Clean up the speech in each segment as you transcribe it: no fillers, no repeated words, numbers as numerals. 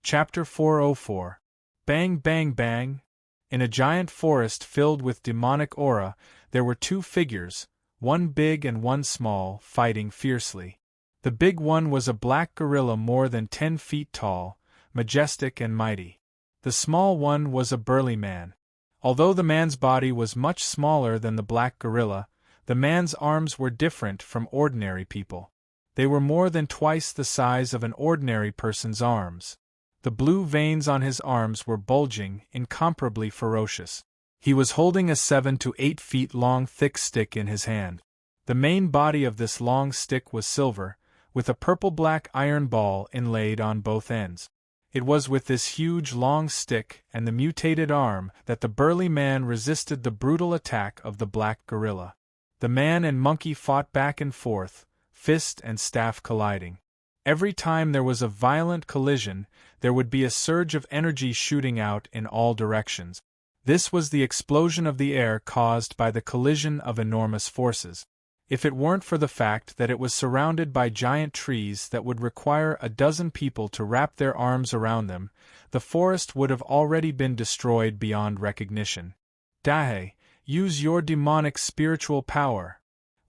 Chapter 404. Bang Bang Bang. In a giant forest filled with demonic aura, there were two figures, one big and one small, fighting fiercely. The big one was a black gorilla more than 10 feet tall, majestic and mighty. The small one was a burly man. Although the man's body was much smaller than the black gorilla, the man's arms were different from ordinary people. They were more than twice the size of an ordinary person's arms. The blue veins on his arms were bulging, incomparably ferocious. He was holding a 7 to 8 feet long thick stick in his hand. The main body of this long stick was silver, with a purple-black iron ball inlaid on both ends. It was with this huge long stick and the mutated arm that the burly man resisted the brutal attack of the black gorilla. The man and monkey fought back and forth, fist and staff colliding. Every time there was a violent collision, there would be a surge of energy shooting out in all directions. This was the explosion of the air caused by the collision of enormous forces. If it weren't for the fact that it was surrounded by giant trees that would require a dozen people to wrap their arms around them, the forest would have already been destroyed beyond recognition. Dahe, use your demonic spiritual power.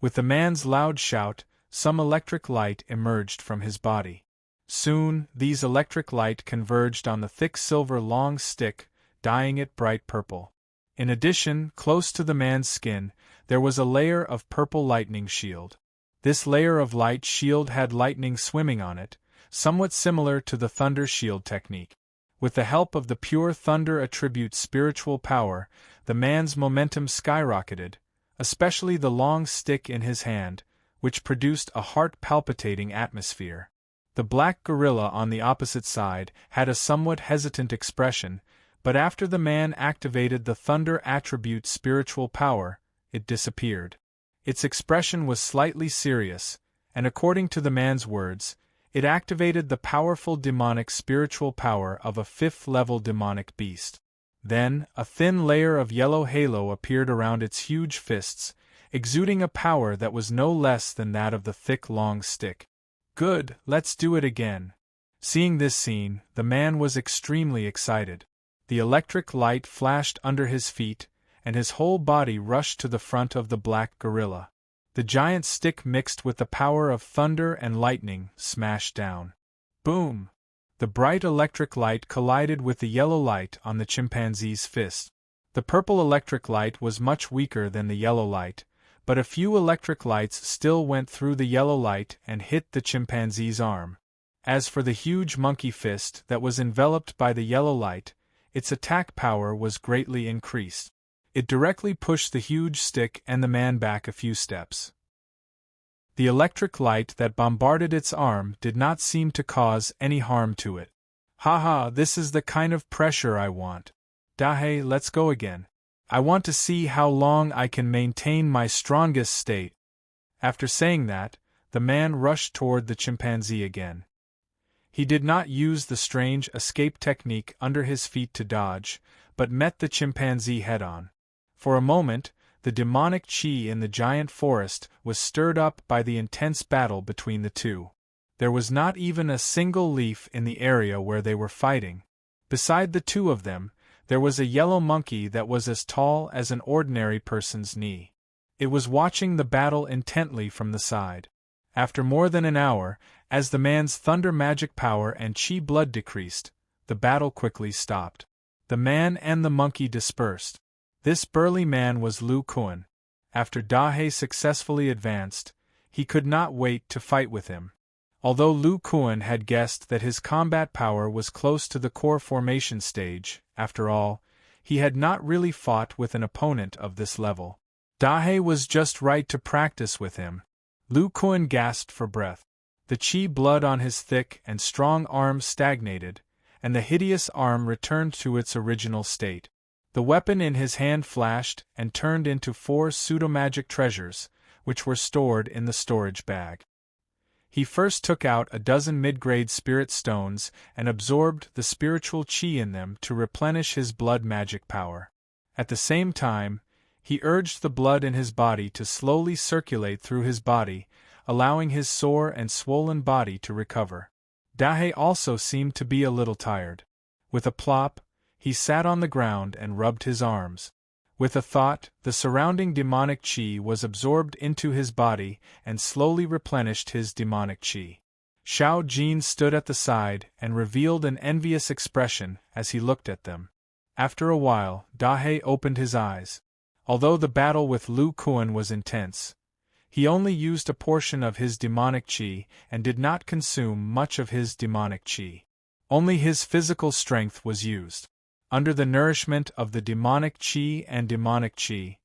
With the man's loud shout, some electric light emerged from his body. Soon, these electric light converged on the thick silver long stick, dyeing it bright purple. In addition, close to the man's skin, there was a layer of purple lightning shield. This layer of light shield had lightning swimming on it, somewhat similar to the thunder shield technique. With the help of the pure thunder attribute spiritual power, the man's momentum skyrocketed, especially the long stick in his hand, which produced a heart-palpitating atmosphere. The black gorilla on the opposite side had a somewhat hesitant expression, but after the man activated the thunder attribute spiritual power, it disappeared. Its expression was slightly serious, and according to the man's words, it activated the powerful demonic spiritual power of a 5th-level demonic beast. Then, a thin layer of yellow halo appeared around its huge fists, exuding a power that was no less than that of the thick long stick. Good, let's do it again. Seeing this scene, the man was extremely excited. The electric light flashed under his feet, and his whole body rushed to the front of the black gorilla. The giant stick mixed with the power of thunder and lightning smashed down. Boom! The bright electric light collided with the yellow light on the chimpanzee's fist. The purple electric light was much weaker than the yellow light, but a few electric lights still went through the yellow light and hit the chimpanzee's arm. As for the huge monkey fist that was enveloped by the yellow light, its attack power was greatly increased. It directly pushed the huge stick and the man back a few steps. The electric light that bombarded its arm did not seem to cause any harm to it. Haha, this is the kind of pressure I want. Dahe, let's go again. I want to see how long I can maintain my strongest state. After saying that, the man rushed toward the chimpanzee again. He did not use the strange escape technique under his feet to dodge, but met the chimpanzee head-on. For a moment, the demonic chi in the giant forest was stirred up by the intense battle between the two. There was not even a single leaf in the area where they were fighting. Beside the two of them, there was a yellow monkey that was as tall as an ordinary person's knee. It was watching the battle intently from the side. After more than an hour, as the man's thunder magic power and chi blood decreased, the battle quickly stopped. The man and the monkey dispersed. This burly man was Lu Kuan. After Dahe successfully advanced, he could not wait to fight with him. Although Lu Kuan had guessed that his combat power was close to the core formation stage, after all, he had not really fought with an opponent of this level. Dahe was just right to practice with him. Lu Kuan gasped for breath. The chi blood on his thick and strong arm stagnated, and the hideous arm returned to its original state. The weapon in his hand flashed and turned into 4 pseudo-magic treasures, which were stored in the storage bag. He first took out a dozen mid-grade spirit stones and absorbed the spiritual chi in them to replenish his blood magic power. At the same time, he urged the blood in his body to slowly circulate through his body, allowing his sore and swollen body to recover. Dahe also seemed to be a little tired. With a plop, he sat on the ground and rubbed his arms. With a thought, the surrounding demonic chi was absorbed into his body and slowly replenished his demonic chi. Xiao Jin stood at the side and revealed an envious expression as he looked at them. After a while, Dahe opened his eyes. Although the battle with Lu Kuan was intense, he only used a portion of his demonic chi and did not consume much of his demonic chi. Only his physical strength was used. Under the nourishment of the demonic chi and demonic chi,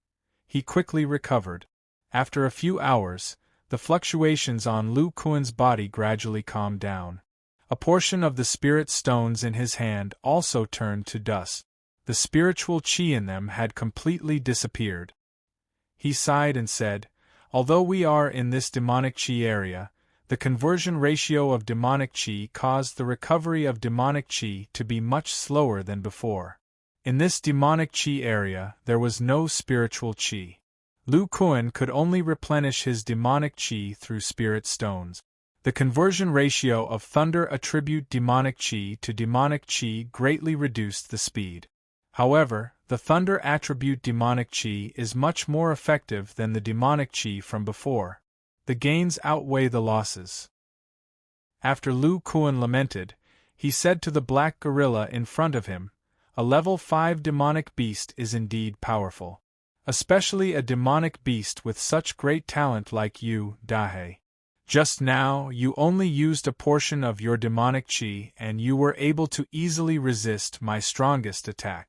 he quickly recovered. After a few hours, the fluctuations on Lu Kuan's body gradually calmed down. A portion of the spirit stones in his hand also turned to dust. The spiritual chi in them had completely disappeared. He sighed and said, "Although we are in this demonic chi area, the conversion ratio of demonic chi caused the recovery of demonic chi to be much slower than before. In this demonic chi area, there was no spiritual chi. Lu Kuan could only replenish his demonic chi through spirit stones. The conversion ratio of thunder attribute demonic chi to demonic chi greatly reduced the speed. However, the thunder attribute demonic chi is much more effective than the demonic chi from before. The gains outweigh the losses." After Lu Kuan lamented, he said to the black gorilla in front of him, "A level 5 demonic beast is indeed powerful. Especially a demonic beast with such great talent like you, Dahe. Just now, you only used a portion of your demonic chi and you were able to easily resist my strongest attack.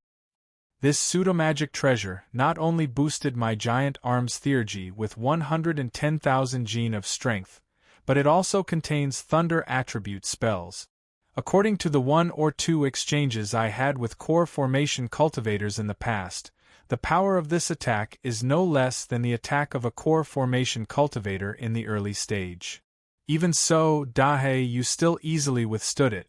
This pseudo-magic treasure not only boosted my giant arms theurgy with 110,000 gene of strength, but it also contains thunder attribute spells. According to the 1 or 2 exchanges I had with core formation cultivators in the past, the power of this attack is no less than the attack of a core formation cultivator in the early stage. Even so, Dahe, you still easily withstood it.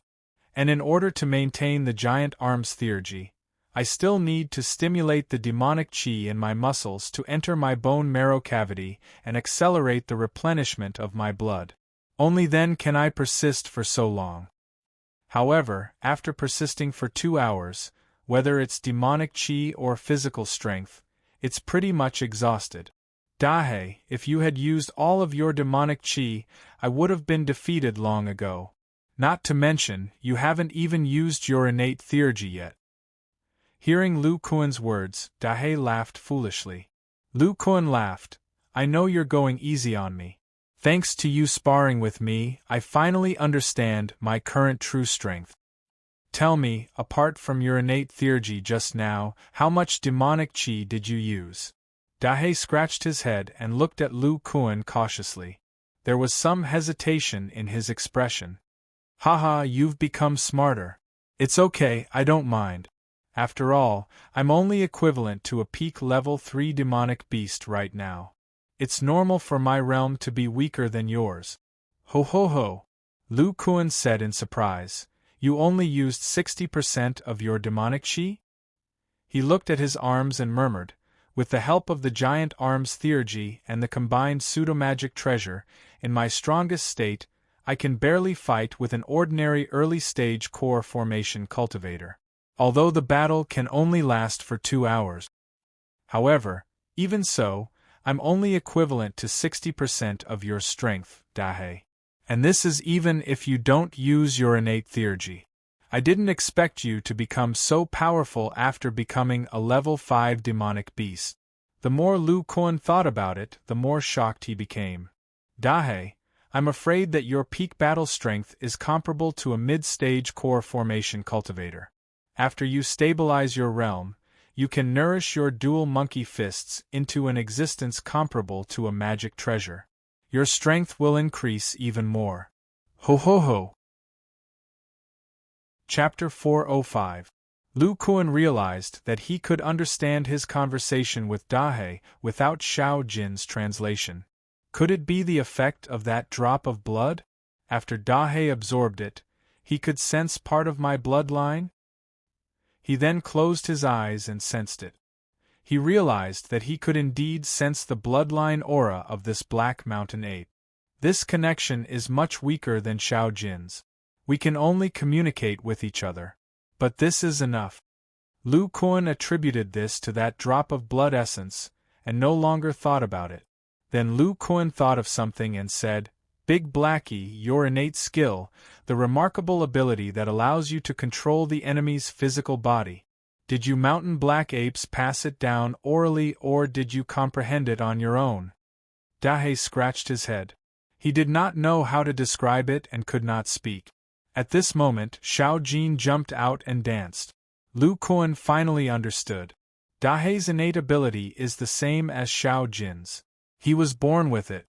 And in order to maintain the giant arms theurgy, I still need to stimulate the demonic chi in my muscles to enter my bone marrow cavity and accelerate the replenishment of my blood. Only then can I persist for so long. However, after persisting for 2 hours, whether it's demonic chi or physical strength, it's pretty much exhausted. Dahe, if you had used all of your demonic chi, I would have been defeated long ago. Not to mention, you haven't even used your innate theurgy yet." Hearing Lu Kuan's words, Dahe laughed foolishly. Lu Kuan laughed, "I know you're going easy on me. Thanks to you sparring with me, I finally understand my current true strength. Tell me, apart from your innate theurgy just now, how much demonic chi did you use?" Dahe scratched his head and looked at Lu Kuan cautiously. There was some hesitation in his expression. "Haha, you've become smarter. It's okay, I don't mind. After all, I'm only equivalent to a peak level 3 demonic beast right now. It's normal for my realm to be weaker than yours." "Ho ho ho," Lu Kuan said in surprise. "You only used 60% of your demonic chi?" He looked at his arms and murmured, "With the help of the giant arms theurgy and the combined pseudo-magic treasure, in my strongest state, I can barely fight with an ordinary early-stage core formation cultivator. Although the battle can only last for 2 hours. However, even so, I'm only equivalent to 60% of your strength, Dahe. And this is even if you don't use your innate theurgy. I didn't expect you to become so powerful after becoming a level 5 demonic beast." The more Lu Kuan thought about it, the more shocked he became. "Dahe, I'm afraid that your peak battle strength is comparable to a mid-stage core formation cultivator. After you stabilize your realm, you can nourish your dual monkey fists into an existence comparable to a magic treasure. Your strength will increase even more." Ho ho ho. Chapter 405. Lu Kuan realized that he could understand his conversation with Dahe without Xiao Jin's translation. Could it be the effect of that drop of blood? After Dahe absorbed it, he could sense part of my bloodline? He then closed his eyes and sensed it. He realized that he could indeed sense the bloodline aura of this black mountain ape. This connection is much weaker than Xiao Jin's. We can only communicate with each other. But this is enough. Lu Kuan attributed this to that drop of blood essence, and no longer thought about it. Then Lu Kuan thought of something and said, Big Blackie, your innate skill, the remarkable ability that allows you to control the enemy's physical body. Did you mountain black apes pass it down orally or did you comprehend it on your own? Dahe scratched his head. He did not know how to describe it and could not speak. At this moment, Xiao Jin jumped out and danced. Lu Kuan finally understood. Dahe's innate ability is the same as Xiao Jin's. He was born with it.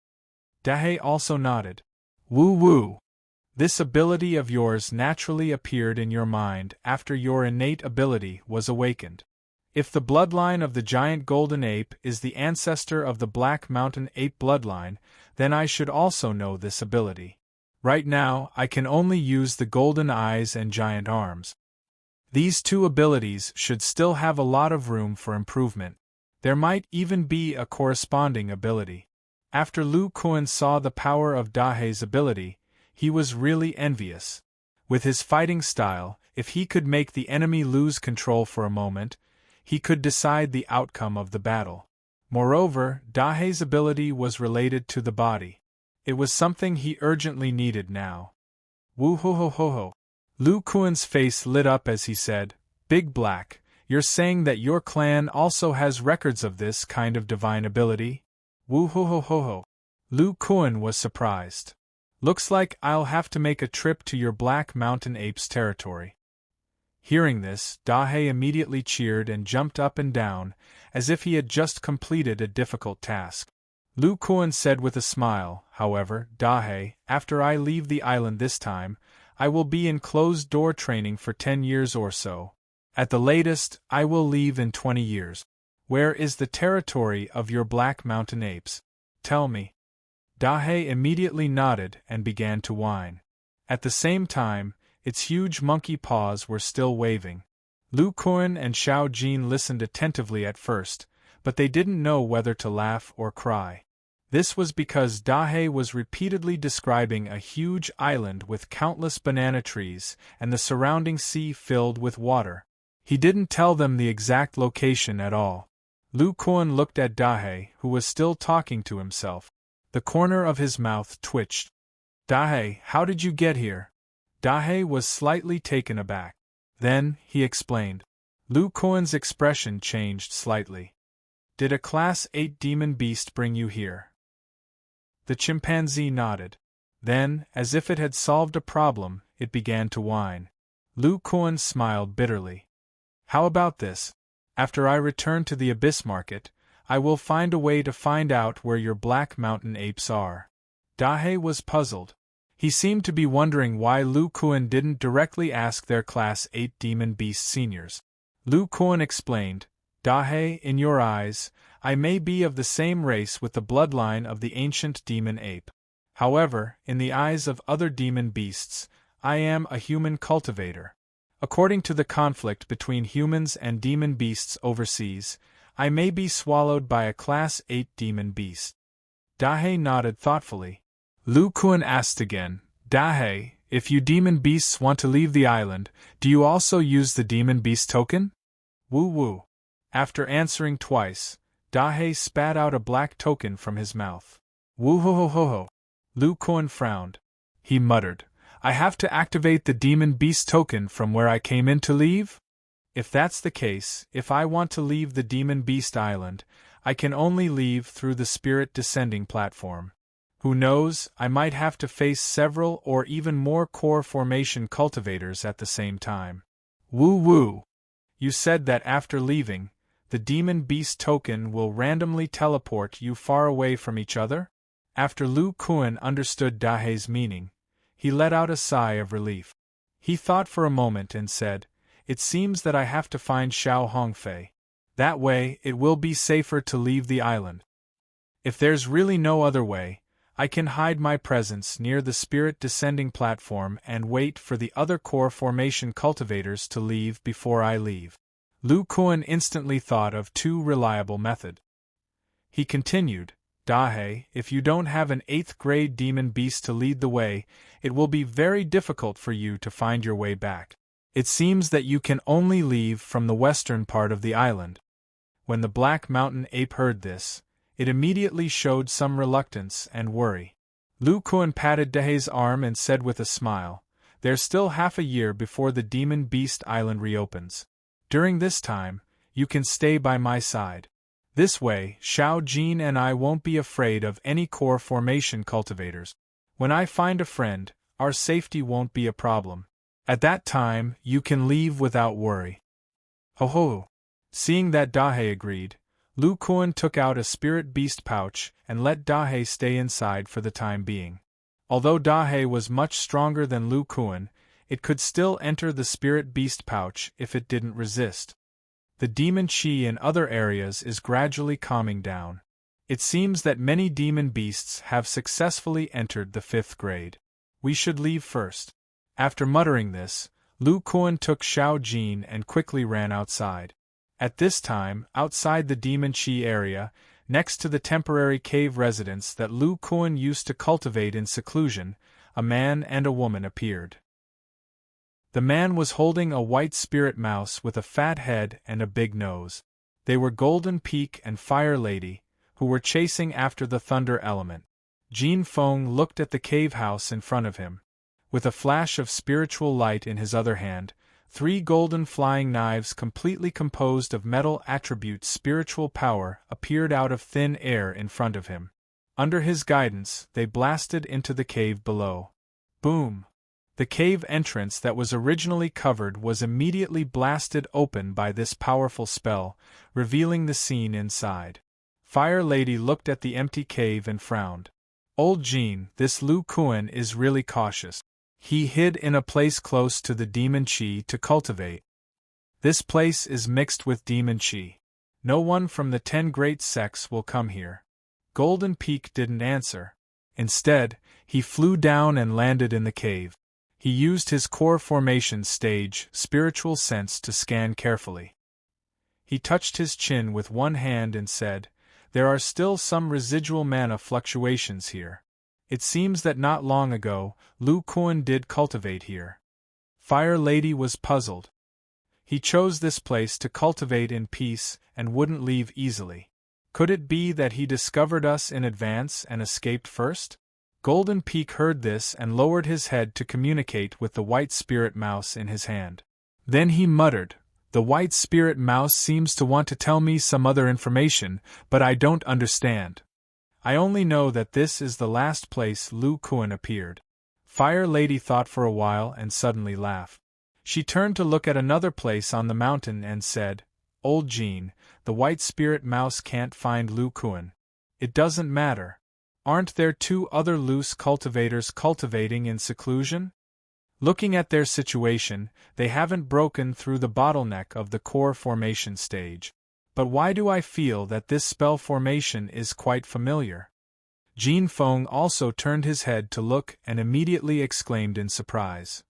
Dahe also nodded. Woo woo. This ability of yours naturally appeared in your mind after your innate ability was awakened. If the bloodline of the giant golden ape is the ancestor of the black mountain ape bloodline, then I should also know this ability. Right now, I can only use the golden eyes and giant arms. These two abilities should still have a lot of room for improvement. There might even be a corresponding ability. After Lu Kuan saw the power of Dahe's ability, he was really envious. With his fighting style, if he could make the enemy lose control for a moment, he could decide the outcome of the battle. Moreover, Dahe's ability was related to the body. It was something he urgently needed now. Woo ho ho ho ho. Lu Kuan's face lit up as he said, Big Black, you're saying that your clan also has records of this kind of divine ability? Woo ho ho ho ho. Lu Kuan was surprised. Looks like I'll have to make a trip to your Black Mountain Apes territory. Hearing this, Dahe immediately cheered and jumped up and down, as if he had just completed a difficult task. Lu Kuan said with a smile, however, Dahe, after I leave the island this time, I will be in closed-door training for 10 years or so. At the latest, I will leave in 20 years. Where is the territory of your Black Mountain Apes? Tell me. Dahe immediately nodded and began to whine. At the same time, its huge monkey paws were still waving. Lu Kuan and Xiao Jin listened attentively at first, but they didn't know whether to laugh or cry. This was because Dahe was repeatedly describing a huge island with countless banana trees and the surrounding sea filled with water. He didn't tell them the exact location at all. Lu Kuan looked at Dahe, who was still talking to himself. The corner of his mouth twitched. Dahe, how did you get here? Dahe was slightly taken aback. Then, he explained. Lu Kuan's expression changed slightly. Did a Class 8 demon beast bring you here? The chimpanzee nodded. Then, as if it had solved a problem, it began to whine. Lu Kuan smiled bitterly. How about this? After I return to the Abyss Market, I will find a way to find out where your Black Mountain Apes are. Dahe was puzzled. He seemed to be wondering why Lu Kuan didn't directly ask their Class 8 demon beast seniors. Lu Kuan explained, Dahe, in your eyes, I may be of the same race with the bloodline of the ancient demon ape. However, in the eyes of other demon beasts, I am a human cultivator. According to the conflict between humans and demon beasts overseas, I may be swallowed by a Class 8 demon beast. Dahe nodded thoughtfully. Lu Kuan asked again, Dahe, if you demon beasts want to leave the island, do you also use the demon beast token? Woo woo. After answering twice, Dahe spat out a black token from his mouth. Woo ho ho ho ho. Lu Kuan frowned. He muttered, I have to activate the demon beast token from where I came in to leave? If that's the case, if I want to leave the demon beast island, I can only leave through the spirit descending platform. Who knows, I might have to face several or even more core formation cultivators at the same time. Woo woo. You said that after leaving, the demon beast token will randomly teleport you far away from each other? After Lu Kuan understood Dahe's meaning, he let out a sigh of relief. He thought for a moment and said, It seems that I have to find Xiao Hongfei. That way, it will be safer to leave the island. If there's really no other way, I can hide my presence near the spirit descending platform and wait for the other core formation cultivators to leave before I leave. Lu Kuan instantly thought of two reliable methods. He continued, Dahe, if you don't have an 8th grade demon beast to lead the way, it will be very difficult for you to find your way back. It seems that you can only leave from the western part of the island. When the Black Mountain Ape heard this, it immediately showed some reluctance and worry. Lu Kuan patted Dahe's arm and said with a smile, "There's still half a year before the Demon Beast Island reopens. During this time, you can stay by my side. This way, Xiao Jin and I won't be afraid of any core formation cultivators. When I find a friend, our safety won't be a problem. At that time, you can leave without worry." Ho ho! Seeing that Dahe agreed, Lu Kuan took out a spirit beast pouch and let Dahe stay inside for the time being. Although Dahe was much stronger than Lu Kuan, it could still enter the spirit beast pouch if it didn't resist. The demon chi in other areas is gradually calming down. It seems that many demon beasts have successfully entered the 5th grade. We should leave first. After muttering this, Lu Kuan took Xiao Jin and quickly ran outside. At this time, outside the demon chi area, next to the temporary cave residence that Lu Kuan used to cultivate in seclusion, a man and a woman appeared. The man was holding a white spirit mouse with a fat head and a big nose. They were Golden Peak and Fire Lady, who were chasing after the thunder element. Jin Feng looked at the cave house in front of him. With a flash of spiritual light in his other hand, 3 golden flying knives completely composed of metal attribute spiritual power appeared out of thin air in front of him. Under his guidance, they blasted into the cave below. Boom! The cave entrance that was originally covered was immediately blasted open by this powerful spell, revealing the scene inside. Fire Lady looked at the empty cave and frowned. "Old Jin, this Lu Kuan is really cautious. He hid in a place close to the demon chi to cultivate. This place is mixed with demon chi. No one from the 10 great sects will come here." Golden Peak didn't answer. Instead, he flew down and landed in the cave. He used his core formation stage, spiritual sense to scan carefully. He touched his chin with one hand and said, "There are still some residual mana fluctuations here. It seems that not long ago, Lu Kuan did cultivate here." Fire Lady was puzzled. He chose this place to cultivate in peace and wouldn't leave easily. Could it be that he discovered us in advance and escaped first? Golden Peak heard this and lowered his head to communicate with the white spirit mouse in his hand. Then he muttered, "The white spirit mouse seems to want to tell me some other information, but I don't understand. I only know that this is the last place Lu Kuan appeared." Fire Lady thought for a while and suddenly laughed. She turned to look at another place on the mountain and said, "Old Jin, the white spirit mouse can't find Lu Kuan. It doesn't matter. Aren't there 2 other loose cultivators cultivating in seclusion? Looking at their situation, they haven't broken through the bottleneck of the core formation stage. But why do I feel that this spell formation is quite familiar?" Jin Feng also turned his head to look and immediately exclaimed in surprise.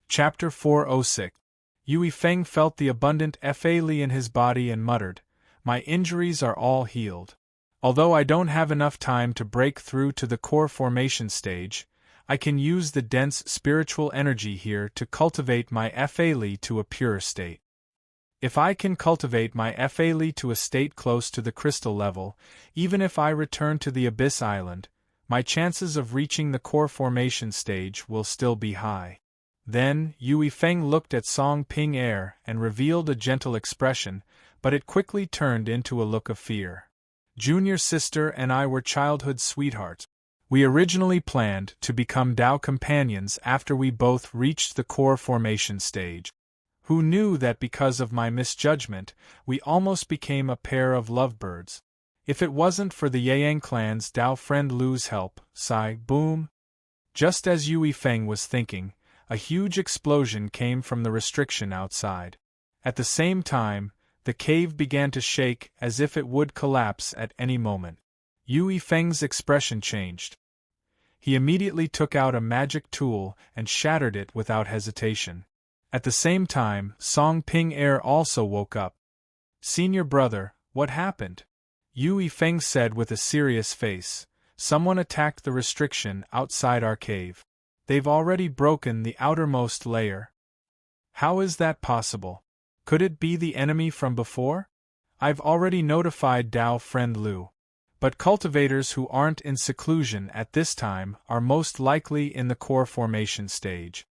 Chapter 406. Yui Feng felt the abundant Fa Li in his body and muttered, "My injuries are all healed. Although I don't have enough time to break through to the core formation stage, I can use the dense spiritual energy here to cultivate my Fa Li to a pure state. If I can cultivate my Fa Li to a state close to the crystal level, even if I return to the Abyss Island, my chances of reaching the core formation stage will still be high." Then, Yui Feng looked at Song Ping Air and revealed a gentle expression, but it quickly turned into a look of fear. "Junior sister and I were childhood sweethearts. We originally planned to become Tao companions after we both reached the core formation stage. Who knew that because of my misjudgment, we almost became a pair of lovebirds? If it wasn't for the Yang clan's Tao friend Lu's help." Sigh, boom. Just as Yui Feng was thinking, a huge explosion came from the restriction outside. At the same time, the cave began to shake as if it would collapse at any moment. Yui Feng's expression changed. He immediately took out a magic tool and shattered it without hesitation. At the same time, Song Ping Air also woke up. "Senior brother, what happened?" Yue Feng said with a serious face. Someone attacked the restriction outside our cave. They've already broken the outermost layer. How is that possible? Could it be the enemy from before? I've already notified Dao friend Lu. But cultivators who aren't in seclusion at this time are most likely in the core formation stage.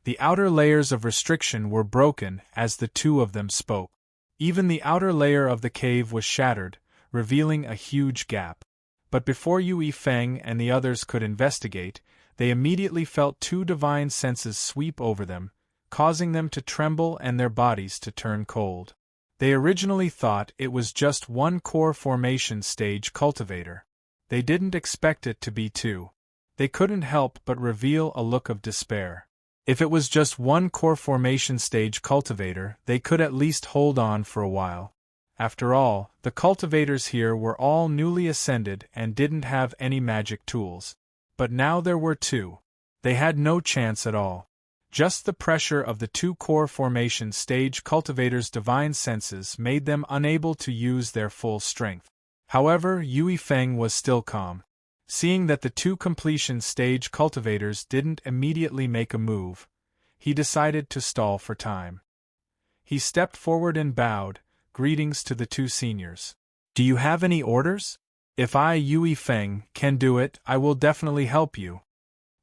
The outer layers of restriction were broken as the two of them spoke. Even the outer layer of the cave was shattered, revealing a huge gap. But before Yue Feng and the others could investigate, they immediately felt two divine senses sweep over them, causing them to tremble and their bodies to turn cold. They originally thought it was just one core formation stage cultivator. They didn't expect it to be two. They couldn't help but reveal a look of despair. If it was just one core formation stage cultivator, they could at least hold on for a while. After all, the cultivators here were all newly ascended and didn't have any magic tools. But now there were two. They had no chance at all. Just the pressure of the two core formation stage cultivators' divine senses made them unable to use their full strength. However, Yue Feng was still calm. Seeing that the two completion stage cultivators didn't immediately make a move, he decided to stall for time. He stepped forward and bowed, greetings to the two seniors. Do you have any orders? If I, Yue Feng, can do it, I will definitely help you.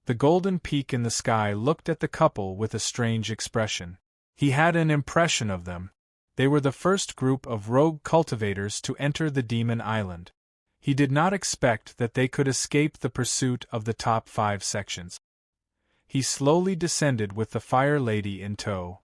The golden peak in the sky looked at the couple with a strange expression. He had an impression of them. They were the first group of rogue cultivators to enter the Demon Island. He did not expect that they could escape the pursuit of the top 5 sections. He slowly descended with the Fire Lady in tow.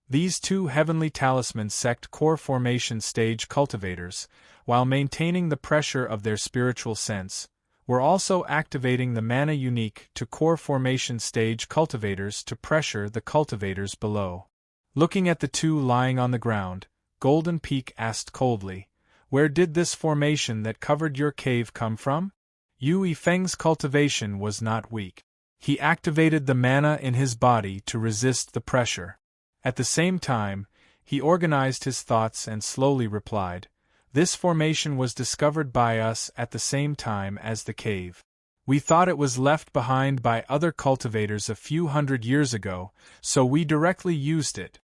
These two Heavenly Talisman sect core formation stage cultivators, while maintaining the pressure of their spiritual sense, were also activating the mana unique to core formation stage cultivators to pressure the cultivators below. Looking at the two lying on the ground, Golden Peak asked coldly, "Where did this formation that covered your cave come from?" Yue Feng's cultivation was not weak. He activated the mana in his body to resist the pressure. At the same time, he organized his thoughts and slowly replied, "This formation was discovered by us at the same time as the cave. We thought it was left behind by other cultivators a few hundred years ago, so we directly used it.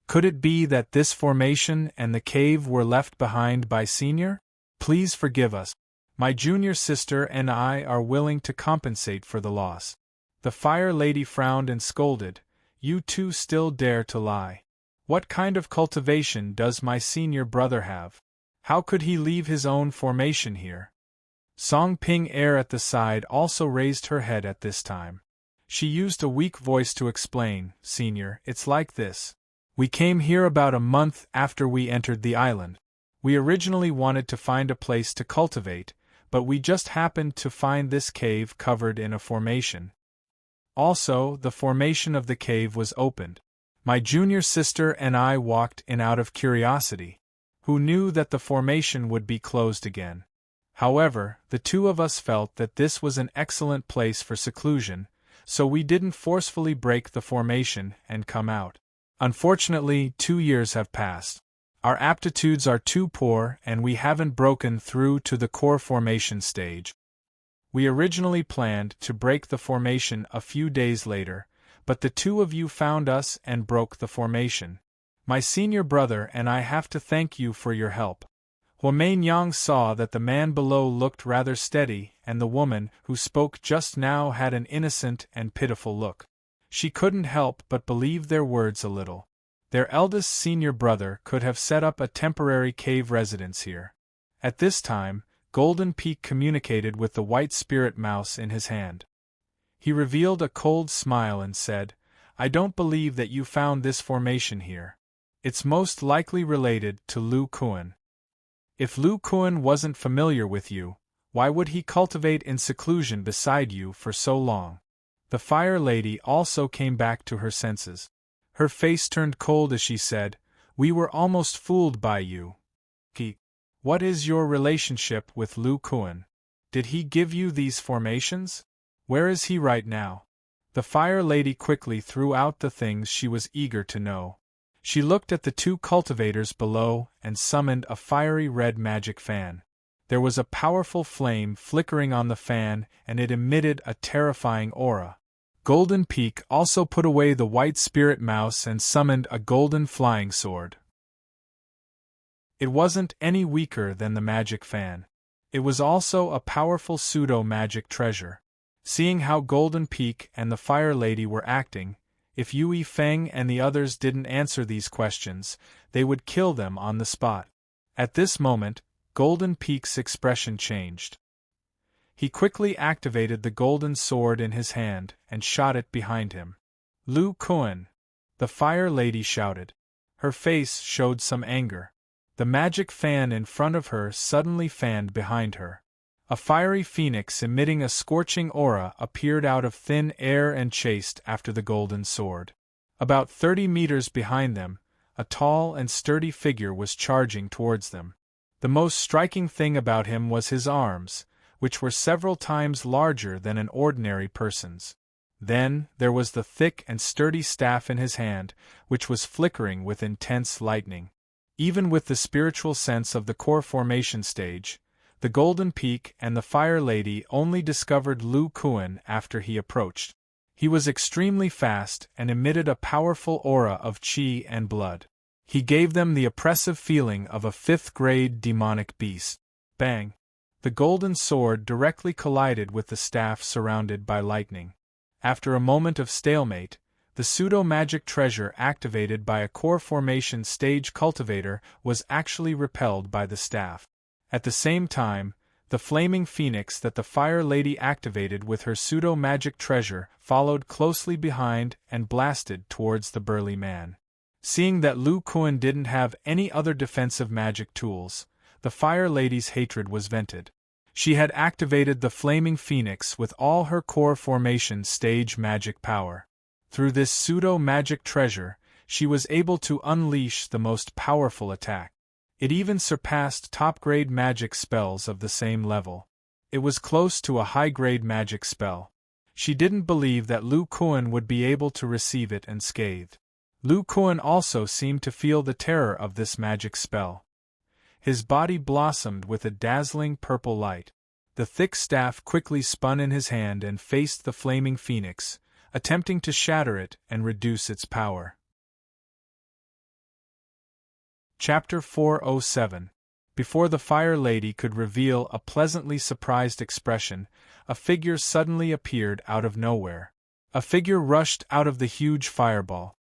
Could it be that this formation and the cave were left behind by Senior? Please forgive us. My junior sister and I are willing to compensate for the loss." The Fire Lady frowned and scolded, "You two still dare to lie. What kind of cultivation does my senior brother have? How could he leave his own formation here?" Song Ping Air at the side also raised her head at this time. She used a weak voice to explain, "Senior, it's like this. We came here about a month after we entered the island. We originally wanted to find a place to cultivate, but we just happened to find this cave covered in a formation. Also, the formation of the cave was opened. My junior sister and I walked in out of curiosity. Who knew that the formation would be closed again? However, the two of us felt that this was an excellent place for seclusion, so we didn't forcefully break the formation and come out. Unfortunately, 2 years have passed. Our aptitudes are too poor and we haven't broken through to the core formation stage. We originally planned to break the formation a few days later, but the two of you found us and broke the formation. My senior brother and I have to thank you for your help." Huamain Yang saw that the man below looked rather steady and the woman who spoke just now had an innocent and pitiful look. She couldn't help but believe their words a little. Their eldest senior brother could have set up a temporary cave residence here. At this time, Golden Peak communicated with the white spirit mouse in his hand. He revealed a cold smile and said, "I don't believe that you found this formation here. It's most likely related to Lu Kuan. If Lu Kuan wasn't familiar with you, why would he cultivate in seclusion beside you for so long?" The Fire Lady also came back to her senses. Her face turned cold as she said, "We were almost fooled by you. What is your relationship with Lu Kuan? Did he give you these formations? Where is he right now?" The Fire Lady quickly threw out the things she was eager to know. She looked at the two cultivators below and summoned a fiery red magic fan. There was a powerful flame flickering on the fan, and it emitted a terrifying aura. Golden Peak also put away the white spirit mouse and summoned a golden flying sword. It wasn't any weaker than the magic fan. It was also a powerful pseudo-magic treasure. Seeing how Golden Peak and the Fire Lady were acting, if Yue Feng and the others didn't answer these questions, they would kill them on the spot. At this moment, Golden Peak's expression changed. He quickly activated the golden sword in his hand and shot it behind him. "Lu Kuan!" the Fire Lady shouted. Her face showed some anger. The magic fan in front of her suddenly fanned behind her. A fiery phoenix emitting a scorching aura appeared out of thin air and chased after the golden sword. About 30 meters behind them, a tall and sturdy figure was charging towards them. The most striking thing about him was his arms, which were several times larger than an ordinary person's. Then, there was the thick and sturdy staff in his hand, which was flickering with intense lightning. Even with the spiritual sense of the core formation stage, the Golden Peak and the Fire Lady only discovered Lu Kuan after he approached. He was extremely fast and emitted a powerful aura of qi and blood. He gave them the oppressive feeling of a fifth-grade demonic beast. Bang! The golden sword directly collided with the staff surrounded by lightning. After a moment of stalemate, the pseudo-magic treasure activated by a core formation stage cultivator was actually repelled by the staff. At the same time, the flaming phoenix that the Fire Lady activated with her pseudo-magic treasure followed closely behind and blasted towards the burly man. Seeing that Lu Kuan didn't have any other defensive magic tools, the Fire Lady's hatred was vented. She had activated the flaming phoenix with all her core formation stage magic power. Through this pseudo-magic treasure, she was able to unleash the most powerful attack. It even surpassed top-grade magic spells of the same level. It was close to a high-grade magic spell. She didn't believe that Lu Kuan would be able to receive it unscathed. Lu Kuan also seemed to feel the terror of this magic spell. His body blossomed with a dazzling purple light. The thick staff quickly spun in his hand and faced the flaming phoenix, attempting to shatter it and reduce its power. Chapter 407. Before the Fire Lady could reveal a pleasantly surprised expression, a figure suddenly appeared out of nowhere. A figure rushed out of the huge fireball.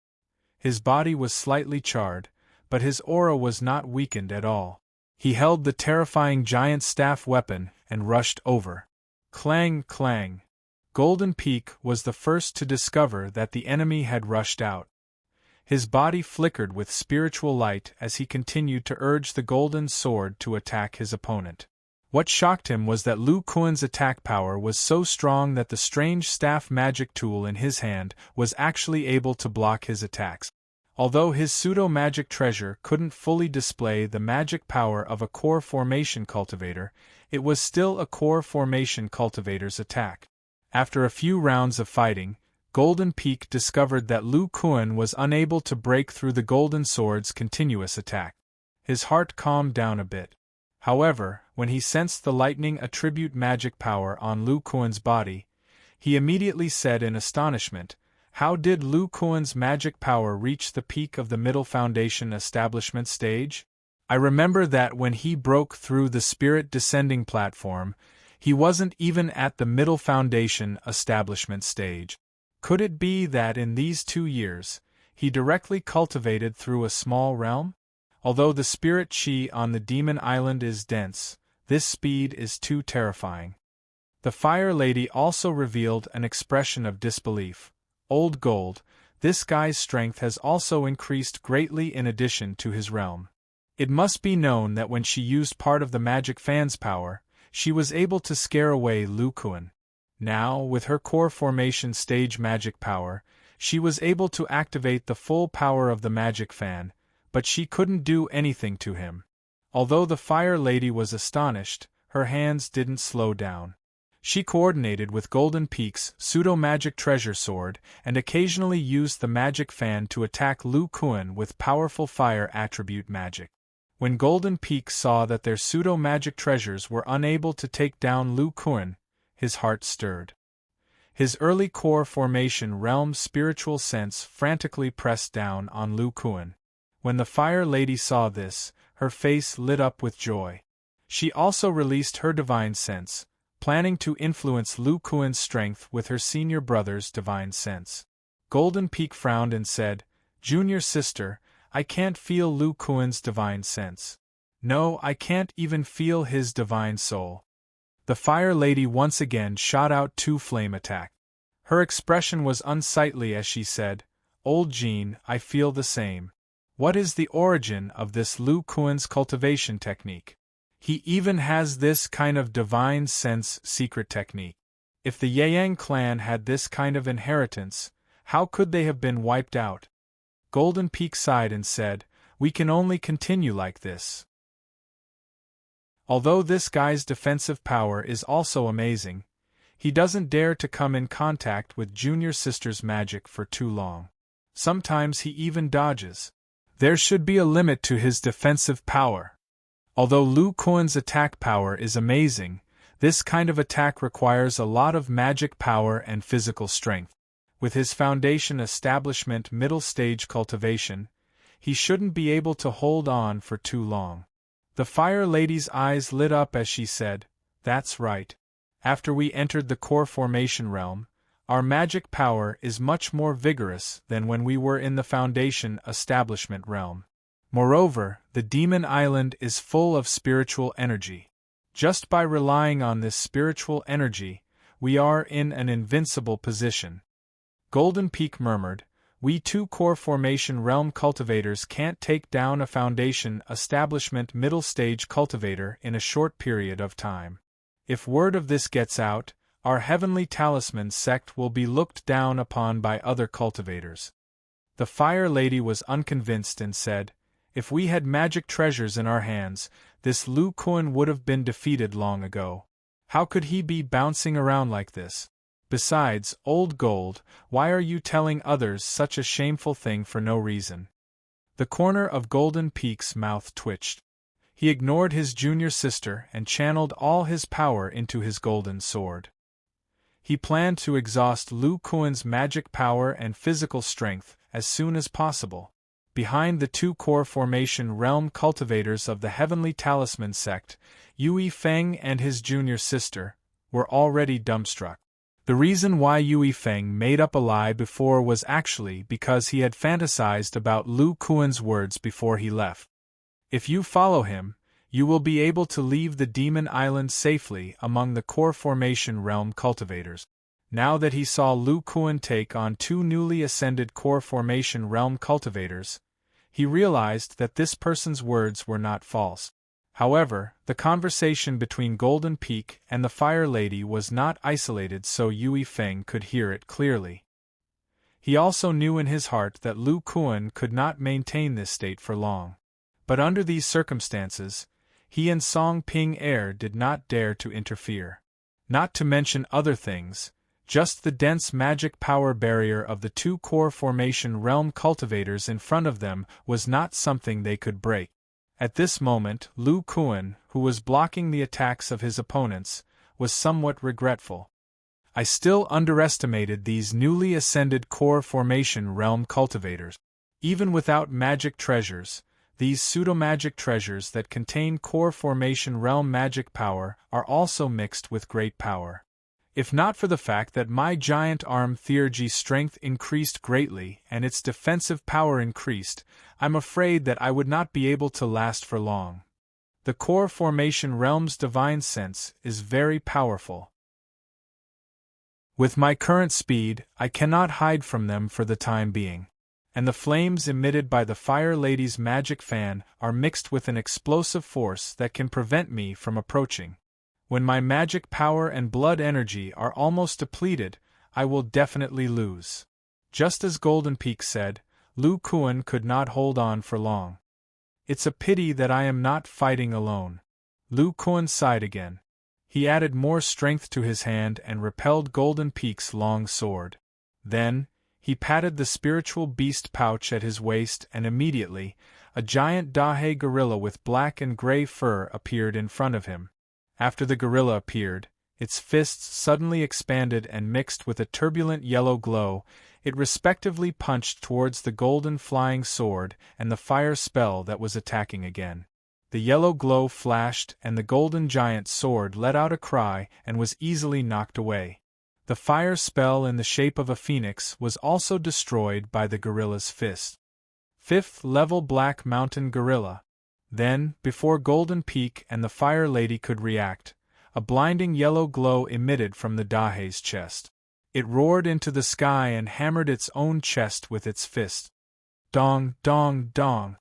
His body was slightly charred, but his aura was not weakened at all. He held the terrifying giant staff weapon and rushed over. Clang, clang. Golden Peak was the first to discover that the enemy had rushed out. His body flickered with spiritual light as he continued to urge the golden sword to attack his opponent. What shocked him was that Lu Kuan's attack power was so strong that the strange staff magic tool in his hand was actually able to block his attacks. Although his pseudo-magic treasure couldn't fully display the magic power of a core formation cultivator, it was still a core formation cultivator's attack. After a few rounds of fighting, Golden Peak discovered that Lu Kuan was unable to break through the golden sword's continuous attack. His heart calmed down a bit. However, when he sensed the lightning attribute magic power on Lu Kuan's body, he immediately said in astonishment, "How did Lu Kuan's magic power reach the peak of the Middle Foundation establishment stage? I remember that when he broke through the spirit descending platform, he wasn't even at the Middle Foundation establishment stage. Could it be that in these 2 years, he directly cultivated through a small realm? Although the spirit chi on the Demon Island is dense, this speed is too terrifying." The Fire Lady also revealed an expression of disbelief. "Old Gold, this guy's strength has also increased greatly in addition to his realm. It must be known that when she used part of the magic fan's power, she was able to scare away Lu Kuan. Now, with her core formation stage magic power, she was able to activate the full power of the magic fan, but she couldn't do anything to him." Although the Fire Lady was astonished, her hands didn't slow down. She coordinated with Golden Peak's pseudo-magic treasure sword and occasionally used the magic fan to attack Lu Kuan with powerful fire attribute magic. When Golden Peak saw that their pseudo-magic treasures were unable to take down Lu Kuan, his heart stirred. His early core formation realm spiritual sense frantically pressed down on Lu Kuan. When the Fire Lady saw this, her face lit up with joy. She also released her divine sense, planning to influence Lu Kuan's strength with her senior brother's divine sense. Golden Peak frowned and said, "Junior sister, I can't feel Lu Kuan's divine sense. No, I can't even feel his divine soul." The Fire Lady once again shot out 2 flame attack. Her expression was unsightly as she said, "Old Jean, I feel the same. What is the origin of this Lu Kuan's cultivation technique? He even has this kind of divine sense secret technique. If the Yang clan had this kind of inheritance, how could they have been wiped out?" Golden Peak sighed and said, "We can only continue like this. Although this guy's defensive power is also amazing, he doesn't dare to come in contact with Junior Sister's magic for too long. Sometimes he even dodges. There should be a limit to his defensive power. Although Lu Kuan's attack power is amazing, this kind of attack requires a lot of magic power and physical strength. With his foundation establishment middle stage cultivation, he shouldn't be able to hold on for too long." The Fire Lady's eyes lit up as she said, "That's right. After we entered the core formation realm, our magic power is much more vigorous than when we were in the foundation establishment realm. Moreover, the Demon Island is full of spiritual energy. Just by relying on this spiritual energy, we are in an invincible position." Golden Peak murmured, "We 2 core formation realm cultivators can't take down a foundation establishment middle stage cultivator in a short period of time. If word of this gets out, our Heavenly Talisman sect will be looked down upon by other cultivators." The Fire Lady was unconvinced and said, "If we had magic treasures in our hands, this Lu Kuan would have been defeated long ago. How could he be bouncing around like this? Besides, old gold, why are you telling others such a shameful thing for no reason?" The corner of Golden Peak's mouth twitched. He ignored his junior sister and channeled all his power into his golden sword. He planned to exhaust Lu Kuan's magic power and physical strength as soon as possible. Behind the 2 core formation realm cultivators of the Heavenly Talisman sect, Yui Feng and his junior sister were already dumbstruck. The reason why Yui Feng made up a lie before was actually because he had fantasized about Lu Kuan's words before he left. "If you follow him, you will be able to leave the Demon Island safely among the core formation realm cultivators." Now that he saw Lu Kuan take on 2 newly ascended core formation realm cultivators, he realized that this person's words were not false. However, the conversation between Golden Peak and the Fire Lady was not isolated so Yui Feng could hear it clearly. He also knew in his heart that Lu Kuan could not maintain this state for long. But under these circumstances, he and Song Ping Er did not dare to interfere. Not to mention other things, just the dense magic power barrier of the 2 core formation realm cultivators in front of them was not something they could break. At this moment, Lu Kuan, who was blocking the attacks of his opponents, was somewhat regretful. "I still underestimated these newly ascended core formation realm cultivators. Even without magic treasures, these pseudo-magic treasures that contain core formation realm magic power are also mixed with great power. If not for the fact that my giant arm theurgy strength increased greatly and its defensive power increased, I'm afraid that I would not be able to last for long. The core formation realm's divine sense is very powerful. With my current speed, I cannot hide from them for the time being. And the flames emitted by the Fire Lady's magic fan are mixed with an explosive force that can prevent me from approaching. When my magic power and blood energy are almost depleted, I will definitely lose." Just as Golden Peak said, Lu Kuan could not hold on for long. "It's a pity that I am not fighting alone." Lu Kuan sighed again. He added more strength to his hand and repelled Golden Peak's long sword. Then, he patted the spiritual beast pouch at his waist and immediately, a giant Dahe gorilla with black and gray fur appeared in front of him. After the gorilla appeared, its fists suddenly expanded and mixed with a turbulent yellow glow. It respectively punched towards the golden flying sword and the fire spell that was attacking again. The yellow glow flashed and the golden giant's sword let out a cry and was easily knocked away. The fire spell in the shape of a phoenix was also destroyed by the gorilla's fist. 5th level Black Mountain Gorilla. Then, before Golden Peak and the Fire Lady could react, a blinding yellow glow emitted from the Dahe's chest. It roared into the sky and hammered its own chest with its fist. Dong, dong, dong.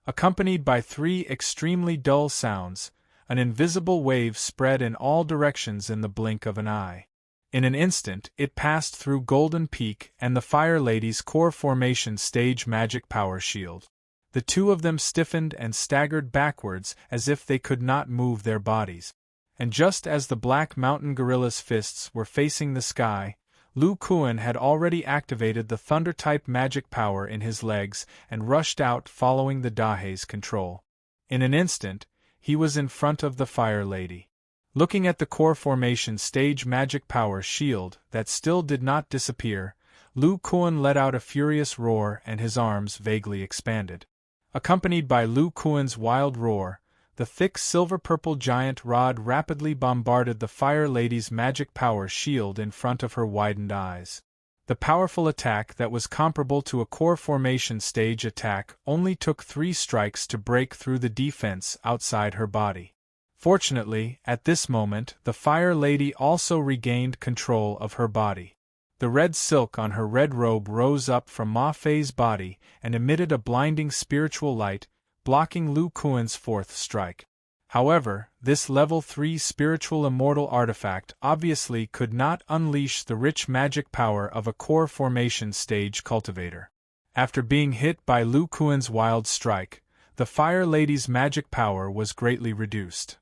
Accompanied by 3 extremely dull sounds, an invisible wave spread in all directions in the blink of an eye. In an instant, it passed through Golden Peak and the Fire Lady's core formation stage magic power shield. The two of them stiffened and staggered backwards as if they could not move their bodies. And just as the Black Mountain Gorilla's fists were facing the sky, Lu Kuan had already activated the Thunder-type magic power in his legs and rushed out following the Dahe's control. In an instant, he was in front of the Fire Lady. Looking at the core formation stage magic power shield that still did not disappear, Lu Kuan let out a furious roar and his arms vaguely expanded. Accompanied by Lu Kuan's wild roar, the thick silver-purple giant rod rapidly bombarded the Fire Lady's magic power shield in front of her widened eyes. The powerful attack that was comparable to a core formation stage attack only took 3 strikes to break through the defense outside her body. Fortunately, at this moment, the Fire Lady also regained control of her body. The red silk on her red robe rose up from Ma Fei's body and emitted a blinding spiritual light, blocking Lu Kuan's 4th strike. However, this level 3 spiritual immortal artifact obviously could not unleash the rich magic power of a core formation stage cultivator. After being hit by Lu Kuan's wild strike, the Fire Lady's magic power was greatly reduced.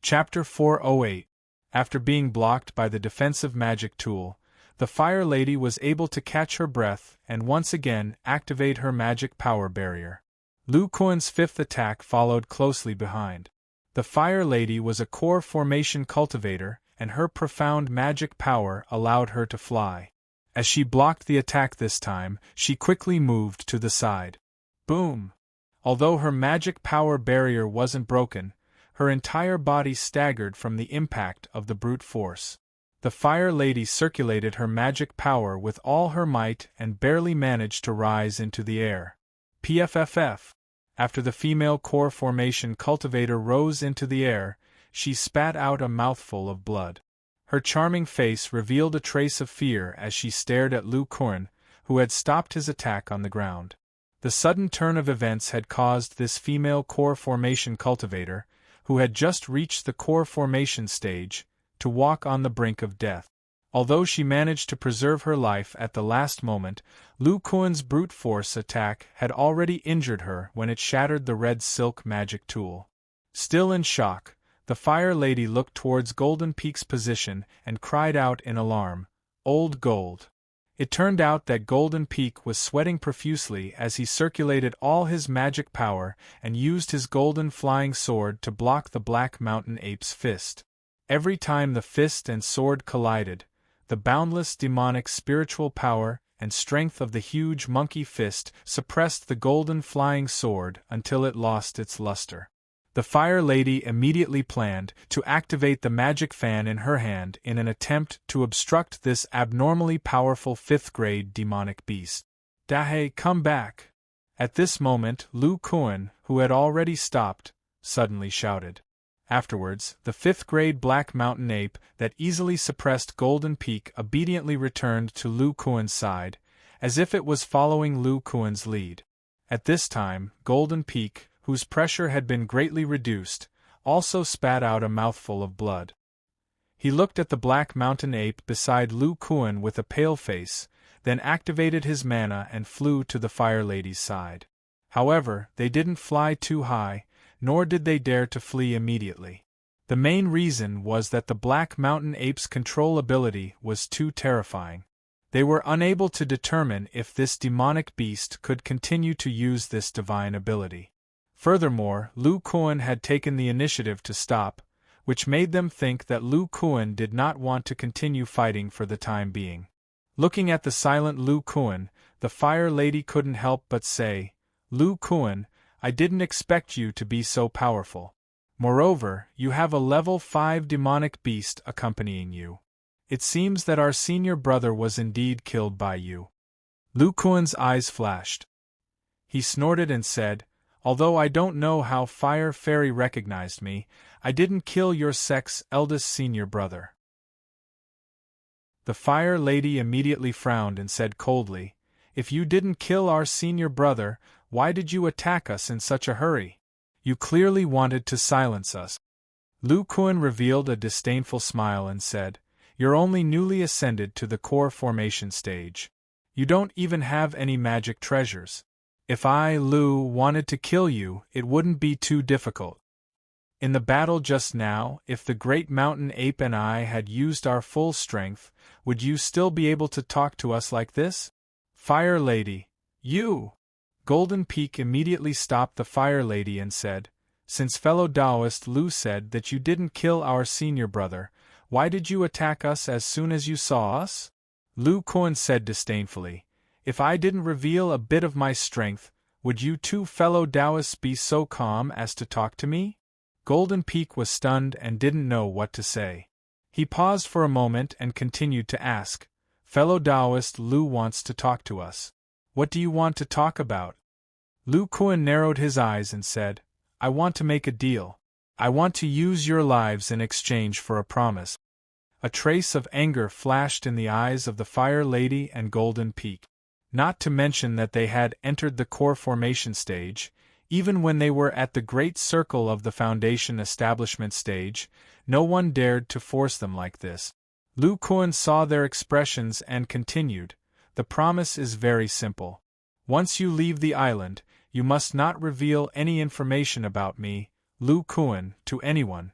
Chapter 408. After being blocked by the defensive magic tool, the Fire Lady was able to catch her breath and once again activate her magic power barrier. Lu Kuan's 5th attack followed closely behind. The Fire Lady was a core formation cultivator, and her profound magic power allowed her to fly. As she blocked the attack this time, she quickly moved to the side. Boom! Although her magic power barrier wasn't broken, her entire body staggered from the impact of the brute force. The Fire Lady circulated her magic power with all her might and barely managed to rise into the air. PFFF. After the female core formation cultivator rose into the air, she spat out a mouthful of blood. Her charming face revealed a trace of fear as she stared at Lu Kuan, who had stopped his attack on the ground. The sudden turn of events had caused this female core formation cultivator, who had just reached the core formation stage, to walk on the brink of death. Although she managed to preserve her life at the last moment, Lu Kuan's brute force attack had already injured her when it shattered the red silk magic tool. Still in shock, the Fire Lady looked towards Golden Peak's position and cried out in alarm, "Old Gold!" It turned out that Golden Peak was sweating profusely as he circulated all his magic power and used his golden flying sword to block the Black Mountain Ape's fist. Every time the fist and sword collided, the boundless demonic spiritual power and strength of the huge monkey fist suppressed the golden flying sword until it lost its luster. The Fire Lady immediately planned to activate the magic fan in her hand in an attempt to obstruct this abnormally powerful 5th-grade demonic beast. "Dahe, come back!" At this moment, Lu Kuan, who had already stopped, suddenly shouted. Afterwards, the 5th-grade Black Mountain Ape that easily suppressed Golden Peak obediently returned to Lu Kuan's side, as if it was following Lu Kuan's lead. At this time, Golden Peak, whose pressure had been greatly reduced, also spat out a mouthful of blood. He looked at the Black Mountain Ape beside Lu Kuan with a pale face, then activated his mana and flew to the Fire Lady's side. However, they didn't fly too high, nor did they dare to flee immediately. The main reason was that the Black Mountain Ape's control ability was too terrifying. They were unable to determine if this demonic beast could continue to use this divine ability. Furthermore, Lu Kuan had taken the initiative to stop, which made them think that Lu Kuan did not want to continue fighting for the time being. Looking at the silent Lu Kuan, the Fire Lady couldn't help but say, "Lu Kuan, I didn't expect you to be so powerful. Moreover, you have a level 5 demonic beast accompanying you. It seems that our senior brother was indeed killed by you." Lu Kuan's eyes flashed. He snorted and said, "Although I don't know how Fire Fairy recognized me, I didn't kill your sect's eldest senior brother." The Fire Lady immediately frowned and said coldly, "If you didn't kill our senior brother, why did you attack us in such a hurry? You clearly wanted to silence us." Lu Kuan revealed a disdainful smile and said, "You're only newly ascended to the core formation stage. You don't even have any magic treasures. If I, Lu, wanted to kill you, it wouldn't be too difficult. In the battle just now, if the Great Mountain Ape and I had used our full strength, would you still be able to talk to us like this?" "Fire Lady, you!" Golden Peak immediately stopped the Fire Lady and said, "Since fellow Taoist Lu said that you didn't kill our senior brother, why did you attack us as soon as you saw us?" Lu Kuan said disdainfully, "If I didn't reveal a bit of my strength, would you two fellow Taoists be so calm as to talk to me?" Golden Peak was stunned and didn't know what to say. He paused for a moment and continued to ask, "Fellow Taoist Lu wants to talk to us. What do you want to talk about?" Lu Kuan narrowed his eyes and said, "I want to make a deal. I want to use your lives in exchange for a promise." A trace of anger flashed in the eyes of the Fire Lady and Golden Peak. Not to mention that they had entered the core formation stage, even when they were at the great circle of the foundation establishment stage, no one dared to force them like this. Lu Kuan saw their expressions and continued, "The promise is very simple. Once you leave the island, you must not reveal any information about me, Lu Kuan, to anyone.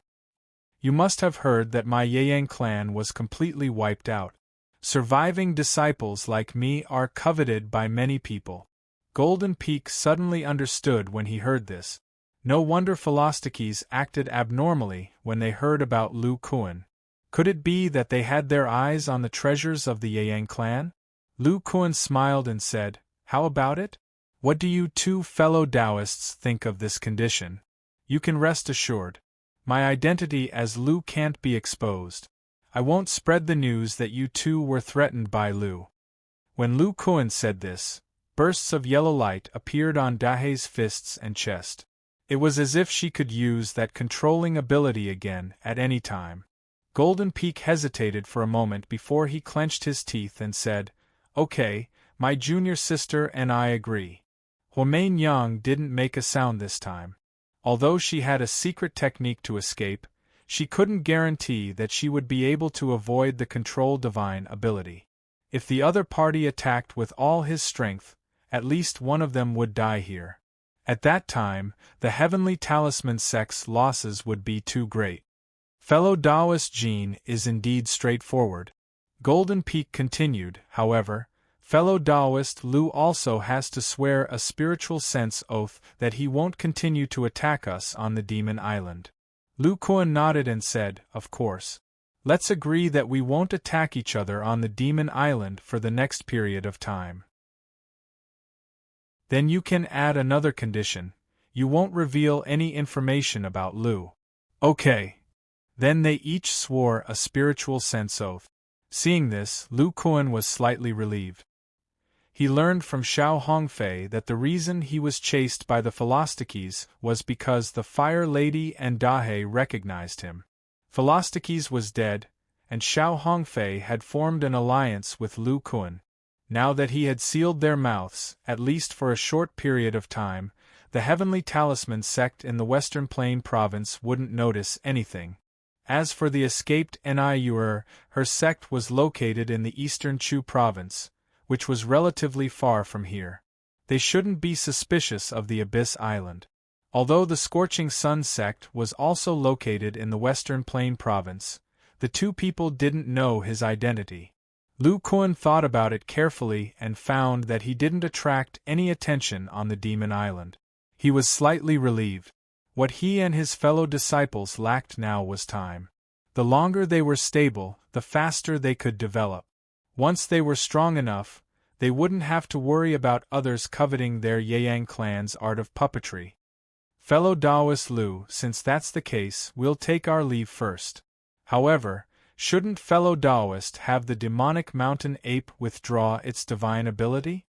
You must have heard that my Yeyang clan was completely wiped out. Surviving disciples like me are coveted by many people." Golden Peak suddenly understood when he heard this. No wonder Philosophies acted abnormally when they heard about Lu Kuan. Could it be that they had their eyes on the treasures of the Yeyang clan? Lu Kuan smiled and said, "How about it? What do you two fellow Taoists think of this condition? You can rest assured. My identity as Lu can't be exposed. I won't spread the news that you two were threatened by Lu." When Lu Kuan said this, bursts of yellow light appeared on Dahe's fists and chest. It was as if she could use that controlling ability again at any time. Golden Peak hesitated for a moment before he clenched his teeth and said, "Okay, my junior sister and I agree." Huamain Yang didn't make a sound this time. Although she had a secret technique to escape, she couldn't guarantee that she would be able to avoid the control divine ability. If the other party attacked with all his strength, at least one of them would die here. At that time, the Heavenly Talisman sect's losses would be too great. Fellow Taoist Jean is indeed straightforward. Golden Peak continued, however, fellow Taoist Lu also has to swear a spiritual sense oath that he won't continue to attack us on the Demon Island. Lu Kuan nodded and said, "Of course. Let's agree that we won't attack each other on the Demon Island for the next period of time. Then you can add another condition. You won't reveal any information about Lu." "Okay." Then they each swore a spiritual sense oath. Seeing this, Lu Kuan was slightly relieved. He learned from Xiao Hongfei that the reason he was chased by the Philosophies was because the Fire Lady and Dahe recognized him. Philosophies was dead, and Xiao Hongfei had formed an alliance with Lu Kuan. Now that he had sealed their mouths, at least for a short period of time, the Heavenly Talisman sect in the Western Plain province wouldn't notice anything. As for the escaped Niuer, her sect was located in the Eastern Chu province, which was relatively far from here. They shouldn't be suspicious of the Abyss Island. Although the Scorching Sun sect was also located in the Western Plain province, the two people didn't know his identity. Lu Kuan thought about it carefully and found that he didn't attract any attention on the Demon Island. He was slightly relieved. What he and his fellow disciples lacked now was time. The longer they were stable, the faster they could develop. Once they were strong enough, they wouldn't have to worry about others coveting their Yeyang clan's art of puppetry. Fellow Taoist Lu, since that's the case, we'll take our leave first. However, shouldn't fellow Taoist have the demonic mountain ape withdraw its divine ability?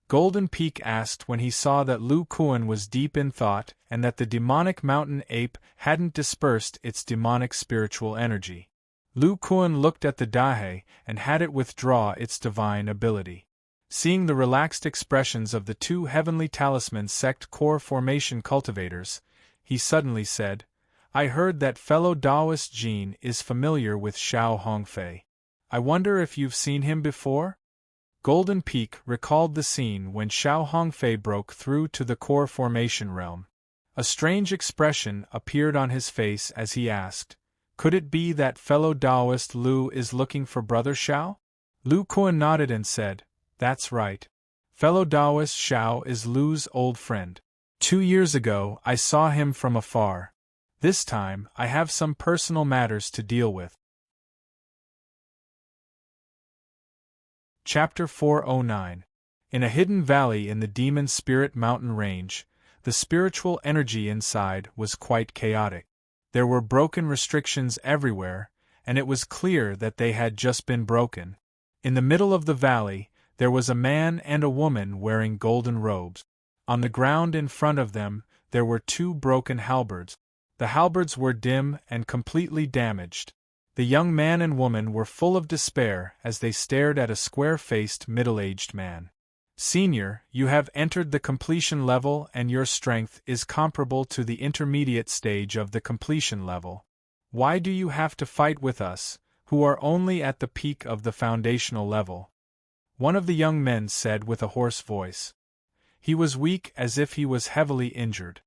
Golden Peak asked when he saw that Lu Kuan was deep in thought and that the demonic mountain ape hadn't dispersed its demonic spiritual energy. Lu Kuan looked at the Dahe and had it withdraw its divine ability. Seeing the relaxed expressions of the two Heavenly Talisman sect core formation cultivators, he suddenly said, I heard that fellow Taoist Jean is familiar with Xiao Hongfei. I wonder if you've seen him before? Golden Peak recalled the scene when Xiao Hongfei broke through to the core formation realm. A strange expression appeared on his face as he asked, could it be that fellow Taoist Lu is looking for Brother Xiao? Lu Kuan nodded and said, that's right. Fellow Taoist Xiao is Lu's old friend. 2 years ago I saw him from afar. This time I have some personal matters to deal with. Chapter 409. In a hidden valley in the Demon Spirit Mountain Range, the spiritual energy inside was quite chaotic. There were broken restrictions everywhere, and it was clear that they had just been broken. In the middle of the valley, there was a man and a woman wearing golden robes. On the ground in front of them, there were 2 broken halberds. The halberds were dim and completely damaged. The young man and woman were full of despair as they stared at a square-faced middle-aged man. Senior, you have entered the completion level and your strength is comparable to the intermediate stage of the completion level. Why do you have to fight with us, who are only at the peak of the foundational level? One of the young men said with a hoarse voice. He was weak as if he was heavily injured.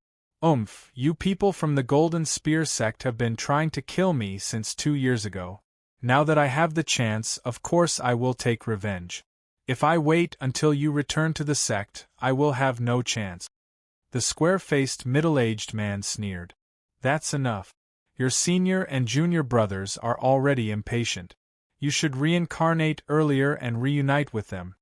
You people from the Golden Spear sect have been trying to kill me since 2 years ago. Now that I have the chance, of course I will take revenge. If I wait until you return to the sect, I will have no chance. The square-faced middle-aged man sneered. That's enough. Your senior and junior brothers are already impatient. You should reincarnate earlier and reunite with them.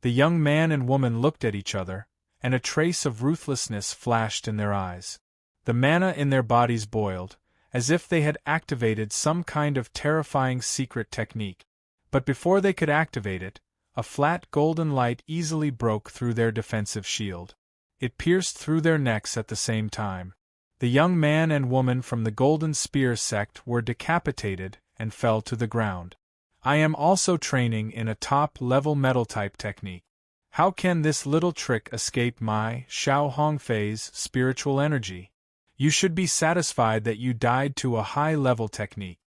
The young man and woman looked at each other, and a trace of ruthlessness flashed in their eyes. The mana in their bodies boiled, as if they had activated some kind of terrifying secret technique. But before they could activate it, a flat golden light easily broke through their defensive shield. It pierced through their necks at the same time. The young man and woman from the Golden Spear sect were decapitated and fell to the ground. I am also training in a top-level metal-type technique. How can this little trick escape my, Xiao Hongfei's, spiritual energy? You should be satisfied that you died to a high-level technique.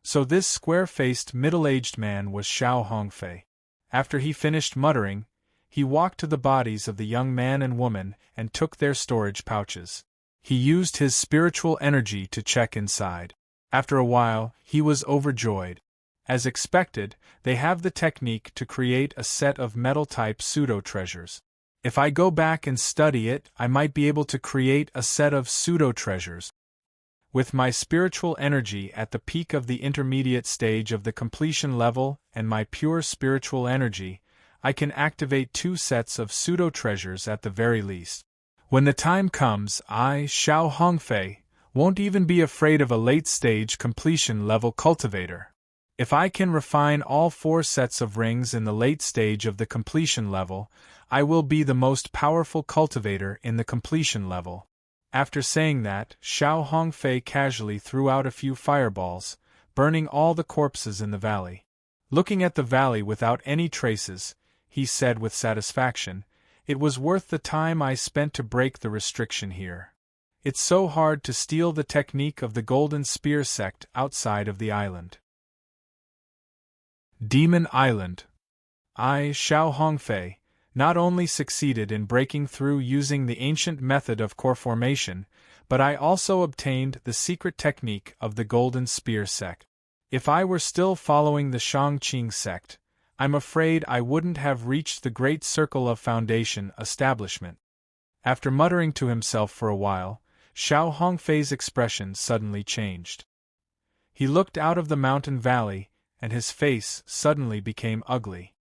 So this square-faced middle-aged man was Xiao Hongfei. After he finished muttering, he walked to the bodies of the young man and woman and took their storage pouches. He used his spiritual energy to check inside. After a while, he was overjoyed. As expected, they have the technique to create a set of metal-type pseudo-treasures. If I go back and study it, I might be able to create a set of pseudo-treasures. With my spiritual energy at the peak of the intermediate stage of the completion level and my pure spiritual energy, I can activate 2 sets of pseudo-treasures at the very least. When the time comes, I, Xiao Hongfei, won't even be afraid of a late-stage completion level cultivator. If I can refine all 4 sets of rings in the late stage of the completion level, I will be the most powerful cultivator in the completion level. After saying that, Xiao Hongfei casually threw out a few fireballs, burning all the corpses in the valley. Looking at the valley without any traces, he said with satisfaction, "It was worth the time I spent to break the restriction here. It's so hard to steal the technique of the Golden Spear sect outside of the island." Demon Island. I, Xiao Hongfei, not only succeeded in breaking through using the ancient method of core formation, but I also obtained the secret technique of the Golden Spear sect. If I were still following the Shangqing sect, I'm afraid I wouldn't have reached the great circle of foundation establishment. After muttering to himself for a while, Xiao Hongfei's expression suddenly changed. He looked out of the mountain valley, and his face suddenly became ugly.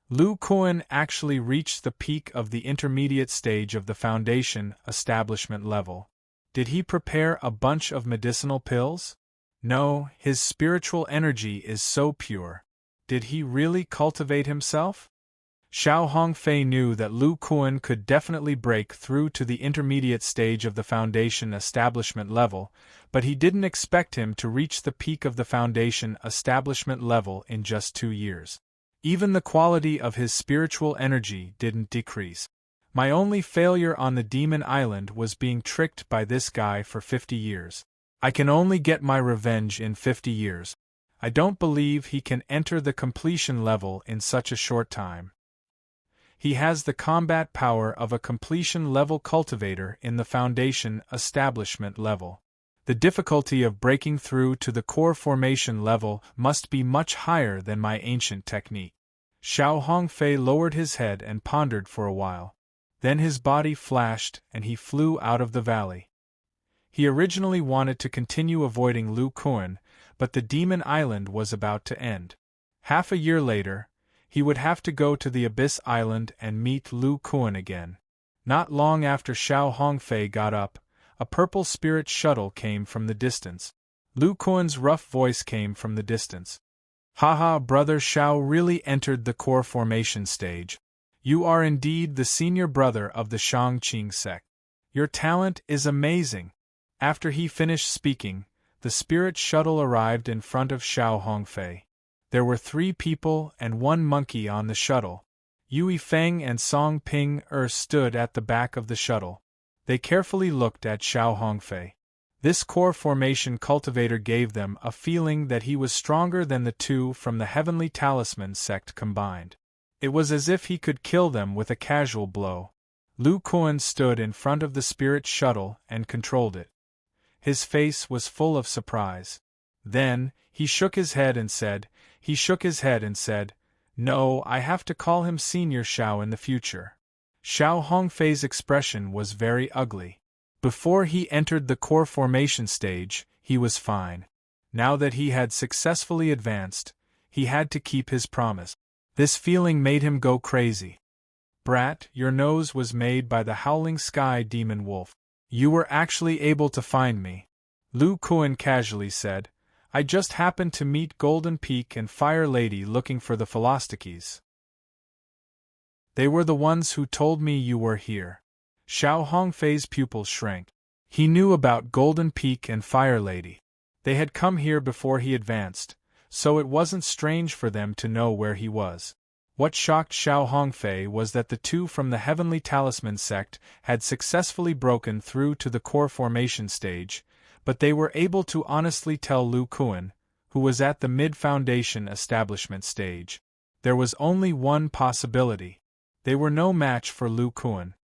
Lu Kuan actually reached the peak of the intermediate stage of the foundation establishment level. Did he prepare a bunch of medicinal pills? No, his spiritual energy is so pure. Did he really cultivate himself? Xiao Hongfei knew that Lu Kuan could definitely break through to the intermediate stage of the foundation establishment level, but he didn't expect him to reach the peak of the foundation establishment level in just 2 years. Even the quality of his spiritual energy didn't decrease. My only failure on the Demon Island was being tricked by this guy for 50 years. I can only get my revenge in 50 years. I don't believe he can enter the completion level in such a short time. He has the combat power of a completion level cultivator in the foundation establishment level. The difficulty of breaking through to the core formation level must be much higher than my ancient technique. Xiao Hongfei lowered his head and pondered for a while. Then his body flashed and he flew out of the valley. He originally wanted to continue avoiding Lu Kuan, but the Demon Island was about to end. Half a year later, he would have to go to the Abyss Island and meet Lu Kuan again. Not long after Xiao Hongfei got up, a purple spirit shuttle came from the distance. Lu Kuan's rough voice came from the distance. Haha, brother Xiao really entered the core formation stage. You are indeed the senior brother of the Shangqing sect. Your talent is amazing. After he finished speaking, the spirit shuttle arrived in front of Xiao Hongfei. There were 3 people and 1 monkey on the shuttle. Yui Feng and Song Ping stood at the back of the shuttle. They carefully looked at Xiao Hongfei. This core formation cultivator gave them a feeling that he was stronger than the 2 from the Heavenly Talisman sect combined. It was as if he could kill them with a casual blow. Lu Kuan stood in front of the spirit shuttle and controlled it. His face was full of surprise. Then, he shook his head and said, "No, I have to call him Senior Xiao in the future." Xiao Hongfei's expression was very ugly. Before he entered the core formation stage, he was fine. Now that he had successfully advanced, he had to keep his promise. This feeling made him go crazy. Brat, your nose was made by the Howling Sky Demon Wolf. You were actually able to find me. Lu Kuan casually said, I just happened to meet Golden Peak and Fire Lady looking for the Philosophies. They were the ones who told me you were here. Xiao Hongfei's pupils shrank. He knew about Golden Peak and Fire Lady. They had come here before he advanced, so it wasn't strange for them to know where he was. What shocked Xiao Hongfei was that the 2 from the Heavenly Talisman sect had successfully broken through to the core formation stage, but they were able to honestly tell Lu Kuan, who was at the mid-foundation establishment stage. There was only one possibility. They were no match for Lu Kuan.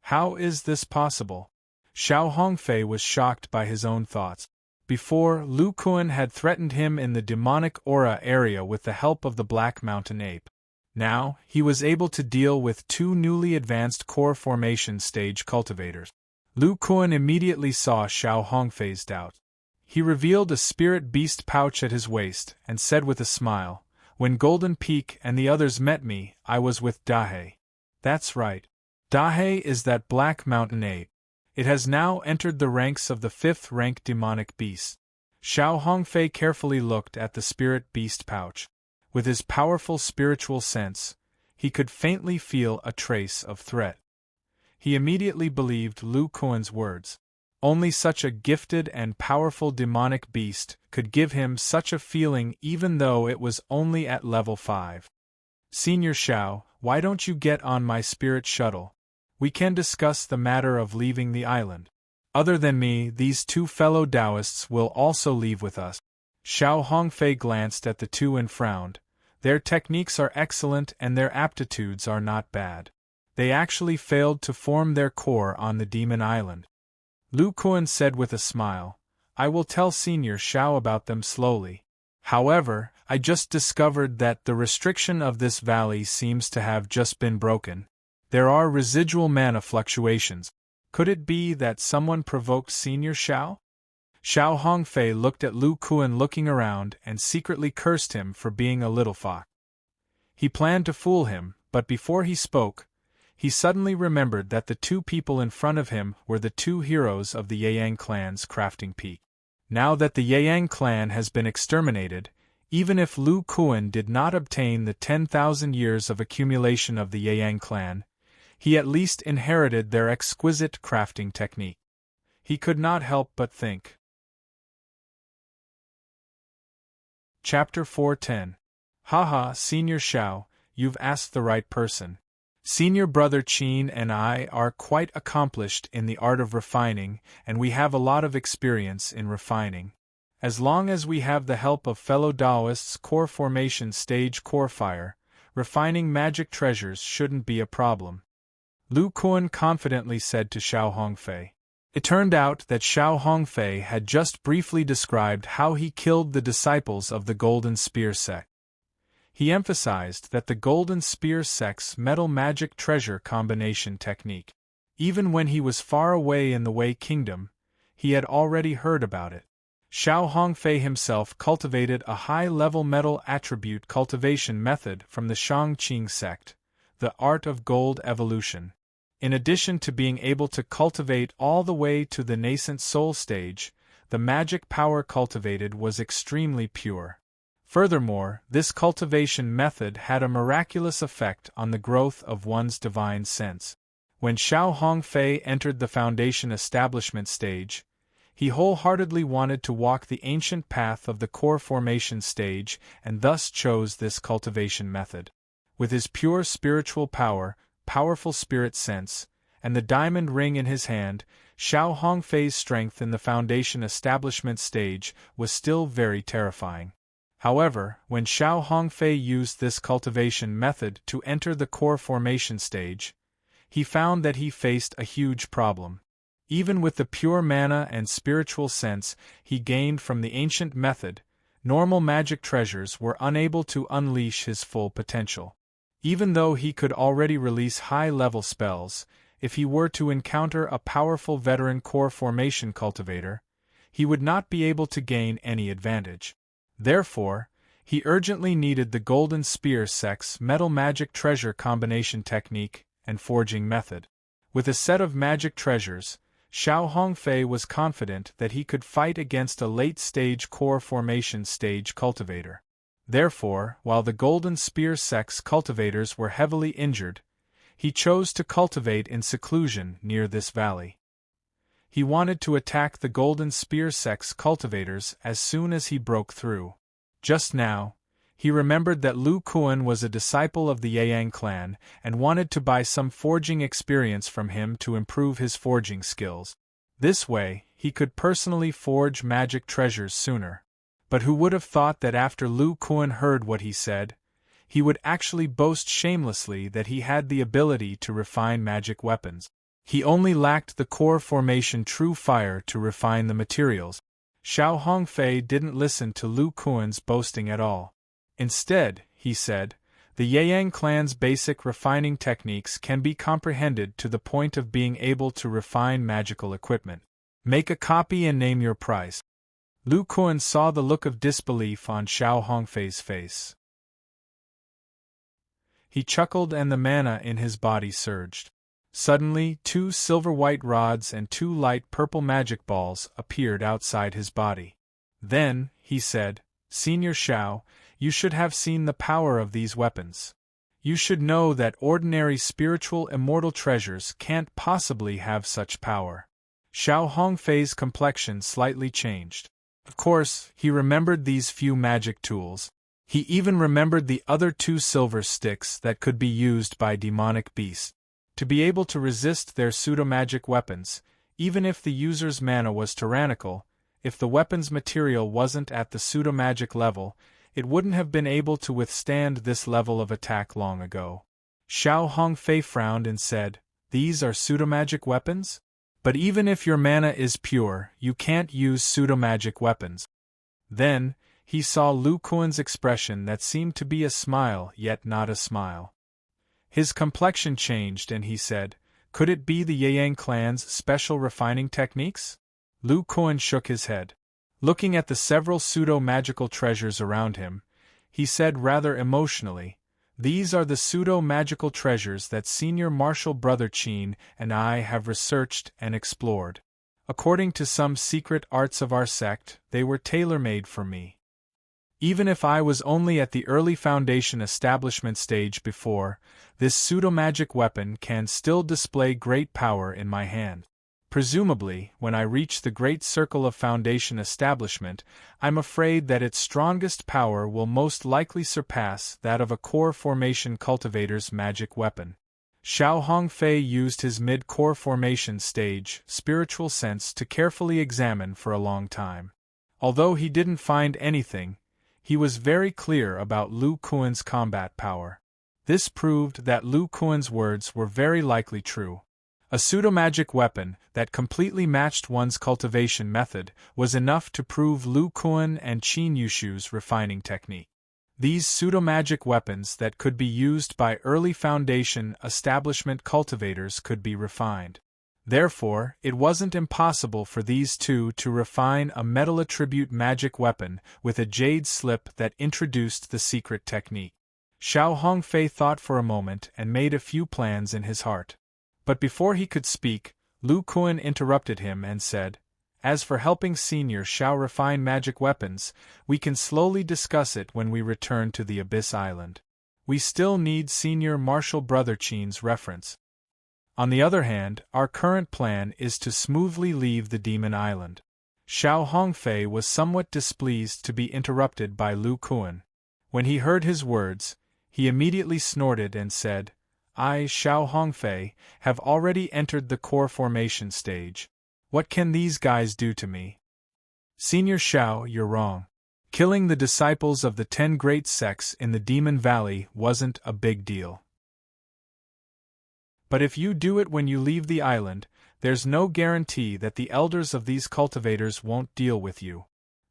How is this possible? Xiao Hongfei was shocked by his own thoughts. Before, Lu Kuan had threatened him in the demonic aura area with the help of the Black Mountain Ape. Now, he was able to deal with 2 newly advanced core formation stage cultivators. Lu Kuan immediately saw Xiao Hongfei's doubt. He revealed a spirit beast pouch at his waist and said with a smile, When Golden Peak and the others met me, I was with Dahe. That's right. Dahe is that Black Mountain Ape. It has now entered the ranks of the 5th rank demonic beast. Xiao Hongfei carefully looked at the spirit beast pouch. With his powerful spiritual sense, he could faintly feel a trace of threat. He immediately believed Lu Kuan's words. Only such a gifted and powerful demonic beast could give him such a feeling even though it was only at level 5. Senior Xiao, why don't you get on my spirit shuttle? We can discuss the matter of leaving the island. Other than me, these 2 fellow Taoists will also leave with us. Xiao Hongfei glanced at the 2 and frowned. Their techniques are excellent and their aptitudes are not bad. They actually failed to form their core on the Demon Island. Lu Kuan said with a smile, I will tell Senior Shao about them slowly. However, I just discovered that the restriction of this valley seems to have just been broken. There are residual mana fluctuations. Could it be that someone provoked Senior Shao? Xiao Hongfei looked at Lu Kuan looking around and secretly cursed him for being a little fox. He planned to fool him, but before he spoke, he suddenly remembered that the two people in front of him were the two heroes of the Yang clan's crafting peak. Now that the Yang clan has been exterminated, even if Lu Kuan did not obtain the 10,000 years of accumulation of the Yang clan, he at least inherited their exquisite crafting technique. He could not help but think. Chapter 410. Haha, Senior Shao, you've asked the right person. Senior brother Qin and I are quite accomplished in the art of refining, and we have a lot of experience in refining. As long as we have the help of fellow Taoists' core formation stage core fire, refining magic treasures shouldn't be a problem. Lu Kuan confidently said to Xiao Hongfei. It turned out that Xiao Hongfei had just briefly described how he killed the disciples of the Golden Spear sect. He emphasized that the Golden Spear sect's metal magic treasure combination technique. Even when he was far away in the Wei Kingdom, he had already heard about it. Xiao Hongfei himself cultivated a high-level metal attribute cultivation method from the Shangqing sect, the art of gold evolution. In addition to being able to cultivate all the way to the nascent soul stage, the magic power cultivated was extremely pure. Furthermore, this cultivation method had a miraculous effect on the growth of one's divine sense. When Xiao Hongfei entered the foundation establishment stage, he wholeheartedly wanted to walk the ancient path of the core formation stage and thus chose this cultivation method. With his pure spiritual power, powerful spirit sense, and the diamond ring in his hand, Xiao Hongfei's strength in the foundation establishment stage was still very terrifying. However, when Xiao Hongfei used this cultivation method to enter the core formation stage, he found that he faced a huge problem. Even with the pure mana and spiritual sense he gained from the ancient method, normal magic treasures were unable to unleash his full potential. Even though he could already release high-level spells, if he were to encounter a powerful veteran core formation cultivator, he would not be able to gain any advantage. Therefore, he urgently needed the Golden Spear sect's metal magic treasure combination technique and forging method. With a set of magic treasures, Xiao Hongfei was confident that he could fight against a late-stage core formation stage cultivator. Therefore, while the Golden Spear sect's cultivators were heavily injured, he chose to cultivate in seclusion near this valley. He wanted to attack the Golden Spear sect's cultivators as soon as he broke through. Just now, he remembered that Lu Kuan was a disciple of the Yang clan and wanted to buy some forging experience from him to improve his forging skills. This way, he could personally forge magic treasures sooner. But who would have thought that after Lu Kuan heard what he said, he would actually boast shamelessly that he had the ability to refine magic weapons. He only lacked the core formation true fire to refine the materials. Xiao Hongfei didn't listen to Lu Kuan's boasting at all. Instead, he said, the Yang clan's basic refining techniques can be comprehended to the point of being able to refine magical equipment. Make a copy and name your price. Lu Kuan saw the look of disbelief on Xiao Hongfei's face. He chuckled and the mana in his body surged. Suddenly, 2 silver-white rods and 2 light purple magic balls appeared outside his body. Then, he said, Senior Shao, you should have seen the power of these weapons. You should know that ordinary spiritual immortal treasures can't possibly have such power. Xiao Hongfei's complexion slightly changed. Of course, he remembered these few magic tools. He even remembered the other 2 silver sticks that could be used by demonic beasts. To be able to resist their pseudo-magic weapons, even if the user's mana was tyrannical, if the weapon's material wasn't at the pseudo-magic level, it wouldn't have been able to withstand this level of attack long ago. Xiao Hongfei frowned and said, "These are pseudomagic weapons? But even if your mana is pure, you can't use pseudomagic weapons." Then, he saw Lu Kuan's expression that seemed to be a smile yet not a smile. His complexion changed and he said, "Could it be the Yang clan's special refining techniques?" Lu Kuan shook his head. Looking at the several pseudo-magical treasures around him, he said rather emotionally, "These are the pseudo-magical treasures that Senior Marshal Brother Qin and I have researched and explored. According to some secret arts of our sect, they were tailor-made for me. Even if I was only at the early foundation establishment stage before, this pseudo-magic weapon can still display great power in my hand. Presumably, when I reach the great circle of foundation establishment, I'm afraid that its strongest power will most likely surpass that of a core formation cultivator's magic weapon." Xiao Hongfei used his mid-core formation stage spiritual sense to carefully examine for a long time. Although he didn't find anything, he was very clear about Lu Kuan's combat power. This proved that Lu Kuan's words were very likely true. A pseudo-magic weapon that completely matched one's cultivation method was enough to prove Lu Kuan and Qin Yushu's refining technique. These pseudo-magic weapons that could be used by early foundation establishment cultivators could be refined. Therefore, it wasn't impossible for these two to refine a metal attribute magic weapon with a jade slip that introduced the secret technique. Xiao Hongfei thought for a moment and made a few plans in his heart. But before he could speak, Lu Kuan interrupted him and said, "As for helping Senior Xiao refine magic weapons, we can slowly discuss it when we return to the Abyss Island. We still need Senior Marshal Brother Qin's reference. On the other hand, our current plan is to smoothly leave the Demon Island." Xiao Hongfei was somewhat displeased to be interrupted by Lu Kuan. When he heard his words, he immediately snorted and said, "I, Xiao Hongfei, have already entered the core formation stage. What can these guys do to me?" "Senior Xiao, you're wrong. Killing the disciples of the 10 great sects in the Demon Valley wasn't a big deal. But if you do it when you leave the island, there's no guarantee that the elders of these cultivators won't deal with you.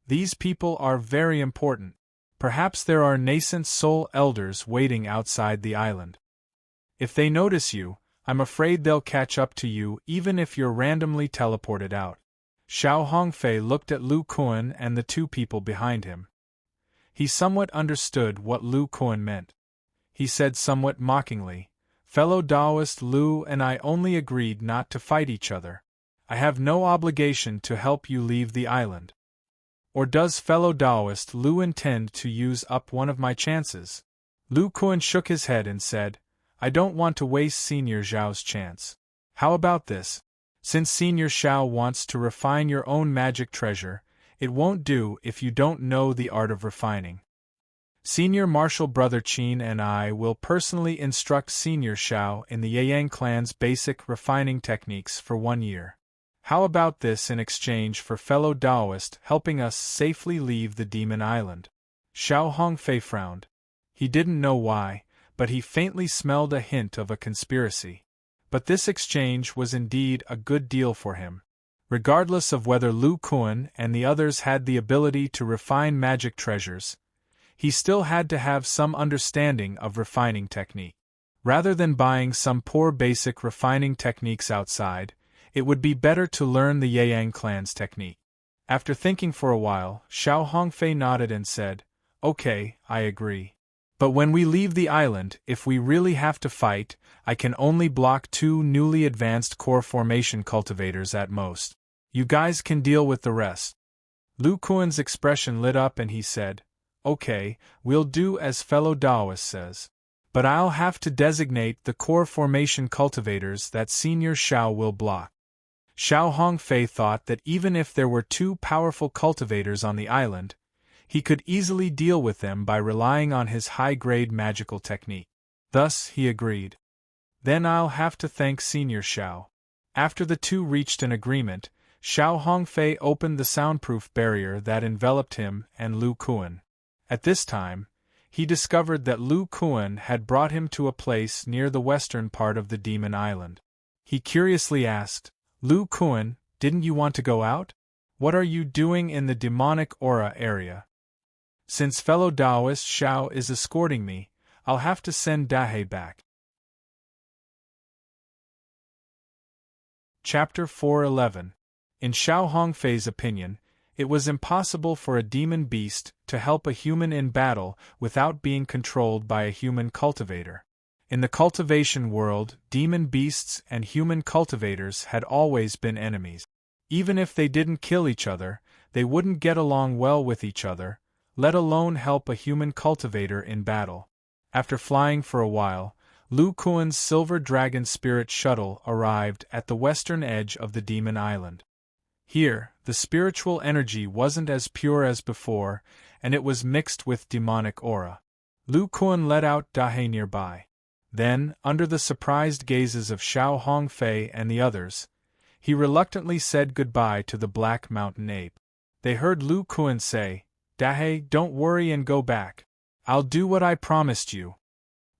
These people are very important. Perhaps there are nascent soul elders waiting outside the island. If they notice you, I'm afraid they'll catch up to you even if you're randomly teleported out." Xiao Hongfei looked at Lu Kuan and the two people behind him. He somewhat understood what Lu Kuan meant. He said somewhat mockingly, "Fellow Taoist Lu and I only agreed not to fight each other. I have no obligation to help you leave the island. Or does fellow Taoist Lu intend to use up one of my chances?" Lu Kuan shook his head and said, "I don't want to waste Senior Xiao's chance. How about this? Since Senior Xiao wants to refine your own magic treasure, it won't do if you don't know the art of refining. Senior Marshal Brother Qin and I will personally instruct Senior Xiao in the Yang clan's basic refining techniques for 1 year. How about this in exchange for fellow Taoist helping us safely leave the Demon Island?" Xiao Hongfei frowned. He didn't know why, but he faintly smelled a hint of a conspiracy. But this exchange was indeed a good deal for him. Regardless of whether Lu Kuan and the others had the ability to refine magic treasures, he still had to have some understanding of refining technique. Rather than buying some poor basic refining techniques outside, it would be better to learn the Yang clan's technique. After thinking for a while, Xiao Hongfei nodded and said, "Okay, I agree. But when we leave the island, if we really have to fight, I can only block 2 newly advanced core formation cultivators at most. You guys can deal with the rest." Lu Kuan's expression lit up and he said, "Okay, we'll do as fellow Taoist says. But I'll have to designate the core formation cultivators that Senior Xiao will block." Xiao Hongfei thought that even if there were 2 powerful cultivators on the island, he could easily deal with them by relying on his high-grade magical technique. Thus, he agreed. "Then I'll have to thank Senior Xiao." After the two reached an agreement, Xiao Hongfei opened the soundproof barrier that enveloped him and Lu Kuan. At this time, he discovered that Lu Kuan had brought him to a place near the western part of the Demon Island. He curiously asked, "Lu Kuan, didn't you want to go out? What are you doing in the demonic aura area?" "Since fellow Taoist Xiao is escorting me, I'll have to send Dahe back." Chapter 411. In Xiao Hongfei's opinion, it was impossible for a demon beast to help a human in battle without being controlled by a human cultivator. In the cultivation world, demon beasts and human cultivators had always been enemies. Even if they didn't kill each other, they wouldn't get along well with each other, let alone help a human cultivator in battle. After flying for a while, Lu Kuan's silver dragon spirit shuttle arrived at the western edge of the Demon Island. Here, the spiritual energy wasn't as pure as before, and it was mixed with demonic aura. Lu Kuan let out Dahe nearby. Then, under the surprised gazes of Xiao Hongfei and the others, he reluctantly said goodbye to the Black Mountain Ape. They heard Lu Kuan say, "Dahe, don't worry and go back. I'll do what I promised you."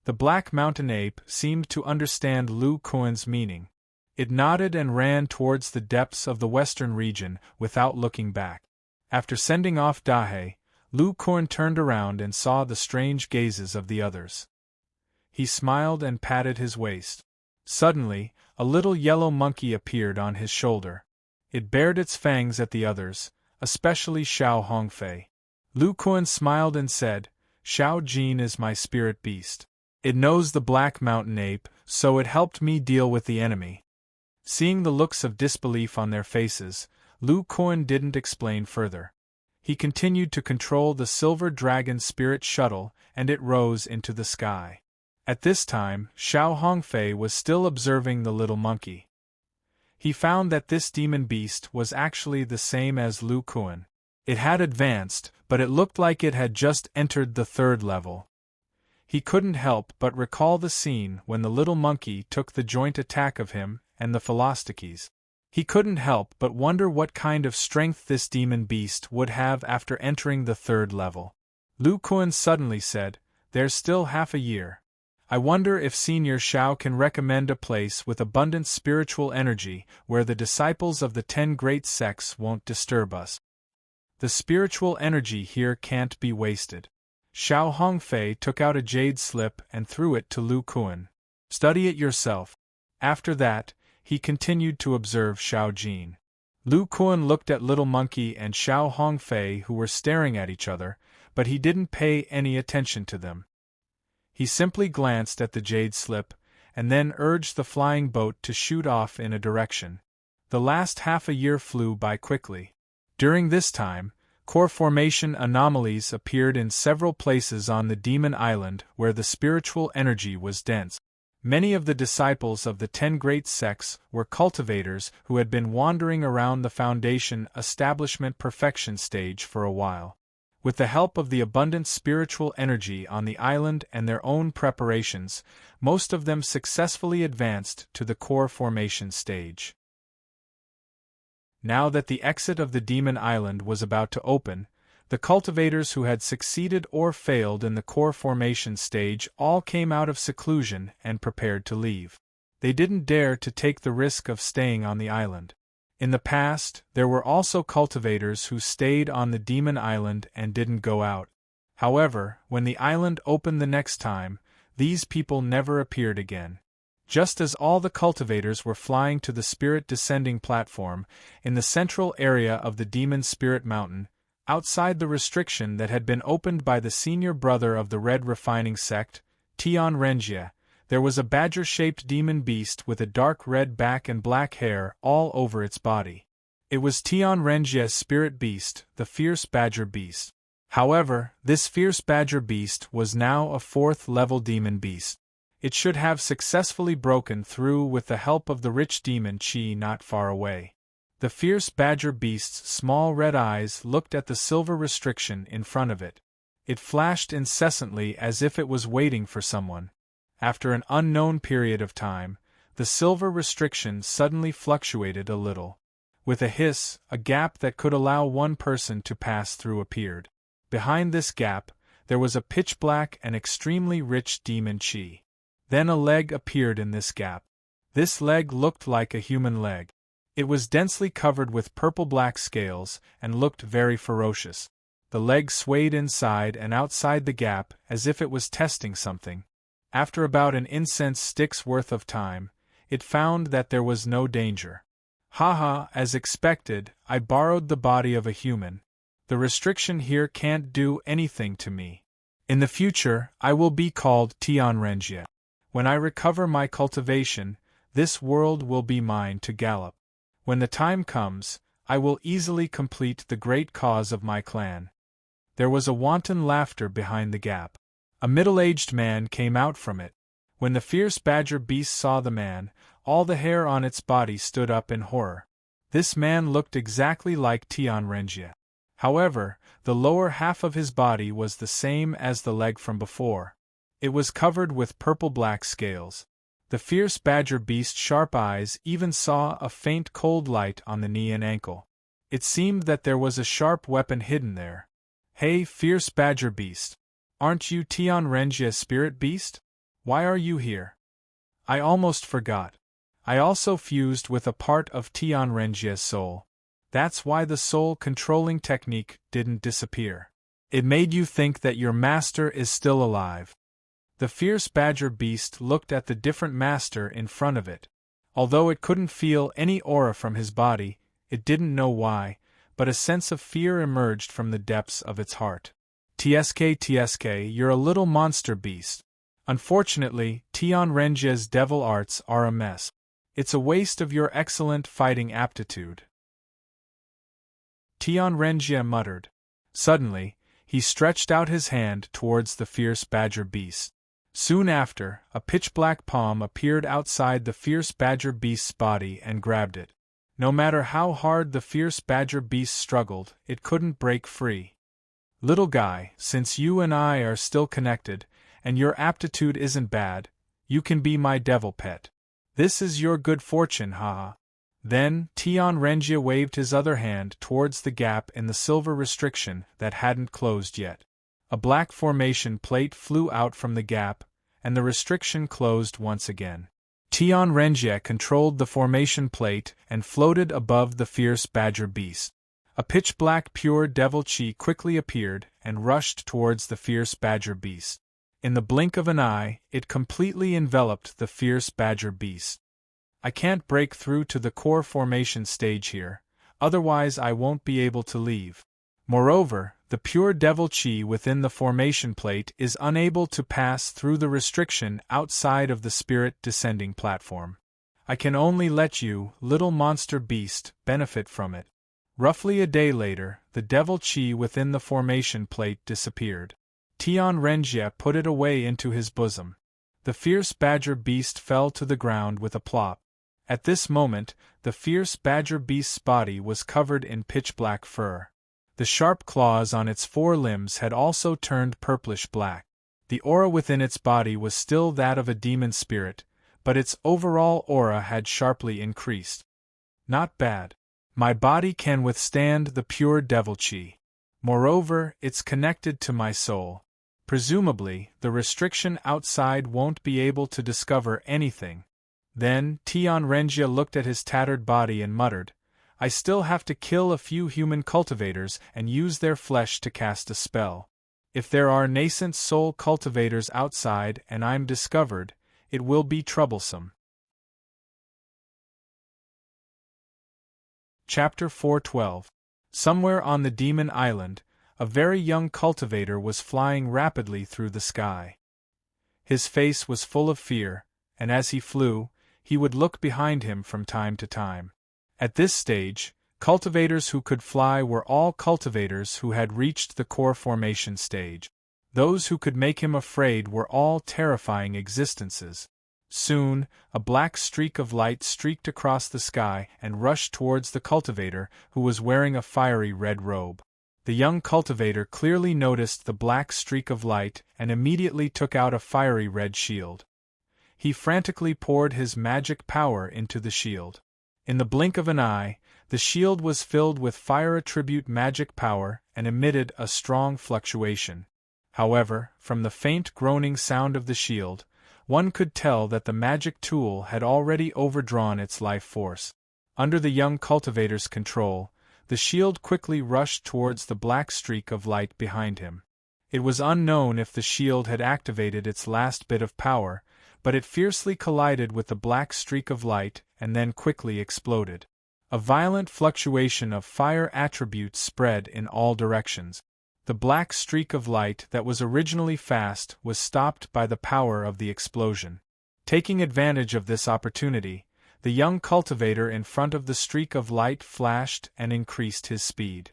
The Black Mountain Ape seemed to understand Lu Kuan's meaning. It nodded and ran towards the depths of the western region without looking back. After sending off Dahe, Lu Kuan turned around and saw the strange gazes of the others. He smiled and patted his waist. Suddenly, a little yellow monkey appeared on his shoulder. It bared its fangs at the others, especially Xiao Hongfei. Lu Kuan smiled and said, "Xiao Jin is my spirit beast. It knows the Black Mountain Ape, so it helped me deal with the enemy." Seeing the looks of disbelief on their faces, Lu Kuan didn't explain further. He continued to control the silver dragon spirit shuttle, and it rose into the sky. At this time, Xiao Hongfei was still observing the little monkey. He found that this demon beast was actually the same as Lu Kuan. It had advanced, but it looked like it had just entered the 3rd level. He couldn't help but recall the scene when the little monkey took the joint attack of him and the Philostikis. He couldn't help but wonder what kind of strength this demon beast would have after entering the 3rd level. Lu Kuan suddenly said, "There's still half a year. I wonder if Senior Xiao can recommend a place with abundant spiritual energy where the disciples of the 10 great sects won't disturb us. The spiritual energy here can't be wasted." Xiao Hongfei took out a jade slip and threw it to Lu Kuan. "Study it yourself." After that, he continued to observe Xiao Jin. Lu Kuan looked at Little Monkey and Xiao Hongfei, who were staring at each other, but he didn't pay any attention to them. He simply glanced at the jade slip, and then urged the flying boat to shoot off in a direction. The last half a year flew by quickly. During this time, core formation anomalies appeared in several places on the Demon Island where the spiritual energy was dense. Many of the disciples of the 10 great sects were cultivators who had been wandering around the Foundation Establishment Perfection stage for a while. With the help of the abundant spiritual energy on the island and their own preparations, most of them successfully advanced to the core formation stage. Now that the exit of the Demon Island was about to open, the cultivators who had succeeded or failed in the core formation stage all came out of seclusion and prepared to leave. They didn't dare to take the risk of staying on the island. In the past, there were also cultivators who stayed on the Demon Island and didn't go out. However, when the island opened the next time, these people never appeared again. Just as all the cultivators were flying to the spirit descending platform in the central area of the Demon Spirit Mountain, outside the restriction that had been opened by the senior brother of the Red Refining Sect, Tian Renjie, there was a badger-shaped demon beast with a dark red back and black hair all over its body. It was Tian Renjie's spirit beast, the fierce badger beast. However, this fierce badger beast was now a 4th-level demon beast. It should have successfully broken through with the help of the rich demon Qi not far away. The fierce badger beast's small red eyes looked at the silver restriction in front of it. It flashed incessantly as if it was waiting for someone. After an unknown period of time, the silver restriction suddenly fluctuated a little. With a hiss, a gap that could allow one person to pass through appeared. Behind this gap, there was a pitch-black and extremely rich demon chi. Then a leg appeared in this gap. This leg looked like a human leg. It was densely covered with purple-black scales and looked very ferocious. The leg swayed inside and outside the gap as if it was testing something. After about an incense stick's worth of time, it found that there was no danger. Haha, as expected, I borrowed the body of a human. The restriction here can't do anything to me. In the future, I will be called Tianrenjie. When I recover my cultivation, this world will be mine to gallop. When the time comes, I will easily complete the great cause of my clan. There was a wanton laughter behind the gap. A middle-aged man came out from it. When the fierce badger beast saw the man, all the hair on its body stood up in horror. This man looked exactly like Tianrenjie. However, the lower half of his body was the same as the leg from before. It was covered with purple-black scales. The fierce badger beast's sharp eyes even saw a faint cold light on the knee and ankle. It seemed that there was a sharp weapon hidden there. Hey, fierce badger beast! Aren't you Tianrenjie spirit beast? Why are you here? I almost forgot. I also fused with a part of Tianrenjie's soul. That's why the soul-controlling technique didn't disappear. It made you think that your master is still alive. The fierce badger beast looked at the different master in front of it. Although it couldn't feel any aura from his body, it didn't know why, but a sense of fear emerged from the depths of its heart. TSK, you're a little monster beast. Unfortunately, Tianrenjie's devil arts are a mess. It's a waste of your excellent fighting aptitude. Tianrenjie muttered. Suddenly, he stretched out his hand towards the fierce badger beast. Soon after, a pitch-black palm appeared outside the fierce badger beast's body and grabbed it. No matter how hard the fierce badger beast struggled, it couldn't break free. Little guy, since you and I are still connected, and your aptitude isn't bad, you can be my devil pet. This is your good fortune, haha. Then, Tianrenjie waved his other hand towards the gap in the silver restriction that hadn't closed yet. A black formation plate flew out from the gap, and the restriction closed once again. Tianrenjie controlled the formation plate and floated above the fierce badger beast. A pitch-black pure devil chi quickly appeared and rushed towards the fierce badger beast. In the blink of an eye, it completely enveloped the fierce badger beast. I can't break through to the core formation stage here, otherwise I won't be able to leave. Moreover, the pure devil chi within the formation plate is unable to pass through the restriction outside of the spirit descending platform. I can only let you, little monster beast, benefit from it. Roughly a day later, the devil chi within the formation plate disappeared. Tianrenjie put it away into his bosom. The fierce badger beast fell to the ground with a plop. At this moment, the fierce badger beast's body was covered in pitch-black fur. The sharp claws on its four limbs had also turned purplish-black. The aura within its body was still that of a demon spirit, but its overall aura had sharply increased. Not bad. My body can withstand the pure devil chi. Moreover, it's connected to my soul. Presumably, the restriction outside won't be able to discover anything. Then, Tianrenjie looked at his tattered body and muttered, I still have to kill a few human cultivators and use their flesh to cast a spell. If there are nascent soul cultivators outside and I'm discovered, it will be troublesome. Chapter 412. Somewhere on the Demon Island, a very young cultivator was flying rapidly through the sky. His face was full of fear, and as he flew, he would look behind him from time to time. At this stage, cultivators who could fly were all cultivators who had reached the core formation stage. Those who could make him afraid were all terrifying existences. Soon, a black streak of light streaked across the sky and rushed towards the cultivator, who was wearing a fiery red robe. The young cultivator clearly noticed the black streak of light and immediately took out a fiery red shield. He frantically poured his magic power into the shield. In the blink of an eye, the shield was filled with fire attribute magic power and emitted a strong fluctuation. However, from the faint groaning sound of the shield, one could tell that the magic tool had already overdrawn its life force. Under the young cultivator's control, the shield quickly rushed towards the black streak of light behind him. It was unknown if the shield had activated its last bit of power, but it fiercely collided with the black streak of light and then quickly exploded. A violent fluctuation of fire attributes spread in all directions. The black streak of light that was originally fast was stopped by the power of the explosion. Taking advantage of this opportunity, the young cultivator in front of the streak of light flashed and increased his speed.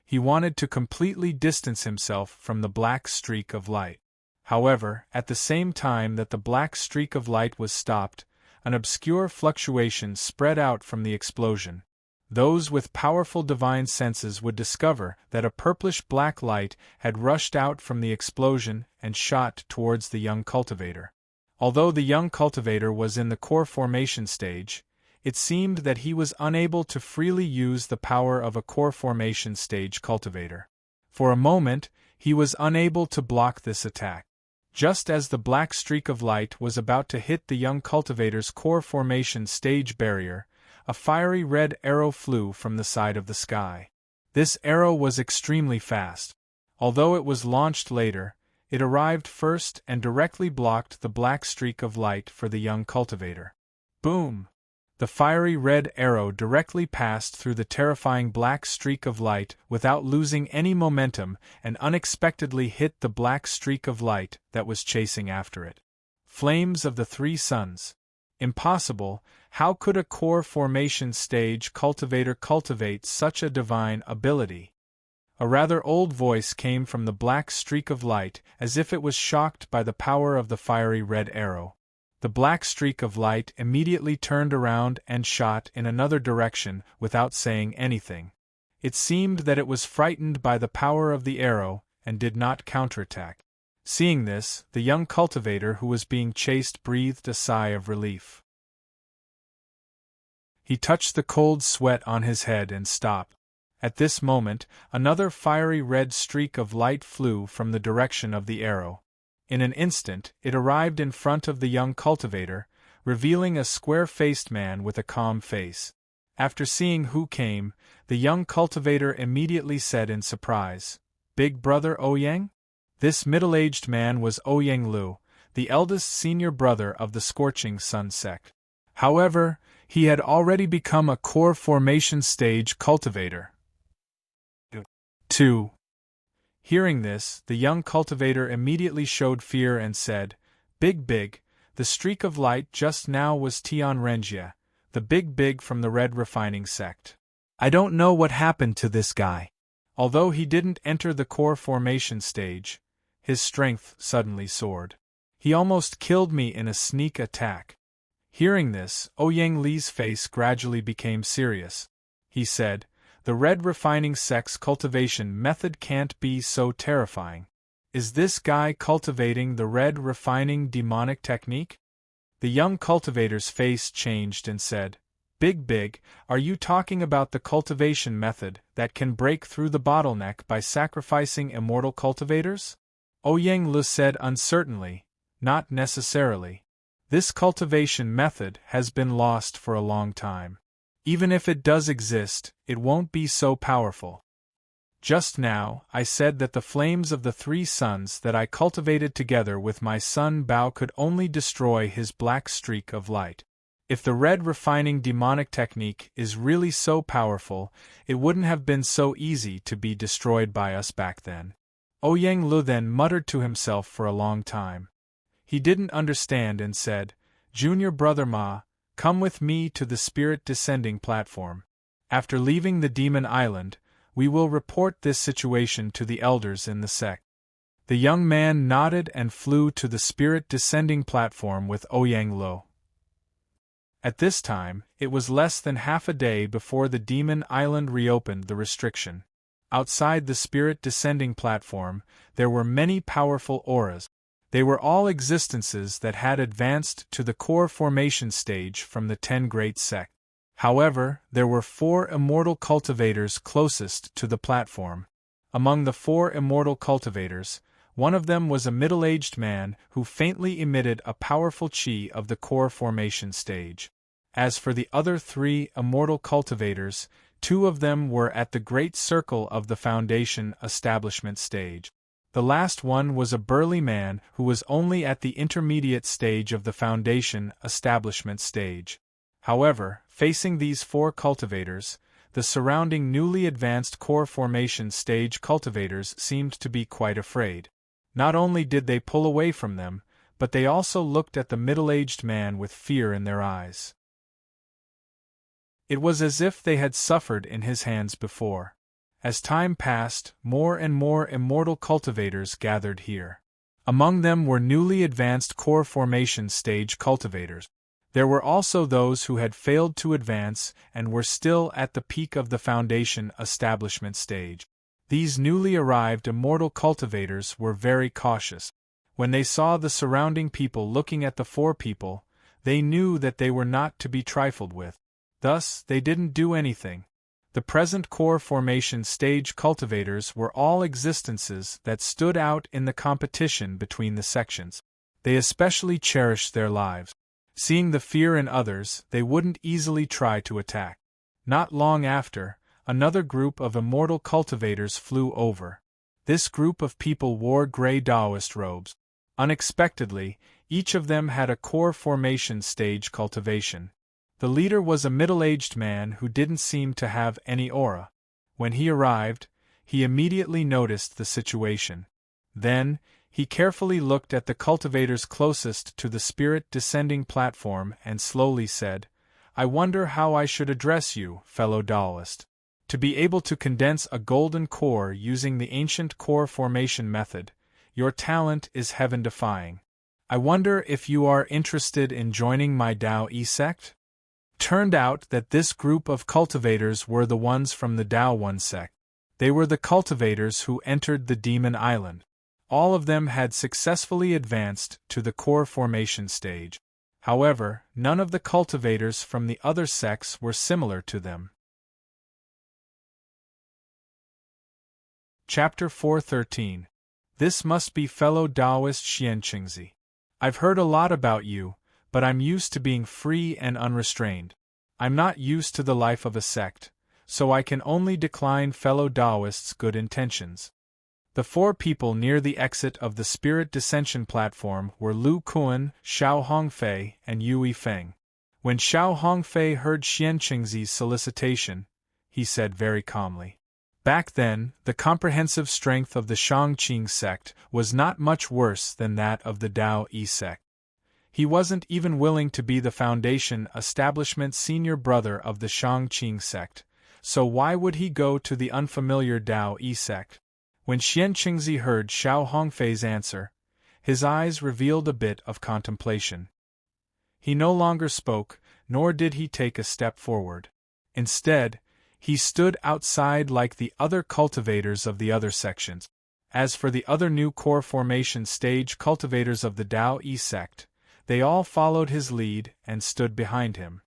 He wanted to completely distance himself from the black streak of light. However, at the same time that the black streak of light was stopped, an obscure fluctuation spread out from the explosion. Those with powerful divine senses would discover that a purplish-black light had rushed out from the explosion and shot towards the young cultivator. Although the young cultivator was in the core formation stage, it seemed that he was unable to freely use the power of a core formation stage cultivator. For a moment, he was unable to block this attack. Just as the black streak of light was about to hit the young cultivator's core formation stage barrier, a fiery red arrow flew from the side of the sky. This arrow was extremely fast. Although it was launched later, it arrived first and directly blocked the black streak of light for the young cultivator. Boom! The fiery red arrow directly passed through the terrifying black streak of light without losing any momentum and unexpectedly hit the black streak of light that was chasing after it. Flames of the Three Suns. Impossible! How could a core formation stage cultivator cultivate such a divine ability? A rather old voice came from the black streak of light, as if it was shocked by the power of the fiery red arrow. The black streak of light immediately turned around and shot in another direction without saying anything. It seemed that it was frightened by the power of the arrow and did not counterattack. Seeing this, the young cultivator who was being chased breathed a sigh of relief. He touched the cold sweat on his head and stopped. At this moment, another fiery red streak of light flew from the direction of the arrow. In an instant, it arrived in front of the young cultivator, revealing a square-faced man with a calm face. After seeing who came, the young cultivator immediately said in surprise, "Big brother Ouyang?" This middle-aged man was Ouyang Lu, the eldest senior brother of the Scorching Sun sect. However, he had already become a core formation stage cultivator. 2. Hearing this, the young cultivator immediately showed fear and said, Big, the streak of light just now was Tian Renjia, the Big from the Red Refining sect. I don't know what happened to this guy. Although he didn't enter the core formation stage, his strength suddenly soared. He almost killed me in a sneak attack. Hearing this, Ouyang Li's face gradually became serious. He said, "The Red Refining sect's cultivation method can't be so terrifying. Is this guy cultivating the Red Refining demonic technique?" The young cultivator's face changed and said, Big, are you talking about the cultivation method that can break through the bottleneck by sacrificing immortal cultivators? Ouyang Li said uncertainly, Not necessarily. This cultivation method has been lost for a long time. Even if it does exist, it won't be so powerful. Just now, I said that the flames of the three suns that I cultivated together with my sun Bao could only destroy his black streak of light. If the Red Refining demonic technique is really so powerful, it wouldn't have been so easy to be destroyed by us back then. Ouyang Li then muttered to himself for a long time. He didn't understand and said, Junior brother Ma, come with me to the spirit descending platform. After leaving the demon island, we will report this situation to the elders in the sect. The young man nodded and flew to the spirit descending platform with Ouyang Li. At this time, it was less than half a day before the demon island reopened the restriction. Outside the spirit descending platform, there were many powerful auras. They were all existences that had advanced to the core formation stage from the 10 great sects. However, there were 4 immortal cultivators closest to the platform. Among the 4 immortal cultivators, One of them was a middle-aged man who faintly emitted a powerful chi of the core formation stage. As for the other three immortal cultivators, two of them were at the great circle of the foundation establishment stage. The last one was a burly man who was only at the intermediate stage of the foundation establishment stage. However, facing these four cultivators, the surrounding newly advanced core formation stage cultivators seemed to be quite afraid. Not only did they pull away from them, but they also looked at the middle-aged man with fear in their eyes. It was as if they had suffered in his hands before. As time passed, more and more immortal cultivators gathered here. Among them were newly advanced core formation stage cultivators. There were also those who had failed to advance and were still at the peak of the foundation establishment stage. These newly arrived immortal cultivators were very cautious. When they saw the surrounding people looking at the four people, they knew that they were not to be trifled with. Thus, they didn't do anything. The present core formation stage cultivators were all existences that stood out in the competition between the sections. They especially cherished their lives. Seeing the fear in others, they wouldn't easily try to attack. Not long after, another group of immortal cultivators flew over. This group of people wore gray Taoist robes. Unexpectedly, each of them had a core formation stage cultivation. The leader was a middle-aged man who didn't seem to have any aura. When he arrived, he immediately noticed the situation. Then, he carefully looked at the cultivators closest to the spirit descending platform and slowly said, "I wonder how I should address you, fellow Taoist. To be able to condense a golden core using the ancient core formation method, your talent is heaven-defying. I wonder if you are interested in joining my Tao sect?" Turned out that this group of cultivators were the ones from the Tao One sect. They were the cultivators who entered the Demon Island. All of them had successfully advanced to the core formation stage. However, none of the cultivators from the other sects were similar to them. Chapter 413. This must be fellow Taoist Xianqingzi. I've heard a lot about you, but I'm used to being free and unrestrained. I'm not used to the life of a sect, so I can only decline fellow Taoists' good intentions. The four people near the exit of the Spirit Dissension platform were Lu Kuan, Xiao Hongfei, and Yui Feng. When Xiao Hongfei heard Xianqingzi's solicitation, he said very calmly, "Back then, the comprehensive strength of the Shangqing sect was not much worse than that of the Tao sect. He wasn't even willing to be the foundation establishment senior brother of the Shangqing sect, so why would he go to the unfamiliar Tao sect?" When Xianqingzi heard Xiao Hongfei's answer, his eyes revealed a bit of contemplation. He no longer spoke, nor did he take a step forward. Instead, he stood outside like the other cultivators of the other sections. As for the other new core formation stage cultivators of the Tao sect, they all followed his lead and stood behind him.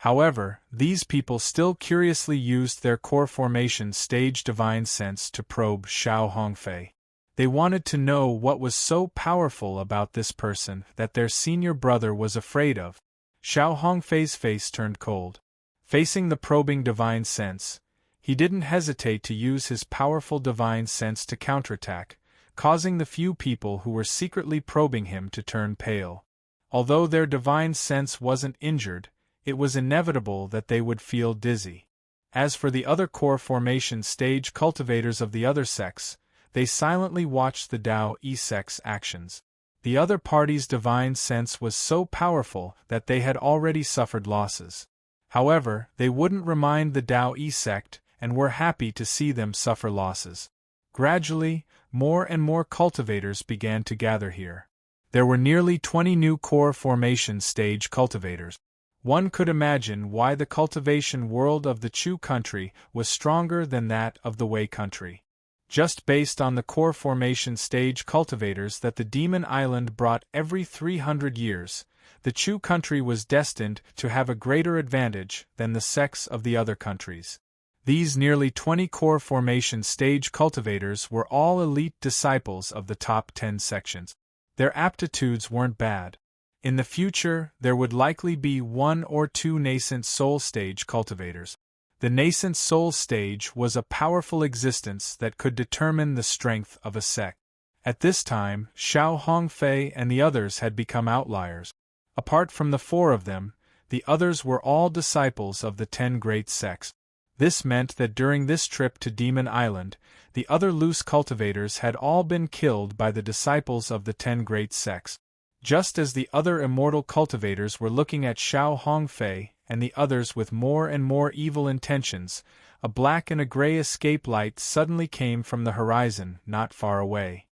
However, these people still curiously used their core formation stage divine sense to probe Xiao Hongfei. They wanted to know what was so powerful about this person that their senior brother was afraid of. Xiao Hongfei's face turned cold. Facing the probing divine sense, he didn't hesitate to use his powerful divine sense to counterattack, causing the few people who were secretly probing him to turn pale. Although their divine sense wasn't injured, it was inevitable that they would feel dizzy. As for the other core formation stage cultivators of the other sects, they silently watched the Tao sect's actions. The other party's divine sense was so powerful that they had already suffered losses. However, they wouldn't remind the Tao sect and were happy to see them suffer losses. Gradually, more and more cultivators began to gather here. There were nearly 20 new core formation stage cultivators. One could imagine why the cultivation world of the Chu country was stronger than that of the Wei country. Just based on the core formation stage cultivators that the Demon Island brought every 300 years, the Chu country was destined to have a greater advantage than the sects of the other countries. These nearly 20 core formation stage cultivators were all elite disciples of the top 10 sections. Their aptitudes weren't bad. In the future, there would likely be 1 or 2 nascent soul stage cultivators. The nascent soul stage was a powerful existence that could determine the strength of a sect. At this time, Xiao Hongfei and the others had become outliers. Apart from the 4 of them, the others were all disciples of the 10 great sects. This meant that during this trip to Demon Island, the other loose cultivators had all been killed by the disciples of the 10 great sects. Just as the other immortal cultivators were looking at Xiao Hongfei and the others with more and more evil intentions, a black and a gray escape light suddenly came from the horizon not far away.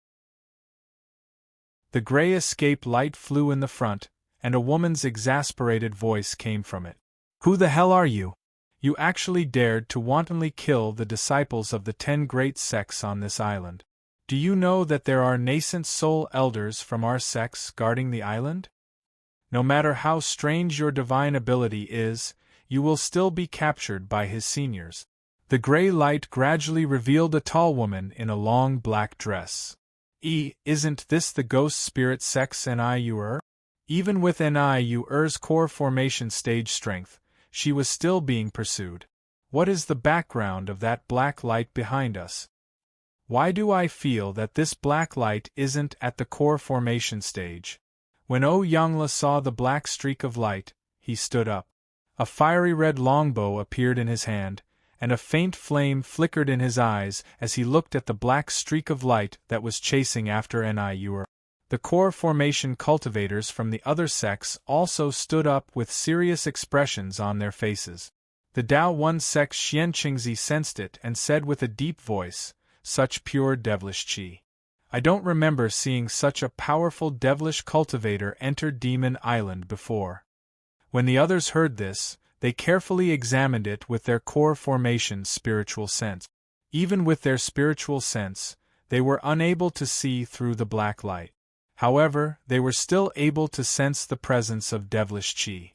The gray escape light flew in the front, and a woman's exasperated voice came from it. "Who the hell are you? You actually dared to wantonly kill the disciples of the 10 great sects on this island. Do you know that there are nascent soul elders from our sects guarding the island? No matter how strange your divine ability is, you will still be captured by his seniors." The gray light gradually revealed a tall woman in a long black dress. Isn't this the ghost spirit sex NIUR? Even with NIUR's core formation stage strength, she was still being pursued. What is the background of that black light behind us? Why do I feel that this black light isn't at the core formation stage? When Yangla saw the black streak of light, he stood up. A fiery red longbow appeared in his hand, and a faint flame flickered in his eyes as he looked at the black streak of light that was chasing after NIUR. The core formation cultivators from the other sects also stood up with serious expressions on their faces. The Dao 1 sect Xianqingzi sensed it and said with a deep voice, "Such pure devilish qi. I don't remember seeing such a powerful devilish cultivator enter Demon Island before." When the others heard this, they carefully examined it with their core formation spiritual sense. Even with their spiritual sense, they were unable to see through the black light. However, they were still able to sense the presence of devilish qi.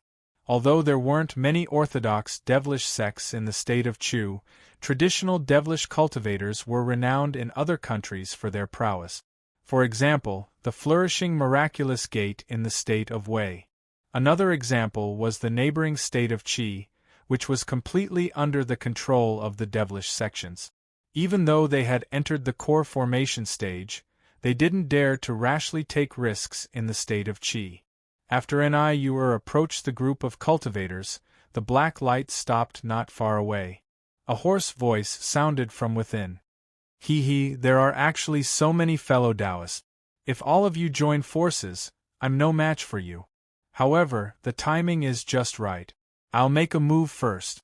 Although there weren't many orthodox devilish sects in the state of Chu, traditional devilish cultivators were renowned in other countries for their prowess. For example, the flourishing miraculous gate in the state of Wei. Another example was the neighboring state of Qi, which was completely under the control of the devilish sections. Even though they had entered the core formation stage, they didn't dare to rashly take risks in the state of Qi. After NIUR approached the group of cultivators, the black light stopped not far away. A hoarse voice sounded from within. There are actually so many fellow Taoists. If all of you join forces, I'm no match for you. However, the timing is just right. I'll make a move first."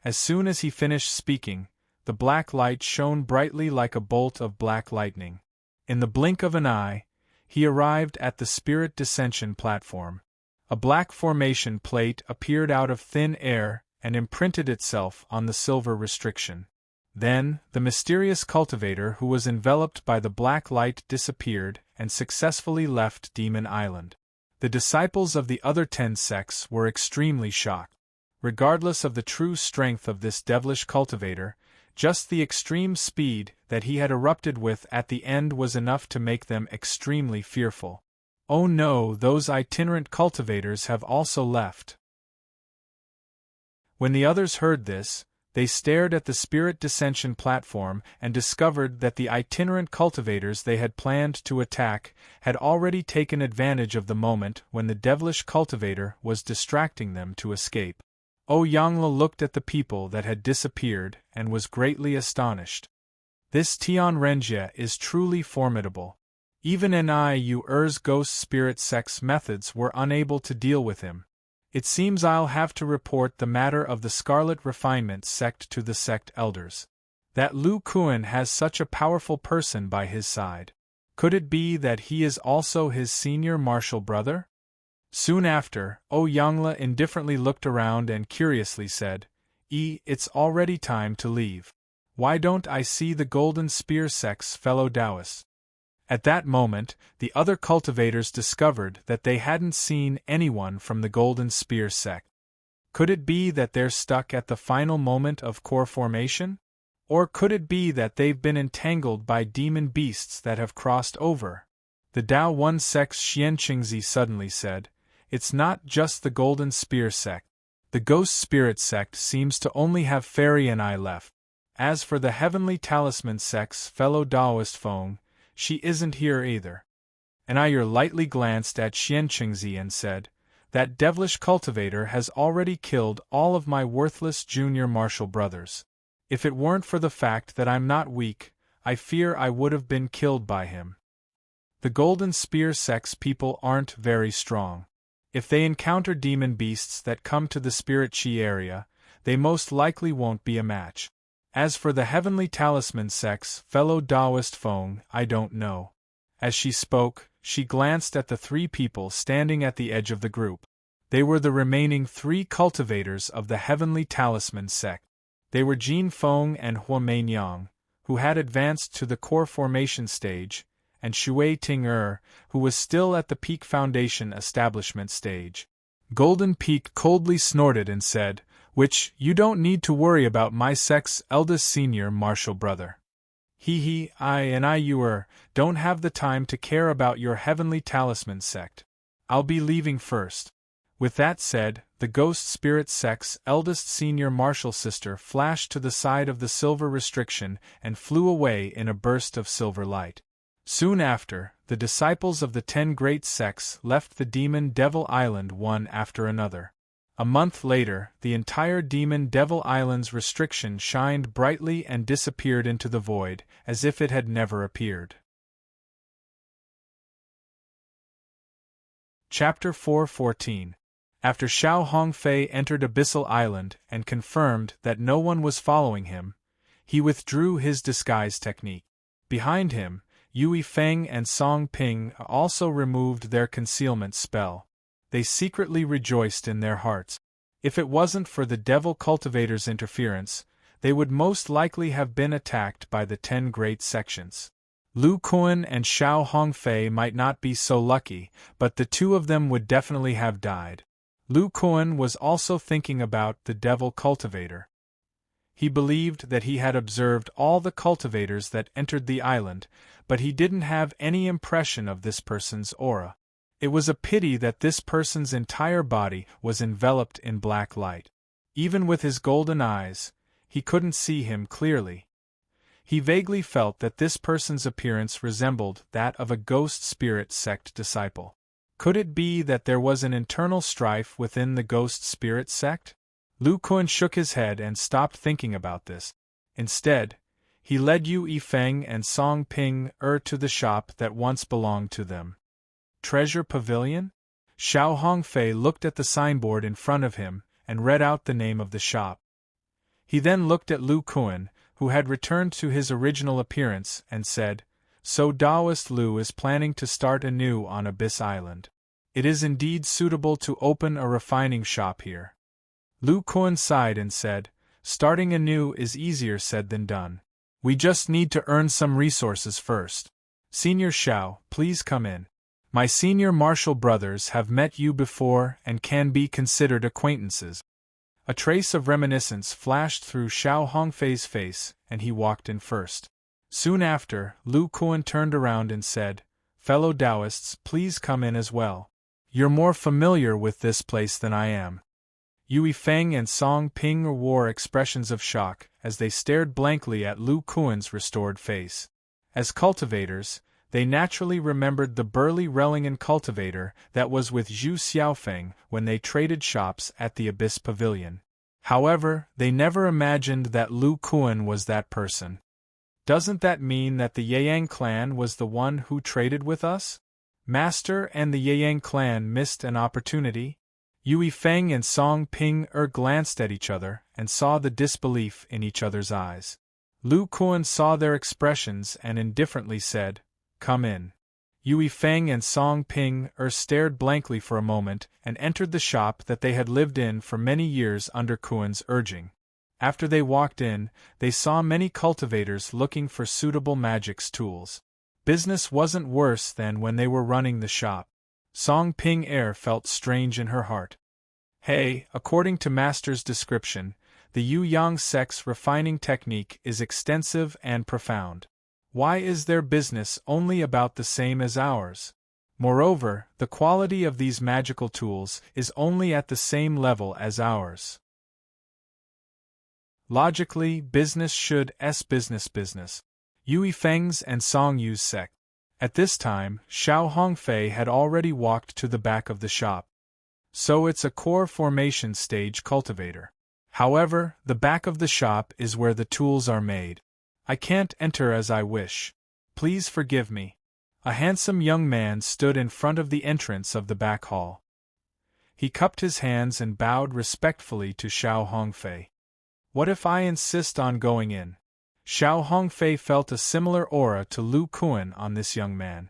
As soon as he finished speaking, the black light shone brightly like a bolt of black lightning. In the blink of an eye, he arrived at the Spirit Dissension platform. A black formation plate appeared out of thin air and imprinted itself on the silver restriction. Then, the mysterious cultivator who was enveloped by the black light disappeared and successfully left Demon Island. The disciples of the other 10 sects were extremely shocked. Regardless of the true strength of this devilish cultivator, just the extreme speed that he had erupted with at the end was enough to make them extremely fearful. Oh no, those itinerant cultivators have also left. When the others heard this, they stared at the Spirit Dissension platform and discovered that the itinerant cultivators they had planned to attack had already taken advantage of the moment when the devilish cultivator was distracting them to escape. Yangla looked at the people that had disappeared and was greatly astonished. This Tianrenjie is truly formidable. Even NIUR's ghost spirit sect's methods were unable to deal with him. It seems I'll have to report the matter of the Scarlet Refinement sect to the sect elders. That Lu Kuan has such a powerful person by his side. Could it be that he is also his senior martial brother? Soon after, Yangla indifferently looked around and curiously said, "It's already time to leave. Why don't I see the Golden Spear sect's fellow Taoists?" At that moment, the other cultivators discovered that they hadn't seen anyone from the Golden Spear sect. Could it be that they're stuck at the final moment of core formation? Or could it be that they've been entangled by demon beasts that have crossed over? The Tao 1 Sect's Xianqingzi suddenly said, "It's not just the Golden Spear sect. The Ghost Spirit sect seems to only have Fairy and I left. As for the Heavenly Talisman sect's fellow Taoist Feng, she isn't here either." And I lightly glanced at Xianqingzi and said, "That devilish cultivator has already killed all of my worthless junior martial brothers. If it weren't for the fact that I'm not weak, I fear I would have been killed by him." The Golden Spear sect's people aren't very strong. If they encounter demon beasts that come to the Spirit Chi area, they most likely won't be a match. As for the Heavenly Talisman sect's fellow Taoist Feng, I don't know. As she spoke, she glanced at the three people standing at the edge of the group. They were the remaining three cultivators of the Heavenly Talisman sect. They were Jin Feng and Hua Meinyang, who had advanced to the core formation stage, and Shui Ting who was still at the Peak Foundation establishment stage. Golden Peak coldly snorted and said, "Which, you don't need to worry about my sect's eldest senior martial brother. I don't have the time to care about your Heavenly Talisman sect. I'll be leaving first." With that said, the Ghost Spirit sect's eldest senior martial sister flashed to the side of the silver restriction and flew away in a burst of silver light. Soon after, the disciples of the 10 great sects left the Demon Devil Island one after another. A month later, the entire Demon Devil Island's restriction shined brightly and disappeared into the void, as if it had never appeared. Chapter 4:14. After Xiao Hongfei entered Abyssal Island and confirmed that no one was following him, he withdrew his disguise technique. Behind him, Yui Feng and Song Ping also removed their concealment spell. They secretly rejoiced in their hearts. If it wasn't for the Devil Cultivator's interference, they would most likely have been attacked by the 10 great sections. Lu Kuan and Xiao Hongfei might not be so lucky, but the two of them would definitely have died. Lu Kuan was also thinking about the Devil Cultivator. He believed that he had observed all the cultivators that entered the island, but he didn't have any impression of this person's aura. It was a pity that this person's entire body was enveloped in black light. Even with his golden eyes, he couldn't see him clearly. He vaguely felt that this person's appearance resembled that of a Ghost Spirit sect disciple. Could it be that there was an internal strife within the Ghost Spirit sect? Lu Kuan shook his head and stopped thinking about this. Instead, he led Yui Feng and Song Ping to the shop that once belonged to them. Treasure Pavilion? Xiao Hongfei looked at the signboard in front of him and read out the name of the shop. He then looked at Lu Kuan, who had returned to his original appearance, and said, "So Taoist Lu is planning to start anew on Abyss Island. It is indeed suitable to open a refining shop here." Lu Kuan sighed and said, "Starting anew is easier said than done. We just need to earn some resources first. Senior Xiao, please come in. My senior martial brothers have met you before and can be considered acquaintances." A trace of reminiscence flashed through Xiao Hongfei's face, and he walked in first. Soon after, Lu Kuan turned around and said, "Fellow Taoists, please come in as well. You're more familiar with this place than I am." Yui Feng and Song Ping wore expressions of shock as they stared blankly at Lu Kuan's restored face. As cultivators, they naturally remembered the burly Relingen cultivator that was with Zhu Xiaofeng when they traded shops at the Abyss Pavilion. However, they never imagined that Lu Kuan was that person. "Doesn't that mean that the Yeyang clan was the one who traded with us? Master and the Yeyang clan missed an opportunity?" Yui Feng and Song Ping glanced at each other and saw the disbelief in each other's eyes. Lu Kuan saw their expressions and indifferently said, "Come in." Yui Feng and Song Ping stared blankly for a moment and entered the shop that they had lived in for many years under Kuan's urging. After they walked in, they saw many cultivators looking for suitable magic's tools. Business wasn't worse than when they were running the shop. Song Ping felt strange in her heart. Hey, according to Master's description, the Yu-Yang sex refining technique is extensive and profound. Why is their business only about the same as ours? Moreover, the quality of these magical tools is only at the same level as ours. Logically, business should business. Yui Feng's and Song Yu's sect. At this time, Xiao Hongfei had already walked to the back of the shop. So it's a core formation stage cultivator. However, the back of the shop is where the tools are made. I can't enter as I wish. Please forgive me. A handsome young man stood in front of the entrance of the back hall. He cupped his hands and bowed respectfully to Xiao Hongfei. What if I insist on going in? Xiao Hongfei felt a similar aura to Lu Kuan on this young man.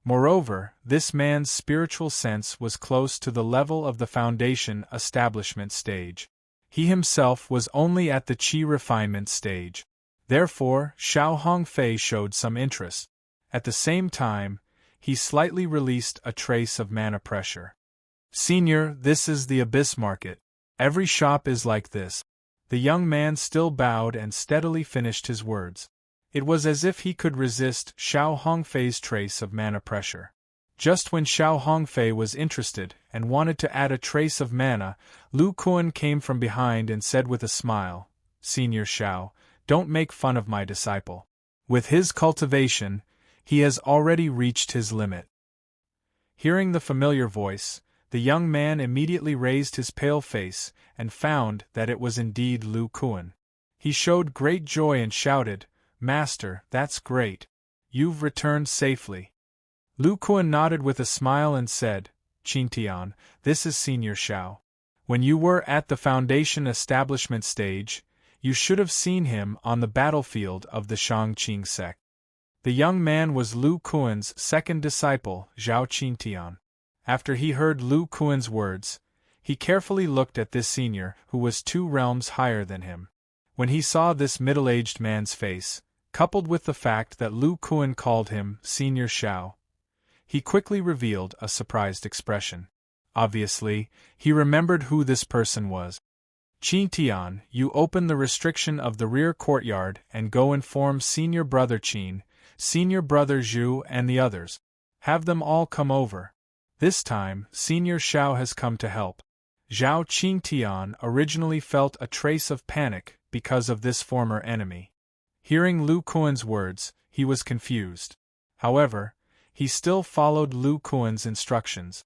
Moreover, this man's spiritual sense was close to the level of the foundation establishment stage. He himself was only at the qi refinement stage. Therefore, Xiao Hongfei showed some interest. At the same time, he slightly released a trace of mana pressure. Senior, this is the Abyss Market. Every shop is like this. The young man still bowed and steadily finished his words. It was as if he could resist Xiao Hongfei's trace of mana pressure. Just when Xiao Hongfei was interested and wanted to add a trace of mana, Lu Kuan came from behind and said with a smile, "Senior Xiao, don't make fun of my disciple. With his cultivation, he has already reached his limit." Hearing the familiar voice, the young man immediately raised his pale face and found that it was indeed Lu Kuan. He showed great joy and shouted, "Master, that's great. You've returned safely." Lu Kuan nodded with a smile and said, "Qingtian, this is Senior Xiao. When you were at the Foundation establishment stage, you should have seen him on the battlefield of the Shangqing sect." The young man was Lu Kuan's second disciple, Zhao Qingtian. After he heard Lu Kuan's words, he carefully looked at this senior who was 2 realms higher than him. When he saw this middle-aged man's face, coupled with the fact that Lu Kuan called him Senior Xiao, he quickly revealed a surprised expression. Obviously, he remembered who this person was. "Qingtian, you open the restriction of the rear courtyard and go inform Senior Brother Qin, Senior Brother Zhu and the others. Have them all come over. This time, Senior Xiao has come to help." Zhao Qingtian originally felt a trace of panic because of this former enemy. Hearing Lu Kuan's words, he was confused. However, he still followed Lu Kuan's instructions.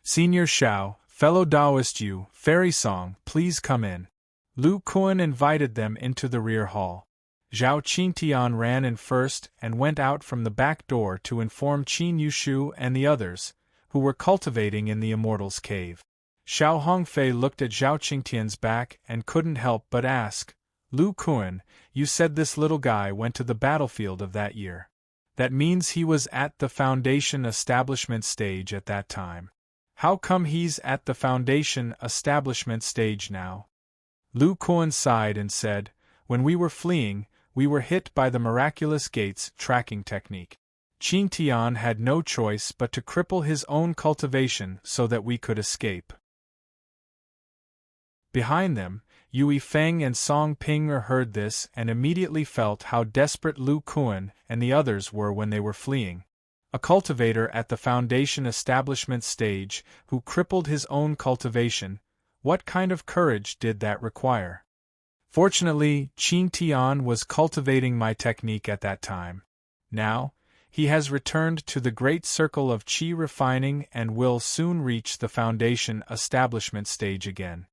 "Senior Xiao, fellow Taoist Yu, Fairy Song, please come in." Lu Kuan invited them into the rear hall. Zhao Qingtian ran in first and went out from the back door to inform Qin Yushu and the others, who were cultivating in the Immortal's Cave. Xiao Hongfei looked at Zhao Qingtian's back and couldn't help but ask, "Lu Kuan, you said this little guy went to the battlefield of that year. That means he was at the Foundation establishment stage at that time. How come he's at the Foundation establishment stage now?" Lu Kuan sighed and said, "When we were fleeing, we were hit by the miraculous gates tracking technique. Qingtian had no choice but to cripple his own cultivation so that we could escape." Behind them, Yui Feng and Song Ping heard this and immediately felt how desperate Lu Kuan and the others were when they were fleeing. A cultivator at the Foundation establishment stage who crippled his own cultivation, what kind of courage did that require? Fortunately, Qingtian was cultivating my technique at that time. Now, he has returned to the great circle of qi refining and will soon reach the Foundation establishment stage again.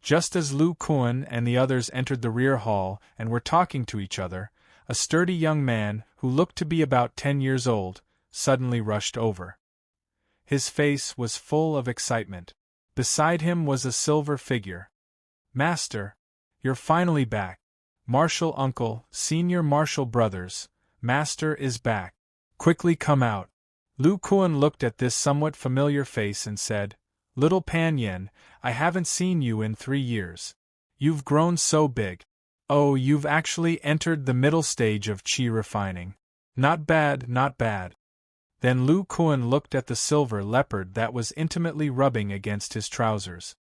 Just as Lu Kuan and the others entered the rear hall and were talking to each other, a sturdy young man, who looked to be about 10 years old, suddenly rushed over. His face was full of excitement. Beside him was a silver figure. "Master, you're finally back. Martial Uncle, Senior Martial Brothers, Master is back. Quickly come out." Lu Kuan looked at this somewhat familiar face and said, "Little Pan Yen, I haven't seen you in 3 years. You've grown so big. Oh, you've actually entered the middle stage of qi refining. Not bad, not bad." Then Lu Kuan looked at the silver leopard that was intimately rubbing against his trousers.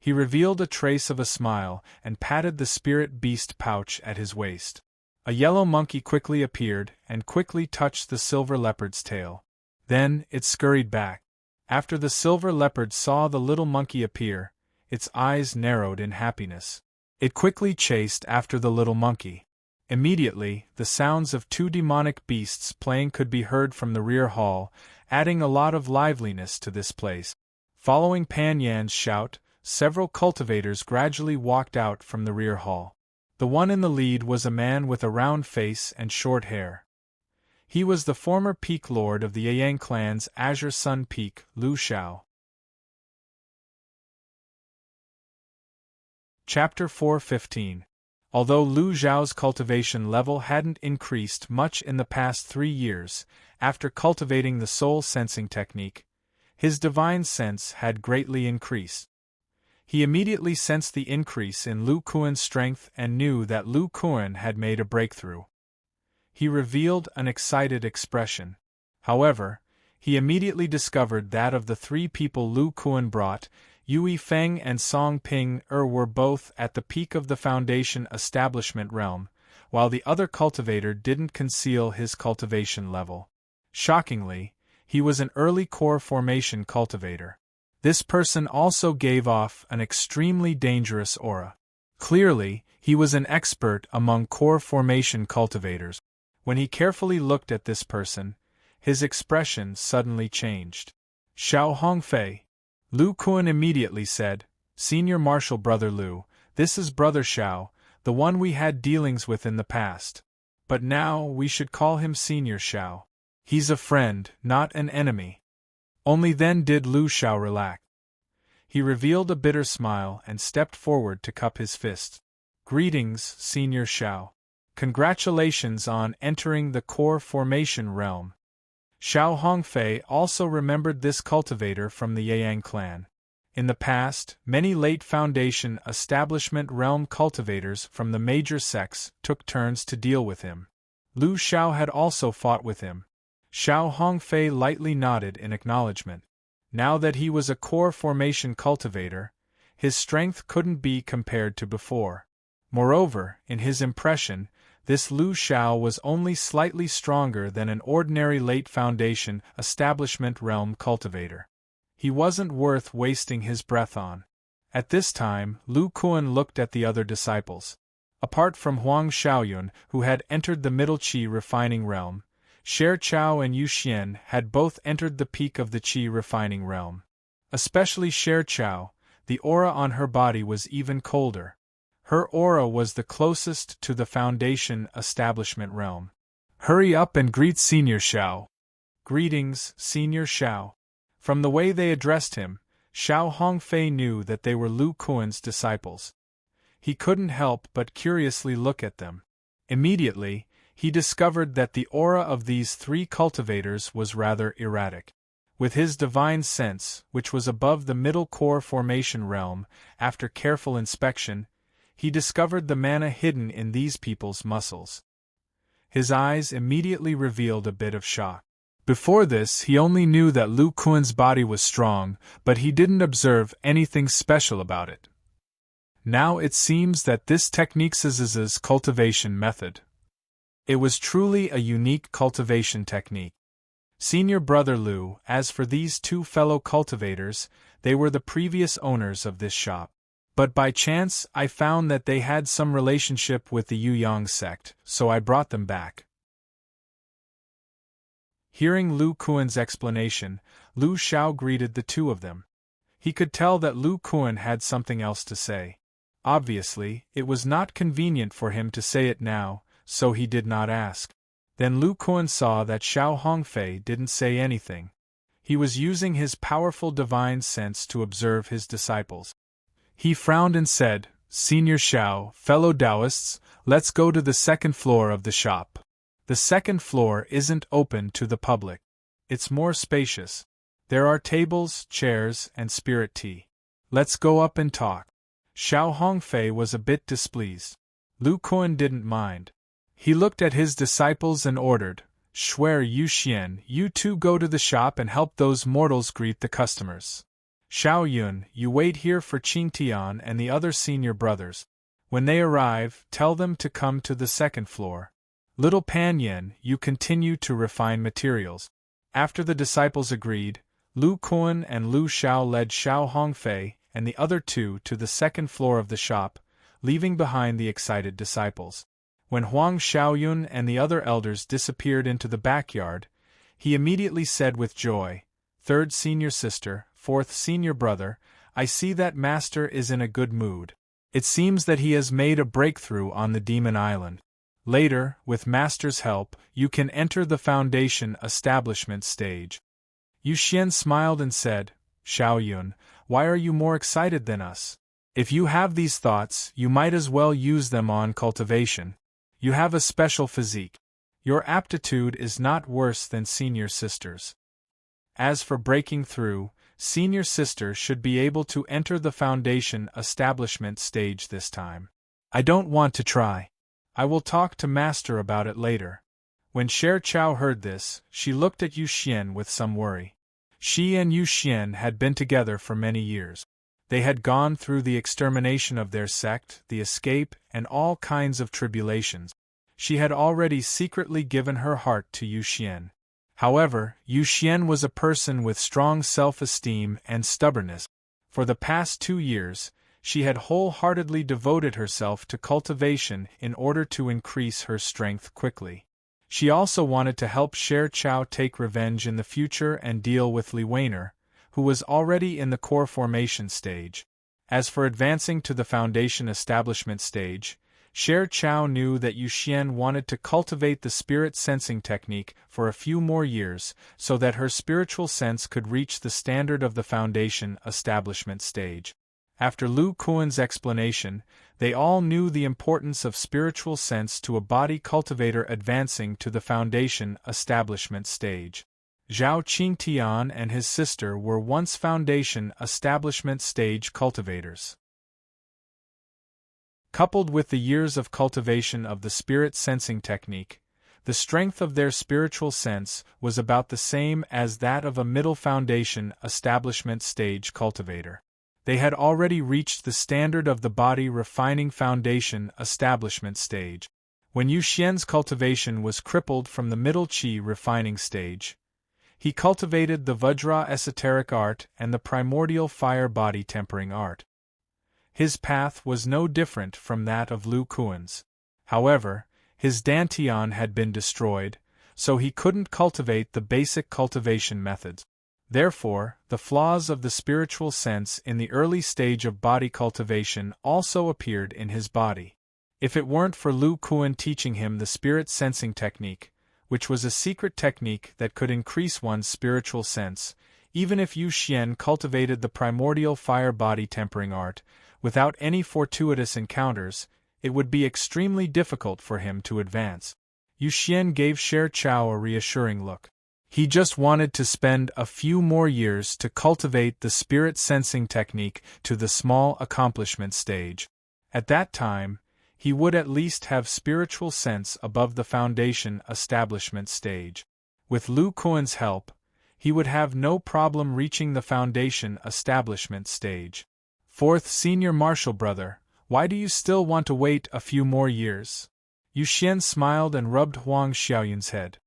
He revealed a trace of a smile and patted the spirit beast pouch at his waist. A yellow monkey quickly appeared and quickly touched the silver leopard's tail. Then it scurried back. After the silver leopard saw the little monkey appear, its eyes narrowed in happiness. It quickly chased after the little monkey. Immediately, the sounds of two demonic beasts playing could be heard from the rear hall, adding a lot of liveliness to this place. Following Pan Yan's shout, several cultivators gradually walked out from the rear hall. The one in the lead was a man with a round face and short hair. He was the former Peak Lord of the Yang clan's Azure Sun Peak, Lu Xiao. Chapter 4:15. Although Lu Xiao's cultivation level hadn't increased much in the past 3 years, after cultivating the soul sensing technique, his divine sense had greatly increased. He immediately sensed the increase in Lu Kuan's strength and knew that Lu Kuan had made a breakthrough. He revealed an excited expression. However, he immediately discovered that of the 3 people Lu Kuan brought, Yui Feng and Song Ping were both at the peak of the Foundation establishment realm, while the other cultivator didn't conceal his cultivation level. Shockingly, he was an early core formation cultivator. This person also gave off an extremely dangerous aura. Clearly, he was an expert among core formation cultivators. When he carefully looked at this person, his expression suddenly changed. Xiao Hongfei. Lu Kuan immediately said, "Senior Marshal Brother Lu, this is Brother Xiao, the one we had dealings with in the past. But now we should call him Senior Xiao. He's a friend, not an enemy." Only then did Lu Xiao relax. He revealed a bitter smile and stepped forward to cup his fist. "Greetings, Senior Xiao. Congratulations on entering the core formation realm." Xiao Hongfei also remembered this cultivator from the Yang clan. In the past, many late Foundation establishment realm cultivators from the major sects took turns to deal with him. Lu Xiao had also fought with him. Xiao Hongfei lightly nodded in acknowledgement. Now that he was a core formation cultivator, his strength couldn't be compared to before. Moreover, in his impression, this Lu Xiao was only slightly stronger than an ordinary late Foundation establishment realm cultivator. He wasn't worth wasting his breath on. At this time, Lu Kuan looked at the other disciples. Apart from Huang Xiaoyun, who had entered the Middle Qi refining realm, Sher Chao and Yu Xian had both entered the peak of the Qi refining realm. Especially Sher Chao, the aura on her body was even colder. Her aura was the closest to the Foundation establishment realm. "Hurry up and greet Senior Xiao." "Greetings, Senior Xiao." From the way they addressed him, Xiao Hongfei knew that they were Lu Kuan's disciples. He couldn't help but curiously look at them. Immediately, he discovered that the aura of these 3 cultivators was rather erratic. With his divine sense, which was above the middle core formation realm, after careful inspection, he discovered the mana hidden in these people's muscles. His eyes immediately revealed a bit of shock. Before this, he only knew that Lu Kuan's body was strong, but he didn't observe anything special about it. Now it seems that this technique's his cultivation method. It was truly a unique cultivation technique. Senior Brother Lu, as for these 2 fellow cultivators, they were the previous owners of this shop. But by chance I found that they had some relationship with the Yuyang sect, so I brought them back. Hearing Lu Kuan's explanation, Lu Xiao greeted the 2 of them. He could tell that Lu Kuan had something else to say. Obviously, it was not convenient for him to say it now, so he did not ask. Then Lu Kuan saw that Xiao Hongfei didn't say anything. He was using his powerful divine sense to observe his disciples. He frowned and said, "Senior Xiao, fellow Taoists, let's go to the 2nd floor of the shop. The 2nd floor isn't open to the public. It's more spacious. There are tables, chairs, and spirit tea. Let's go up and talk." Xiao Hongfei was a bit displeased. Lu Kuan didn't mind. He looked at his disciples and ordered, "Shuer Yu Xian, you 2 go to the shop and help those mortals greet the customers." Xiao Yun, you wait here for Qing Tian and the other senior brothers. When they arrive, tell them to come to the second floor. Little Pan Yin, you continue to refine materials. After the disciples agreed, Lu Kuan and Lu Xiao led Xiao Hongfei and the other two to the second floor of the shop, leaving behind the excited disciples. When Huang Xiaoyun and the other elders disappeared into the backyard, he immediately said with joy, "Third senior sister, fourth senior brother, I see that Master is in a good mood. It seems that he has made a breakthrough on the Demon Island. Later, with Master's help, you can enter the Foundation establishment stage." Yu Xian smiled and said, "Xiaoyun, why are you more excited than us? If you have these thoughts, you might as well use them on cultivation. You have a special physique. Your aptitude is not worse than senior sister's. As for breaking through, senior sister should be able to enter the Foundation establishment stage this time. I don't want to try. I will talk to Master about it later." When Sher Chao heard this, she looked at Yu Xian with some worry. She and Yu Xian had been together for many years. They had gone through the extermination of their sect, the escape, and all kinds of tribulations. She had already secretly given her heart to Yu Xian. However, Yu Xian was a person with strong self-esteem and stubbornness. For the past 2 years, she had wholeheartedly devoted herself to cultivation in order to increase her strength quickly. She also wanted to help Sher Chao take revenge in the future and deal with Li Weiner, who was already in the core formation stage. As for advancing to the Foundation establishment stage, Sher Chao knew that Yu Xian wanted to cultivate the spirit sensing technique for a few more years so that her spiritual sense could reach the standard of the Foundation establishment stage. After Lu Kuan's explanation, they all knew the importance of spiritual sense to a body cultivator advancing to the Foundation establishment stage. Zhao Qingtian and his sister were once Foundation establishment stage cultivators. Coupled with the years of cultivation of the spirit sensing technique, the strength of their spiritual sense was about the same as that of a middle Foundation establishment stage cultivator. They had already reached the standard of the body refining Foundation establishment stage. When Yu Xian's cultivation was crippled from the middle Qi refining stage, he cultivated the Vajra esoteric art and the primordial fire body tempering art. His path was no different from that of Lu Kuan's. However, his Dantian had been destroyed, so he couldn't cultivate the basic cultivation methods. Therefore, the flaws of the spiritual sense in the early stage of body cultivation also appeared in his body. If it weren't for Lu Kuan teaching him the spirit sensing technique, which was a secret technique that could increase one's spiritual sense, even if Yu Xian cultivated the primordial fire body tempering art, without any fortuitous encounters, it would be extremely difficult for him to advance. Yu Xian gave Sher Chao a reassuring look. He just wanted to spend a few more years to cultivate the spirit sensing technique to the small accomplishment stage. At that time, he would at least have spiritual sense above the Foundation establishment stage. With Lu Kuan's help, he would have no problem reaching the Foundation establishment stage. Fourth senior martial brother, why do you still want to wait a few more years? Yu Xian smiled and rubbed Huang Xiaoyun's head.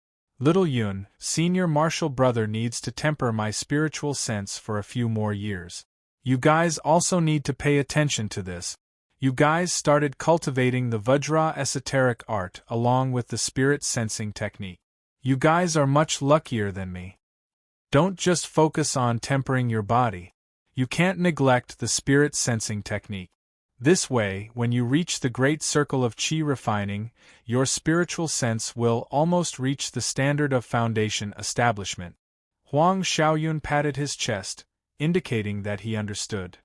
Little Yun, senior martial brother, needs to temper my spiritual sense for a few more years. You guys also need to pay attention to this. You guys started cultivating the Vajra esoteric art along with the spirit sensing technique. You guys are much luckier than me. Don't just focus on tempering your body. You can't neglect the spirit sensing technique. This way, when you reach the great circle of Qi refining, your spiritual sense will almost reach the standard of Foundation establishment. Huang Xiaoyun patted his chest, indicating that he understood.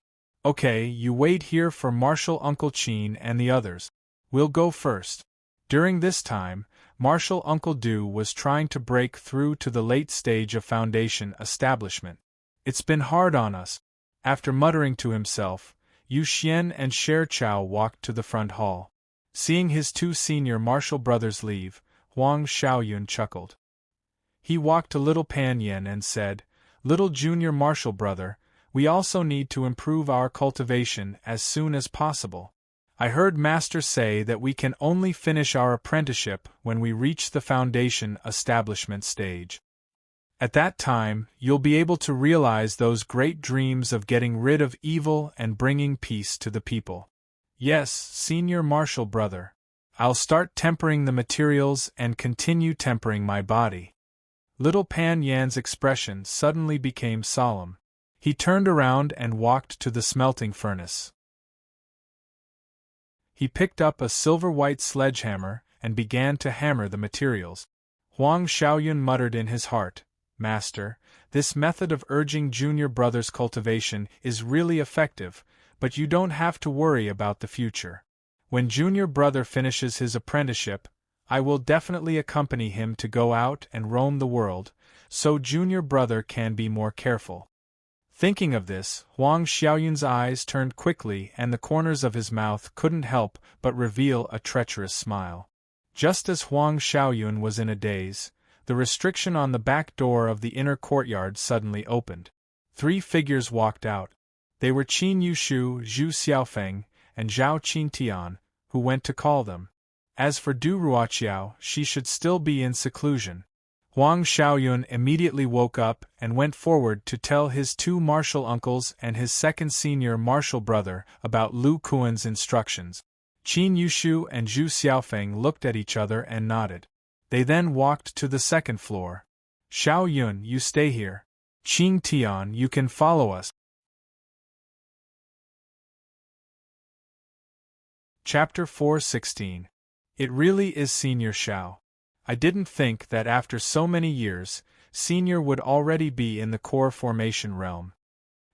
Okay, you wait here for Martial Uncle Qin and the others. We'll go first. During this time, Martial Uncle Du was trying to break through to the late stage of Foundation establishment. It's been hard on us. After muttering to himself, Yu Xian and Sher Chao walked to the front hall. Seeing his 2 senior martial brothers leave, Huang Xiaoyun chuckled. He walked to little Pan Yin and said, "Little junior martial brother, We also need to improve our cultivation as soon as possible. I heard Master say that we can only finish our apprenticeship when we reach the foundation establishment stage. At that time, you'll be able to realize those great dreams of getting rid of evil and bringing peace to the people. Yes, Senior Marshal Brother. I'll start tempering the materials and continue tempering my body. Little Pan Yan's expression suddenly became solemn. He turned around and walked to the smelting furnace. He picked up a silver-white sledgehammer and began to hammer the materials. Huang Xiaoyun muttered in his heart, "Master, this method of urging junior brother's cultivation is really effective, but you don't have to worry about the future. When junior brother finishes his apprenticeship, I will definitely accompany him to go out and roam the world, so junior brother can be more careful." Thinking of this, Huang Xiaoyun's eyes turned quickly and the corners of his mouth couldn't help but reveal a treacherous smile. Just as Huang Xiaoyun was in a daze, the restriction on the back door of the inner courtyard suddenly opened. 3 figures walked out. They were Qin Yushu, Zhu Xiaofeng, and Zhao Qingtian, who went to call them. As for Du Ruoqiao, she should still be in seclusion. Huang Xiaoyun immediately woke up and went forward to tell his 2 martial uncles and his second senior martial brother about Lu Kuan's instructions. Qin Yushu and Zhu Xiaofeng looked at each other and nodded. They then walked to the 2nd floor. "Xiaoyun, you stay here. Qing Tian, you can follow us." Chapter 4:16. It really is Senior Xiao. I didn't think that after so many years, Senior would already be in the core formation realm.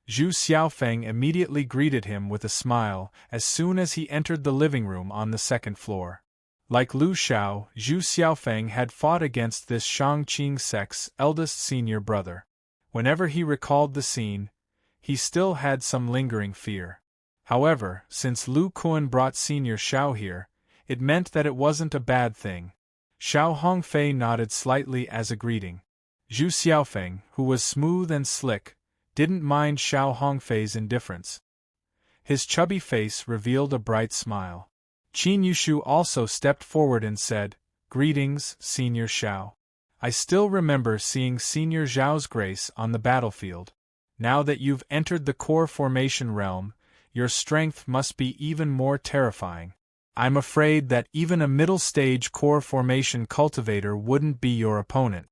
Zhu Xiaofeng immediately greeted him with a smile as soon as he entered the living room on the 2nd floor. Like Lu Xiao, Zhu Xiaofeng had fought against this Shangqing sect's eldest senior brother. Whenever he recalled the scene, he still had some lingering fear. However, since Lu Kuan brought Senior Xiao here, it meant that it wasn't a bad thing. Xiao Hongfei nodded slightly as a greeting. Zhu Xiaofeng, who was smooth and slick, didn't mind Xiao Hongfei's indifference. His chubby face revealed a bright smile. Qin Yushu also stepped forward and said, "Greetings, Senior Xiao. I still remember seeing Senior Zhao's grace on the battlefield. Now that you've entered the core formation realm, your strength must be even more terrifying. I'm afraid that even a middle-stage core formation cultivator wouldn't be your opponent."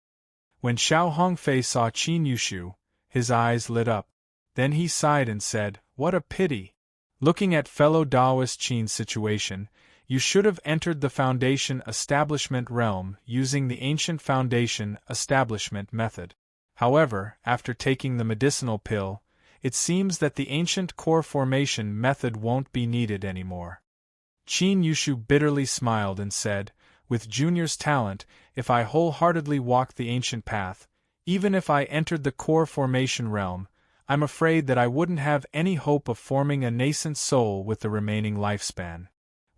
When Xiao Hongfei saw Qin Yushu, his eyes lit up. Then he sighed and said, "What a pity. Looking at fellow Taoist Qin's situation, you should have entered the foundation establishment realm using the ancient foundation establishment method. However, after taking the medicinal pill, it seems that the ancient core formation method won't be needed anymore." Qin Yushu bitterly smiled and said, "With Junior's talent, if I wholeheartedly walk the ancient path, even if I entered the core formation realm, I'm afraid that I wouldn't have any hope of forming a nascent soul with the remaining lifespan."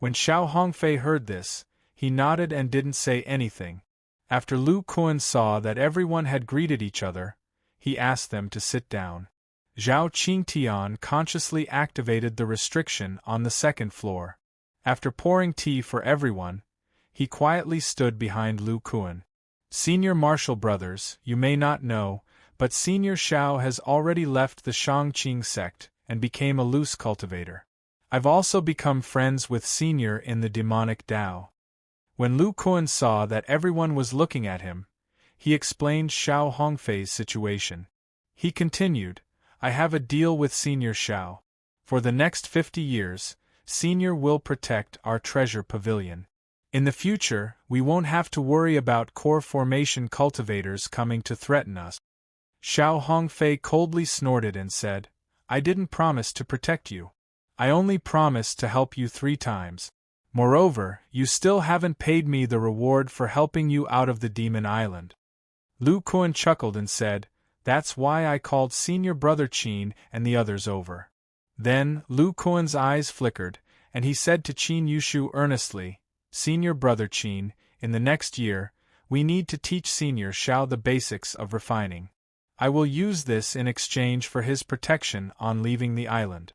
When Xiao Hongfei heard this, he nodded and didn't say anything. After Lu Kuan saw that everyone had greeted each other, he asked them to sit down. Zhao Qingtian consciously activated the restriction on the 2nd floor. After pouring tea for everyone, he quietly stood behind Lu Kuan. "Senior Marshal Brothers, you may not know, but Senior Xiao has already left the Shangqing sect and became a loose cultivator. I've also become friends with Senior in the demonic Tao." When Lu Kuan saw that everyone was looking at him, he explained Xiao Hongfei's situation. He continued, "I have a deal with Senior Xiao. For the next 50 years, Senior will protect our treasure pavilion. In the future, we won't have to worry about core formation cultivators coming to threaten us." Xiao Hongfei coldly snorted and said, "I didn't promise to protect you. I only promised to help you 3 times. Moreover, you still haven't paid me the reward for helping you out of the Demon Island." Lu Kuan chuckled and said, "That's why I called Senior Brother Qin and the others over." Then, Lu Kuan's eyes flickered, and he said to Qin Yushu earnestly, "Senior Brother Qin, in the next year, we need to teach Senior Xiao the basics of refining. I will use this in exchange for his protection on leaving the island.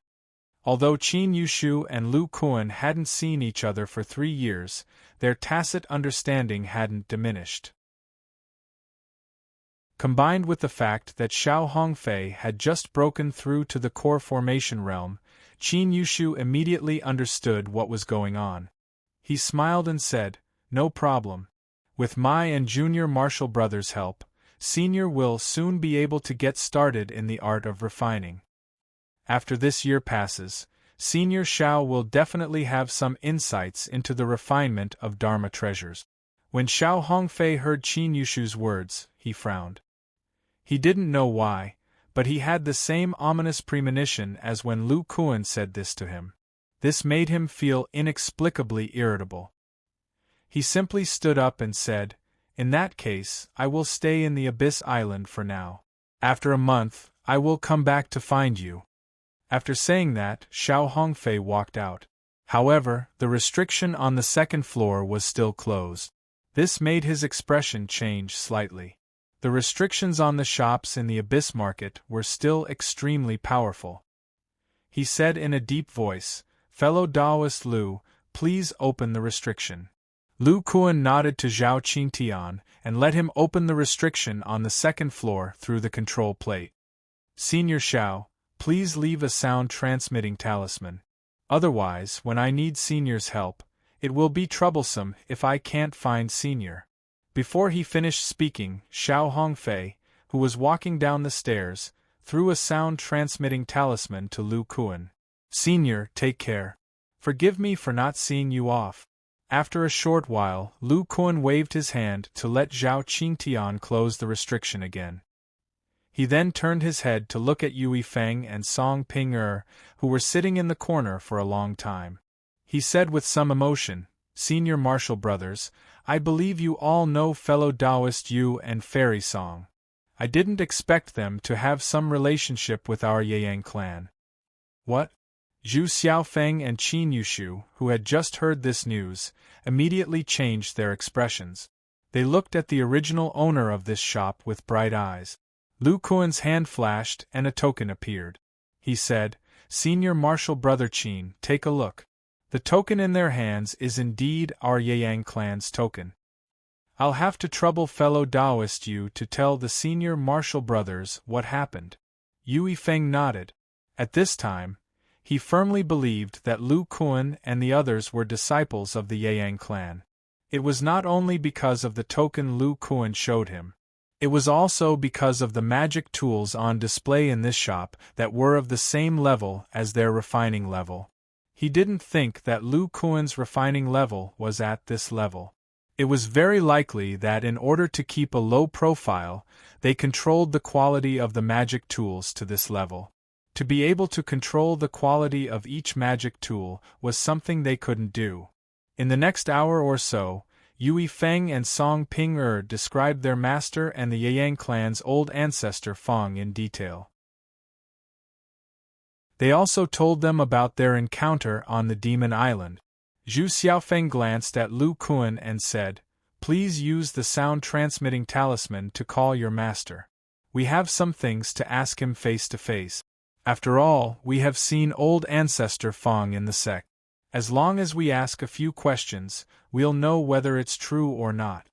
Although Qin Yushu and Lu Kuan hadn't seen each other for 3 years, their tacit understanding hadn't diminished. Combined with the fact that Xiao Hongfei had just broken through to the core formation realm, Qin Yushu immediately understood what was going on. He smiled and said, "No problem. With my and Junior Martial Brothers' help, Senior will soon be able to get started in the art of refining. After this year passes, Senior Xiao will definitely have some insights into the refinement of Dharma treasures." When Xiao Hongfei heard Qin Yushu's words, he frowned. He didn't know why, but he had the same ominous premonition as when Lu Kuan said this to him. This made him feel inexplicably irritable. He simply stood up and said, "In that case, I will stay in the Abyss Island for now. After a month, I will come back to find you." After saying that, Xiao Hongfei walked out. However, the restriction on the second floor was still closed. This made his expression change slightly. The restrictions on the shops in the Abyss Market were still extremely powerful. He said in a deep voice, "Fellow Taoist Lu, please open the restriction." Lu Kuan nodded to Zhao Qingtian and let him open the restriction on the second floor through the control plate. "Senior Xiao, please leave a sound transmitting talisman. Otherwise, when I need Senior's help, it will be troublesome if I can't find Senior." Before he finished speaking, Xiao Hongfei, who was walking down the stairs, threw a sound transmitting talisman to Lu Kuan. "Senior, take care. Forgive me for not seeing you off." After a short while, Lu Kuan waved his hand to let Zhao Qingtian close the restriction again. He then turned his head to look at Yui Feng and Song Ping who were sitting in the corner for a long time. He said with some emotion, "Senior Martial Brothers, I believe you all know fellow Taoist Yu and Fairy Song. I didn't expect them to have some relationship with our Yang clan." "What?" Zhu Xiaofeng and Qin Yushu, who had just heard this news, immediately changed their expressions. They looked at the original owner of this shop with bright eyes. Lu Kuan's hand flashed and a token appeared. He said, "Senior Martial Brother Qin, take a look. The token in their hands is indeed our Yang clan's token. I'll have to trouble fellow Taoist Yu to tell the Senior Martial Brothers what happened." Yui Feng nodded. At this time, he firmly believed that Lu Kuan and the others were disciples of the Yang clan. It was not only because of the token Lu Kuan showed him. It was also because of the magic tools on display in this shop that were of the same level as their refining level. He didn't think that Lu Kuan's refining level was at this level. It was very likely that in order to keep a low profile, they controlled the quality of the magic tools to this level. To be able to control the quality of each magic tool was something they couldn't do. In the next hour or so, Yui Feng and Song Ping described their master and the Yang clan's old ancestor Feng in detail. They also told them about their encounter on the Demon Island. Zhu Xiaofeng glanced at Lu Kuan and said, "Please use the sound transmitting talisman to call your master. We have some things to ask him face to face. After all, we have seen old ancestor Feng in the sect. As long as we ask a few questions, we'll know whether it's true or not."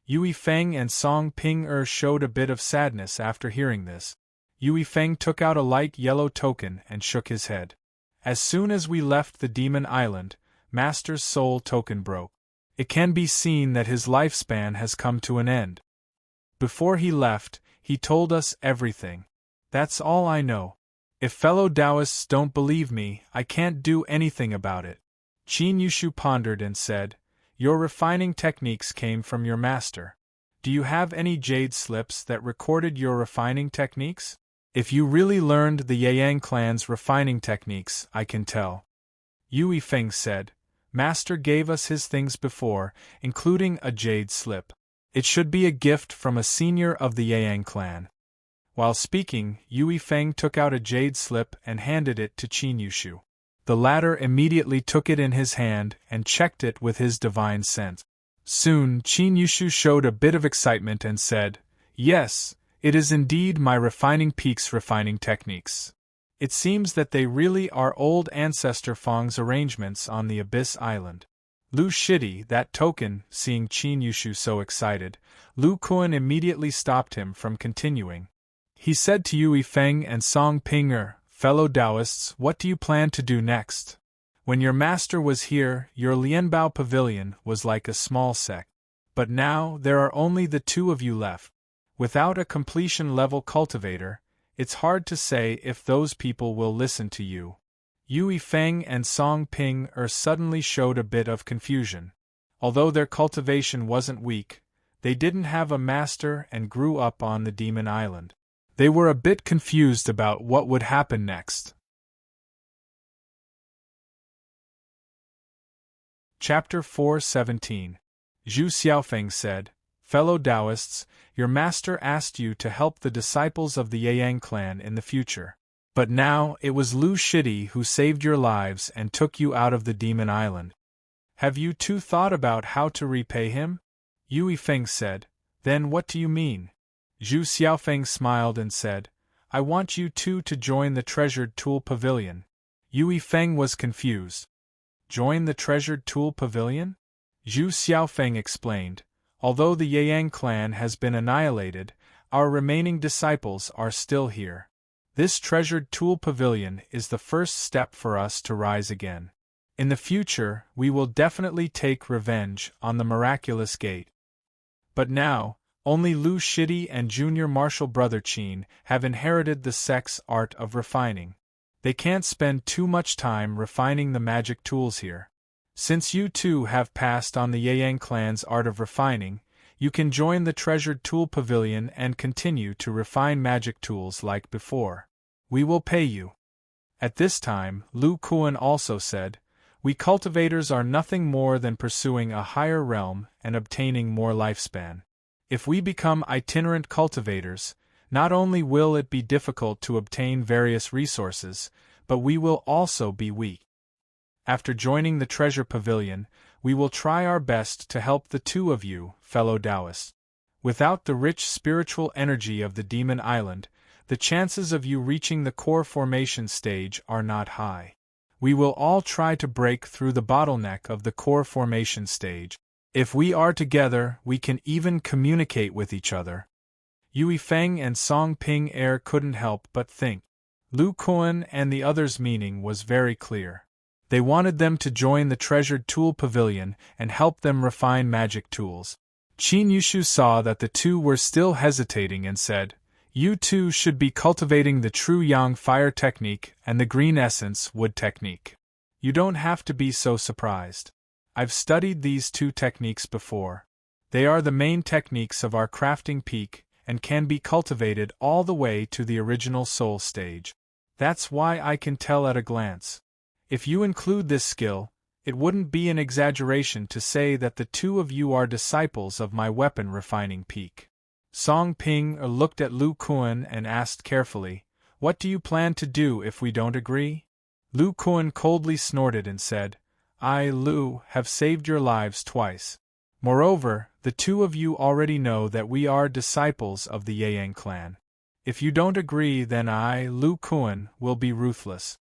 Yui Feng and Song Ping showed a bit of sadness after hearing this. Yui Feng took out a light yellow token and shook his head. "As soon as we left the Demon Island, Master's soul token broke. It can be seen that his lifespan has come to an end. Before he left, he told us everything. That's all I know. If fellow Taoists don't believe me, I can't do anything about it." Qin Yushu pondered and said, "Your refining techniques came from your master. Do you have any jade slips that recorded your refining techniques? If you really learned the Yang clan's refining techniques, I can tell." Yui Feng said, "Master gave us his things before, including a jade slip. It should be a gift from a senior of the Yang clan." While speaking, Yui Feng took out a jade slip and handed it to Qin Yushu. The latter immediately took it in his hand and checked it with his divine sense. Soon, Qin Yushu showed a bit of excitement and said, "Yes, It is indeed my refining peak's refining techniques. It seems that they really are old Ancestor Fong's arrangements on the Abyss Island. Lu Shidi, that token, seeing Qin Yushu so excited, Lu Kuan immediately stopped him from continuing. He said to Yue Feng and Song Ping fellow Taoists, what do you plan to do next? When your master was here, your Lianbao pavilion was like a small sect. But now, there are only the two of you left. Without a completion-level cultivator, it's hard to say if those people will listen to you. Yue Feng and Song Ping suddenly showed a bit of confusion. Although their cultivation wasn't weak, they didn't have a master and grew up on the Demon Island. They were a bit confused about what would happen next. Chapter 4:17. Zhu Xiaofeng said, Fellow Taoists, your master asked you to help the disciples of the Yang clan in the future. But now, it was Lu Shidi who saved your lives and took you out of the Demon Island. Have you two thought about how to repay him? Yue Feng said, Then what do you mean? Zhu Xiaofeng smiled and said, I want you two to join the Treasured Tool Pavilion. Yue Feng was confused. Join the Treasured Tool Pavilion? Zhu Xiaofeng explained, Although the Yang clan has been annihilated, our remaining disciples are still here. This Treasured Tool Pavilion is the first step for us to rise again. In the future, we will definitely take revenge on the Miraculous Gate. But now, only Lu Shidi and junior martial brother Qin have inherited the sect's art of refining. They can't spend too much time refining the magic tools here. Since you two have passed on the Yang clan's art of refining, you can join the Treasured Tool Pavilion and continue to refine magic tools like before. We will pay you. At this time, Lu Kuan also said, We cultivators are nothing more than pursuing a higher realm and obtaining more lifespan. If we become itinerant cultivators, not only will it be difficult to obtain various resources, but we will also be weak. After joining the Treasure Pavilion, we will try our best to help the two of you, fellow Taoists. Without the rich spiritual energy of the Demon Island, the chances of you reaching the core formation stage are not high. We will all try to break through the bottleneck of the core formation stage. If we are together, we can even communicate with each other. Yue Feng and Song Ping couldn't help but think. Lu Kuan and the others' meaning was very clear. They wanted them to join the Treasured Tool Pavilion and help them refine magic tools. Qin Yushu saw that the two were still hesitating and said, You two should be cultivating the True Yang Fire technique and the Green Essence Wood technique. You don't have to be so surprised. I've studied these two techniques before. They are the main techniques of our crafting peak and can be cultivated all the way to the original soul stage. That's why I can tell at a glance. If you include this skill, it wouldn't be an exaggeration to say that the two of you are disciples of my weapon refining peak. Song Ping looked at Lu Kuan and asked carefully, What do you plan to do if we don't agree? Lu Kuan coldly snorted and said, I, Lu, have saved your lives twice. Moreover, the two of you already know that we are disciples of the Yang clan. If you don't agree, then I, Lu Kuan, will be ruthless.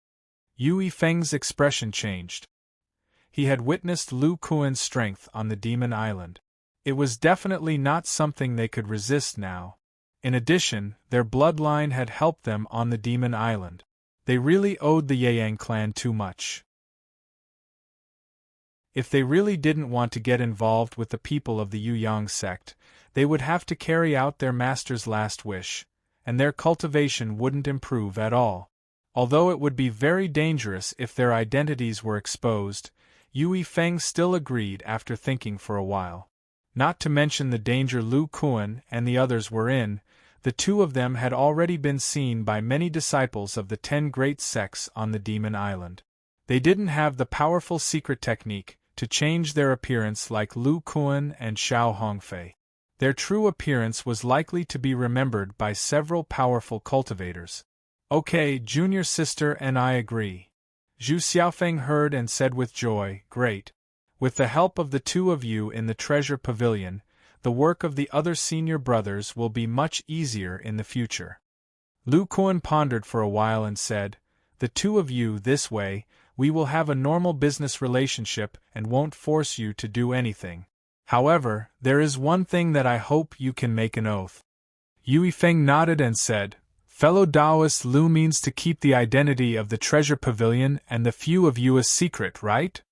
Yue Feng's expression changed. He had witnessed Lu Kuan's strength on the Demon Island. It was definitely not something they could resist now. In addition, their bloodline had helped them on the Demon Island. They really owed the Yang clan too much. If they really didn't want to get involved with the people of the Yu Yang sect, they would have to carry out their master's last wish, and their cultivation wouldn't improve at all. Although it would be very dangerous if their identities were exposed, Yue Feng still agreed after thinking for a while. Not to mention the danger Lu Kuan and the others were in, the two of them had already been seen by many disciples of the 10 great sects on the Demon Island. They didn't have the powerful secret technique to change their appearance like Lu Kuan and Xiao Hongfei. Their true appearance was likely to be remembered by several powerful cultivators. Okay, junior sister and I agree. Zhu Xiaofeng heard and said with joy, Great. With the help of the two of you in the Treasure Pavilion, the work of the other senior brothers will be much easier in the future. Lu Kuan pondered for a while and said, "The two of you this way, we will have a normal business relationship and won't force you to do anything. However, there is one thing that I hope you can make an oath." Yue Feng nodded and said, "Fellow Taoist, Lu means to keep the identity of the treasure pavilion and the few of you a secret, right?"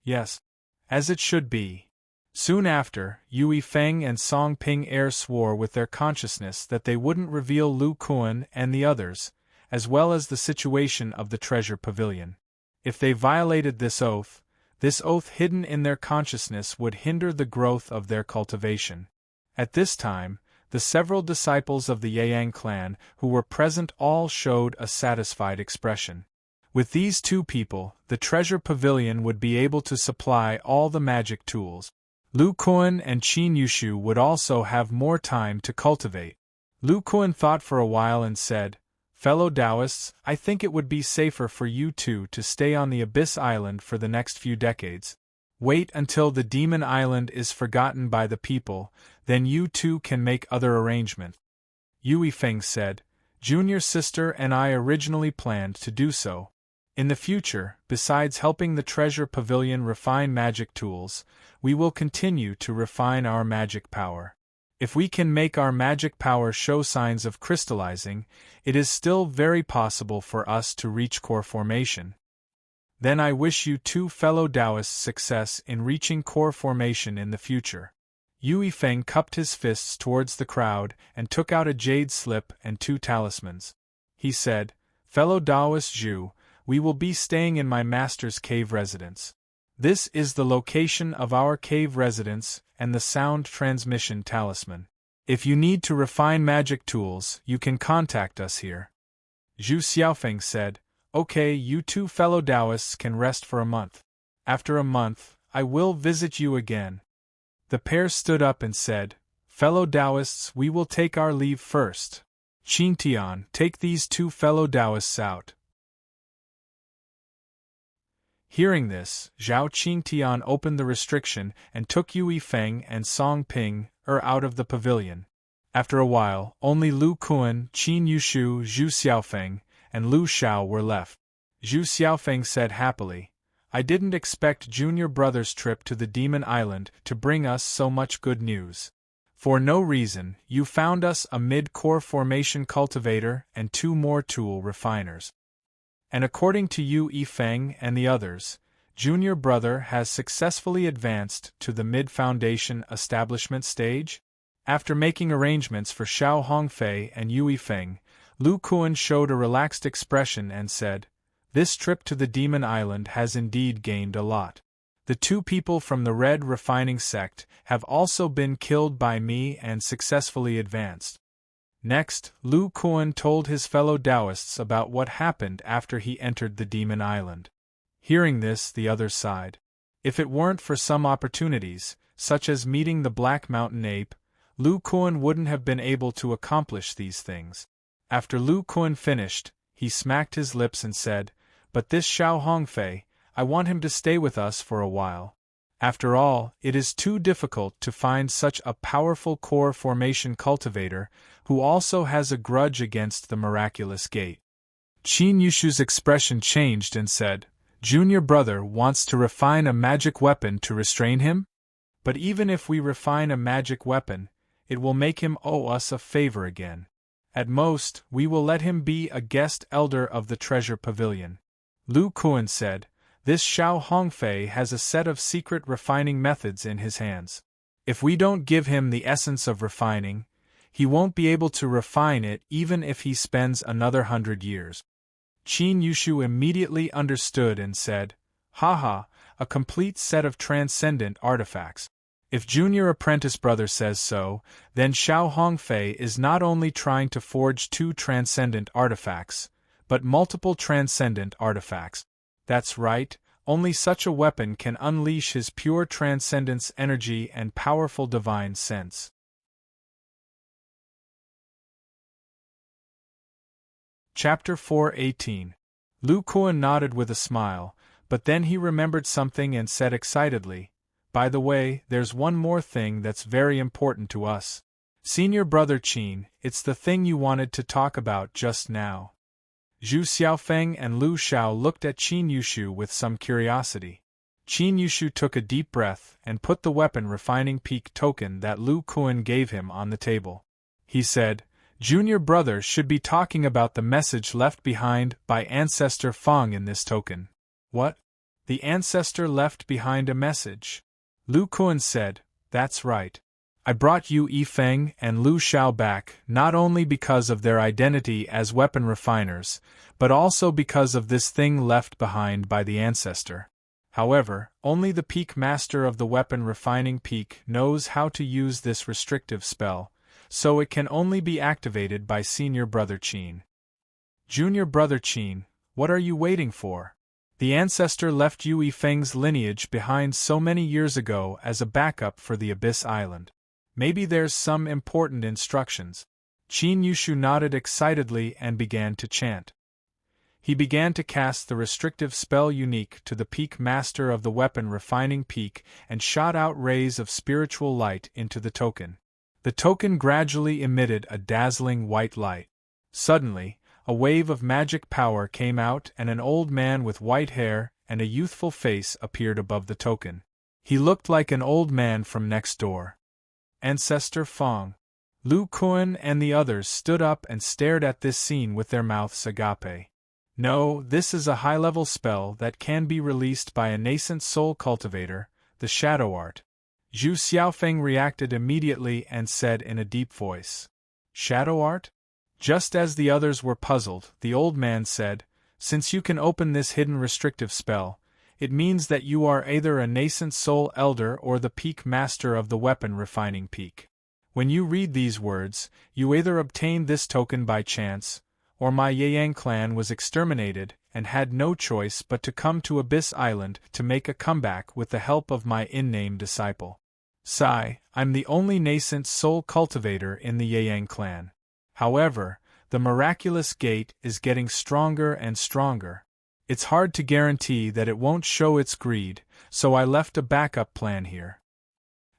"Yes. As it should be." Soon after, Yue Feng and Song Ping Er swore with their consciousness that they wouldn't reveal Lu Kuan and the others, as well as the situation of the treasure pavilion. If they violated this oath hidden in their consciousness would hinder the growth of their cultivation. At this time, the several disciples of the Yang clan who were present all showed a satisfied expression. With these two people, the treasure pavilion would be able to supply all the magic tools. Lu Kuan and Qin Yushu would also have more time to cultivate. Lu Kuan thought for a while and said, "Fellow Taoists, I think it would be safer for you two to stay on the Abyss Island for the next few decades. Wait until the Demon Island is forgotten by the people, then you two can make other arrangements." Yue Feng said, "Junior sister and I originally planned to do so. In the future, besides helping the treasure pavilion refine magic tools, we will continue to refine our magic power. If we can make our magic power show signs of crystallizing, it is still very possible for us to reach core formation. Then I wish you two fellow Taoists success in reaching core formation in the future." Yue Feng cupped his fists towards the crowd and took out a jade slip and 2 talismans. He said, "Fellow Taoist Zhu, we will be staying in my master's cave residence. This is the location of our cave residence and the sound transmission talisman. If you need to refine magic tools, you can contact us here." Zhu Xiaofeng said, "Okay, you two fellow Taoists can rest for a month. After a month, I will visit you again." The pair stood up and said, "Fellow Taoists, we will take our leave first. Qin Tian, take these two fellow Taoists out." Hearing this, Zhao Qingtian opened the restriction and took Yue Feng and Song Ping Er out of the pavilion. After a while, only Lu Kuan, Qin Yushu, Zhu Xiaofeng, and Lu Xiao were left. Zhu Xiaofeng said happily, "I didn't expect Junior Brother's trip to the Demon Island to bring us so much good news. For no reason, you found us a mid-core formation cultivator and 2 more tool refiners. And according to Yue Feng and the others, Junior Brother has successfully advanced to the mid-foundation establishment stage?" After making arrangements for Xiao Hongfei and Yue Feng, Lu Kuan showed a relaxed expression and said, "This trip to the Demon Island has indeed gained a lot. The 2 people from the Red Refining Sect have also been killed by me and successfully advanced." Next, Lu Kuan told his fellow Taoists about what happened after he entered the Demon Island. Hearing this, the others sighed. If it weren't for some opportunities, such as meeting the Black Mountain Ape, Lu Kuan wouldn't have been able to accomplish these things. After Lu Kuan finished, he smacked his lips and said, "But this Xiao Hongfei, I want him to stay with us for a while. After all, it is too difficult to find such a powerful core formation cultivator who also has a grudge against the miraculous gate." Qin Yushu's expression changed and said, "Junior Brother wants to refine a magic weapon to restrain him? But even if we refine a magic weapon, it will make him owe us a favor again. At most, we will let him be a guest elder of the treasure pavilion." Lu Kuan said, "This Xiao Hongfei has a set of secret refining methods in his hands. If we don't give him the essence of refining, he won't be able to refine it even if he spends another 100 years. Qin Yushu immediately understood and said, "Haha, a complete set of transcendent artifacts. If Junior Apprentice Brother says so, then Xiao Hongfei is not only trying to forge 2 transcendent artifacts, but multiple transcendent artifacts. That's right, only such a weapon can unleash his pure transcendence energy and powerful divine sense." Chapter 4:18. Lu Kuan nodded with a smile, but then he remembered something and said excitedly, By the way, there's one more thing that's very important to us. Senior Brother Qin, it's the thing you wanted to talk about just now. Zhu Xiaofeng and Lu Xiao looked at Qin Yushu with some curiosity. Qin Yushu took a deep breath and put the weapon refining peak token that Lu Kuan gave him on the table. He said, Junior brother should be talking about the message left behind by Ancestor Feng in this token. What? The Ancestor left behind a message? Lu Kuan said, that's right. I brought Yu Yifeng and Lu Xiao back not only because of their identity as weapon refiners, but also because of this thing left behind by the Ancestor. However, only the peak master of the weapon refining peak knows how to use this restrictive spell, so it can only be activated by Senior Brother Qin. Junior Brother Qin, what are you waiting for? The Ancestor left Yu Yifeng's lineage behind so many years ago as a backup for the Abyss Island. Maybe there's some important instructions. Qin Yushu nodded excitedly and began to chant. He began to cast the restrictive spell unique to the peak master of the weapon refining peak and shot out rays of spiritual light into the token. The token gradually emitted a dazzling white light. Suddenly, a wave of magic power came out and an old man with white hair and a youthful face appeared above the token. He looked like an old man from next door. Ancestor Feng. Lu Kuan and the others stood up and stared at this scene with their mouths agape. No, this is a high-level spell that can be released by a nascent soul cultivator, the Shadow Art. Zhu Xiaofeng reacted immediately and said in a deep voice, Shadow Art? Just as the others were puzzled, the old man said, since you can open this hidden restrictive spell, it means that you are either a nascent soul elder or the peak master of the weapon refining peak. When you read these words, you either obtained this token by chance, or my Yeyang clan was exterminated and had no choice but to come to Abyss Island to make a comeback with the help of my in-name disciple. Sigh, I'm the only nascent soul cultivator in the Yeyang clan. However, the miraculous gate is getting stronger and stronger. It's hard to guarantee that it won't show its greed, so I left a backup plan here.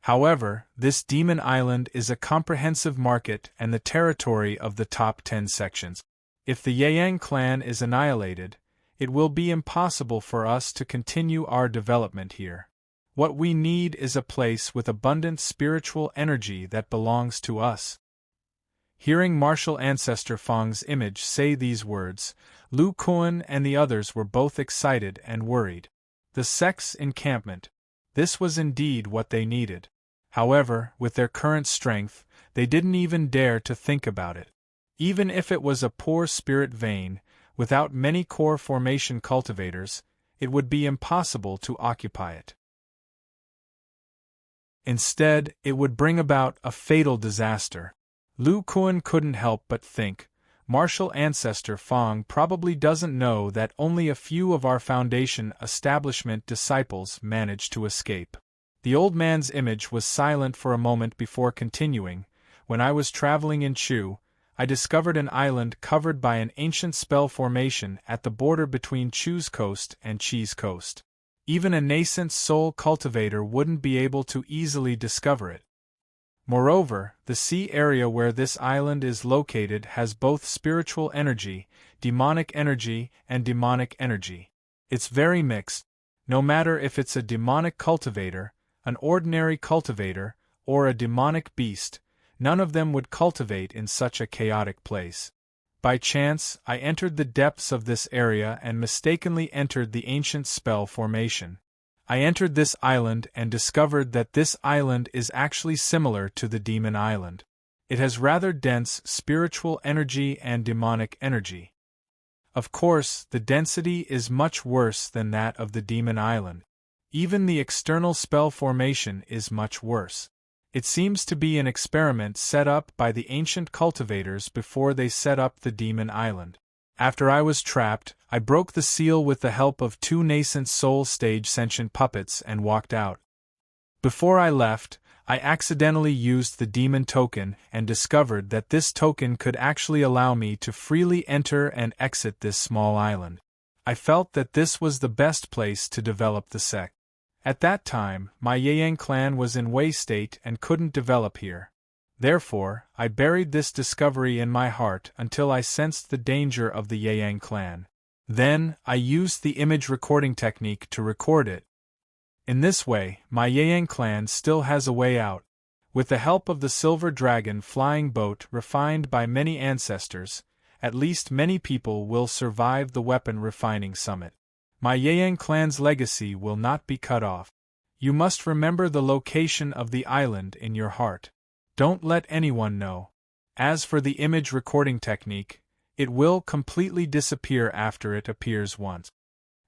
However, this demon island is a comprehensive market and the territory of the top 10 sections. If the Yeyang clan is annihilated, it will be impossible for us to continue our development here. What we need is a place with abundant spiritual energy that belongs to us. Hearing martial Ancestor Feng's image say these words, Lu Kuan and the others were both excited and worried. The sect's encampment. This was indeed what they needed. However, with their current strength, they didn't even dare to think about it. Even if it was a poor spirit vein, without many core formation cultivators, it would be impossible to occupy it. Instead, it would bring about a fatal disaster. Lu Kuan couldn't help but think, Martial Ancestor Feng probably doesn't know that only a few of our Foundation establishment disciples managed to escape. The old man's image was silent for a moment before continuing. When I was traveling in Chu, I discovered an island covered by an ancient spell formation at the border between Chu's coast and Qi's coast. Even a nascent soul cultivator wouldn't be able to easily discover it. Moreover, the sea area where this island is located has both spiritual energy, and demonic energy. It's very mixed. No matter if it's a demonic cultivator, an ordinary cultivator, or a demonic beast, none of them would cultivate in such a chaotic place. By chance, I entered the depths of this area and mistakenly entered the ancient spell formation. I entered this island and discovered that this island is actually similar to the demon island. It has rather dense spiritual energy and demonic energy. Of course, the density is much worse than that of the demon island. Even the external spell formation is much worse. It seems to be an experiment set up by the ancient cultivators before they set up the demon island. After I was trapped, I broke the seal with the help of 2 nascent soul stage sentient puppets and walked out. Before I left, I accidentally used the demon token and discovered that this token could actually allow me to freely enter and exit this small island. I felt that this was the best place to develop the sect. At that time, my Yeyang clan was in Wei state and couldn't develop here. Therefore, I buried this discovery in my heart until I sensed the danger of the Yeyang clan. Then, I used the image recording technique to record it. In this way, my Yeyang clan still has a way out. With the help of the Silver Dragon flying boat refined by many ancestors, at least many people will survive the weapon refining summit. My Yeyang clan's legacy will not be cut off. You must remember the location of the island in your heart. Don't let anyone know. As for the image recording technique, it will completely disappear after it appears once.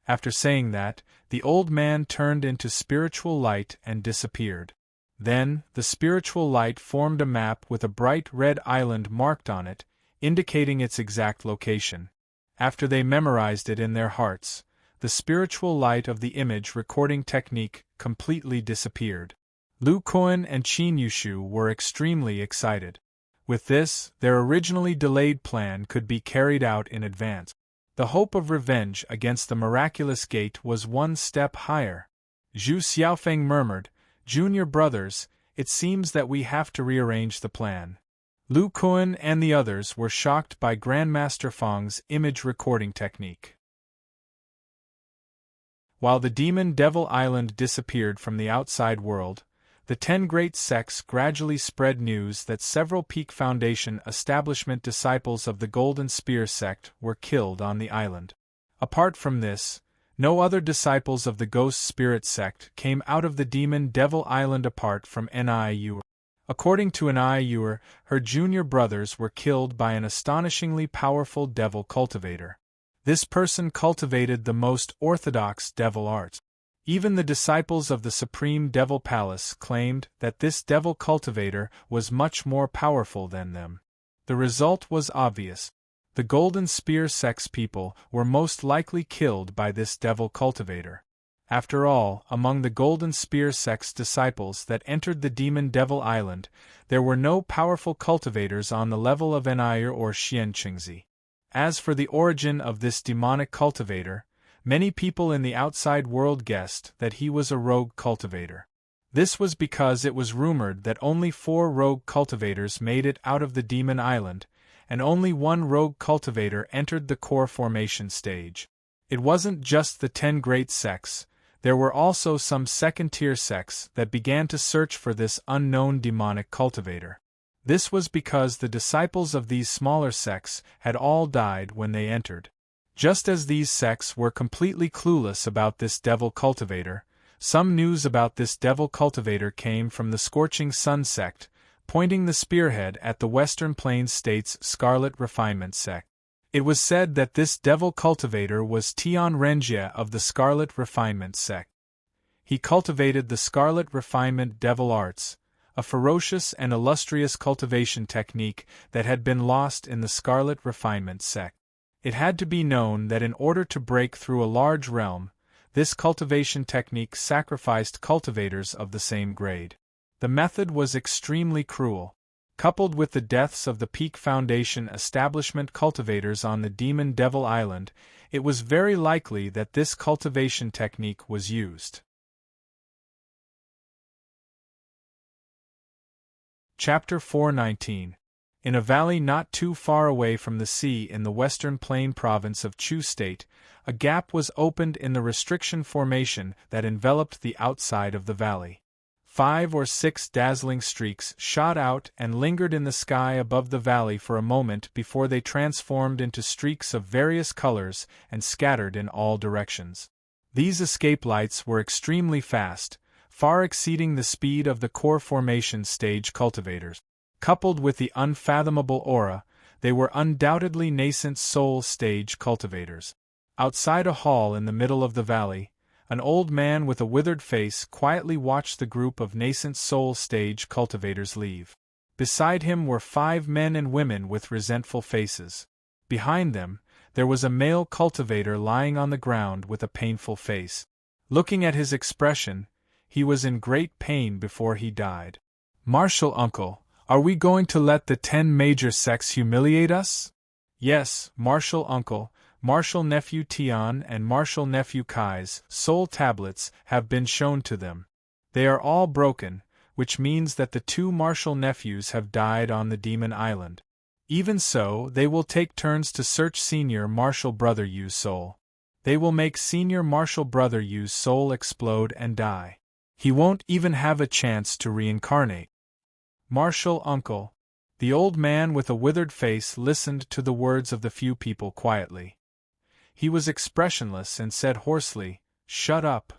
After saying that, the old man turned into spiritual light and disappeared. Then, the spiritual light formed a map with a bright red island marked on it, indicating its exact location. After they memorized it in their hearts, the spiritual light of the image recording technique completely disappeared. Lu Kuan and Qin Yushu were extremely excited. With this, their originally delayed plan could be carried out in advance. The hope of revenge against the miraculous gate was one step higher. Zhu Xiaofeng murmured, "Junior brothers, it seems that we have to rearrange the plan." Lu Kuan and the others were shocked by Grandmaster Feng's image recording technique. While the demon Devil Island disappeared from the outside world, the 10 great sects gradually spread news that several Peak Foundation establishment disciples of the Golden Spear sect were killed on the island. Apart from this, no other disciples of the Ghost Spirit sect came out of the demon Devil Island apart from Niu. According to Niu, her junior brothers were killed by an astonishingly powerful devil cultivator. This person cultivated the most orthodox devil arts. Even the disciples of the Supreme Devil Palace claimed that this devil cultivator was much more powerful than them. The result was obvious. The Golden Spear sect's people were most likely killed by this devil cultivator. After all, among the Golden Spear sect's disciples that entered the demon Devil Island, there were no powerful cultivators on the level of En'ir or Xianqingzi. As for the origin of this demonic cultivator, many people in the outside world guessed that he was a rogue cultivator. This was because it was rumored that only 4 rogue cultivators made it out of the demon island, and only 1 rogue cultivator entered the core formation stage. It wasn't just the 10 great sects, there were also some second-tier sects that began to search for this unknown demonic cultivator. This was because the disciples of these smaller sects had all died when they entered. Just as these sects were completely clueless about this devil cultivator, some news about this devil cultivator came from the Scorching Sun sect, pointing the spearhead at the Western Plains States Scarlet Refinement sect. It was said that this devil cultivator was Tian Renjie of the Scarlet Refinement sect. He cultivated the Scarlet Refinement devil arts, a ferocious and illustrious cultivation technique that had been lost in the Scarlet Refinement sect. It had to be known that in order to break through a large realm, this cultivation technique sacrificed cultivators of the same grade. The method was extremely cruel. Coupled with the deaths of the Peak Foundation establishment cultivators on the Demon Devil Island, it was very likely that this cultivation technique was used. Chapter 419. In a valley not too far away from the sea in the western plain province of Chu State, a gap was opened in the restriction formation that enveloped the outside of the valley. 5 or 6 dazzling streaks shot out and lingered in the sky above the valley for a moment before they transformed into streaks of various colors and scattered in all directions. These escape lights were extremely fast, far exceeding the speed of the core formation stage cultivators. Coupled with the unfathomable aura, they were undoubtedly nascent soul stage cultivators. Outside a hall in the middle of the valley, an old man with a withered face quietly watched the group of nascent soul stage cultivators leave. Beside him were 5 men and women with resentful faces. Behind them, there was a male cultivator lying on the ground with a painful face. Looking at his expression, he was in great pain before he died. "Martial uncle, are we going to let the 10 major sects humiliate us?" "Yes, Martial uncle, Martial Nephew Tian and Martial Nephew Kai's soul tablets have been shown to them. They are all broken, which means that the two Martial Nephews have died on the Demon Island. Even so, they will take turns to search Senior Martial Brother Yu's soul. They will make Senior Martial Brother Yu's soul explode and die. He won't even have a chance to reincarnate. Martial Uncle. The old man with a withered face listened to the words of the few people quietly. He was expressionless and said hoarsely, "Shut up."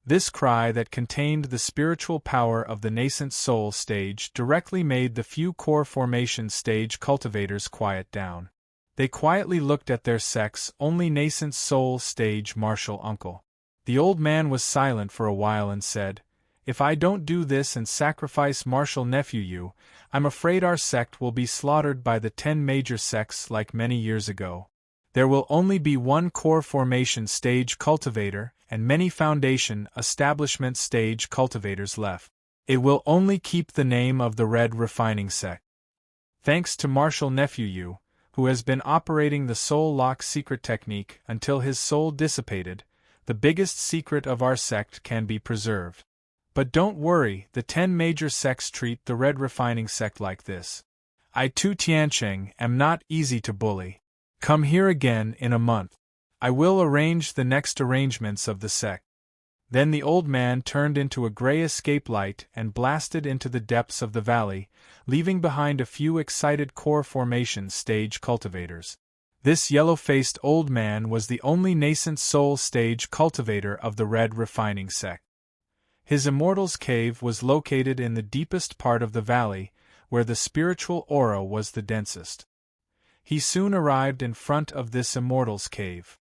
This cry that contained the spiritual power of the nascent soul stage directly made the few core formation stage cultivators quiet down. They quietly looked at their sex-only nascent soul stage martial uncle. The old man was silent for a while and said, "If I don't do this and sacrifice Martial Nephew Yu, I'm afraid our sect will be slaughtered by the 10 major sects like many years ago. There will only be one core formation stage cultivator and many foundation establishment stage cultivators left. It will only keep the name of the Red Refining Sect. Thanks to Martial Nephew Yu, who has been operating the soul lock secret technique until his soul dissipated, the biggest secret of our sect can be preserved. But don't worry, the 10 major sects treat the Red Refining Sect like this. I too Tiancheng am not easy to bully. Come here again in a month. I will arrange the next arrangements of the sect." Then the old man turned into a gray escape light and blasted into the depths of the valley, leaving behind a few excited core formation stage cultivators. This yellow-faced old man was the only nascent soul stage cultivator of the Red Refining Sect. His Immortal's Cave was located in the deepest part of the valley, where the spiritual aura was the densest. He soon arrived in front of this Immortal's Cave.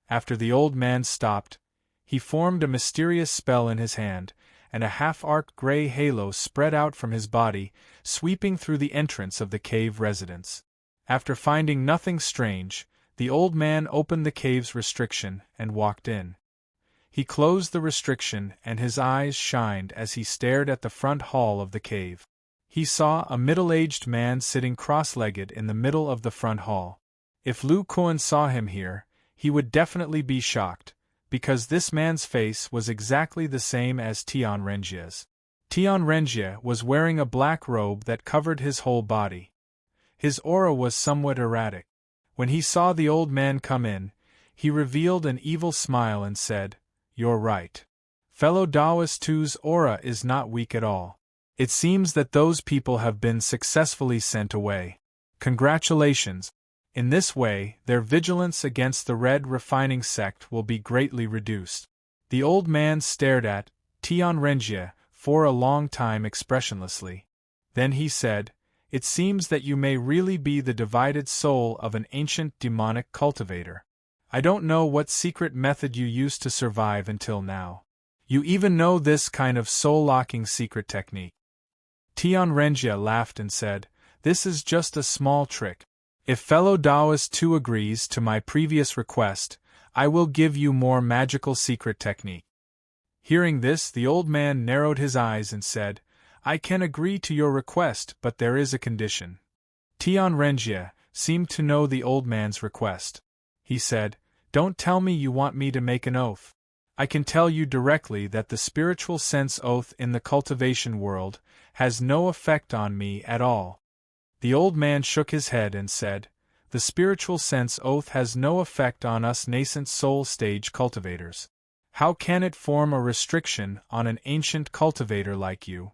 After the old man stopped, he formed a mysterious spell in his hand, and a half-arced gray halo spread out from his body, sweeping through the entrance of the cave residence. After finding nothing strange, the old man opened the cave's restriction and walked in. He closed the restriction and his eyes shined as he stared at the front hall of the cave. He saw a middle-aged man sitting cross-legged in the middle of the front hall. If Lu Kuan saw him here, he would definitely be shocked, because this man's face was exactly the same as Tian Renjie's. Tian Renjie was wearing a black robe that covered his whole body. His aura was somewhat erratic. When he saw the old man come in, he revealed an evil smile and said, "You're right. Fellow Taoist 2's aura is not weak at all. It seems that those people have been successfully sent away. Congratulations. In this way, their vigilance against the Red Refining Sect will be greatly reduced." The old man stared at Tian Renjie for a long time expressionlessly. Then he said, "It seems that you may really be the divided soul of an ancient demonic cultivator. I don't know what secret method you used to survive until now. You even know this kind of soul-locking secret technique." Tian Renjie laughed and said, "This is just a small trick. If fellow Taoist 2 agrees to my previous request, I will give you more magical secret technique." Hearing this, the old man narrowed his eyes and said, "I can agree to your request, but there is a condition." Tian Renjie seemed to know the old man's request. He said, "Don't tell me you want me to make an oath. I can tell you directly that the spiritual sense oath in the cultivation world has no effect on me at all." The old man shook his head and said, "The spiritual sense oath has no effect on us nascent soul stage cultivators. How can it form a restriction on an ancient cultivator like you?"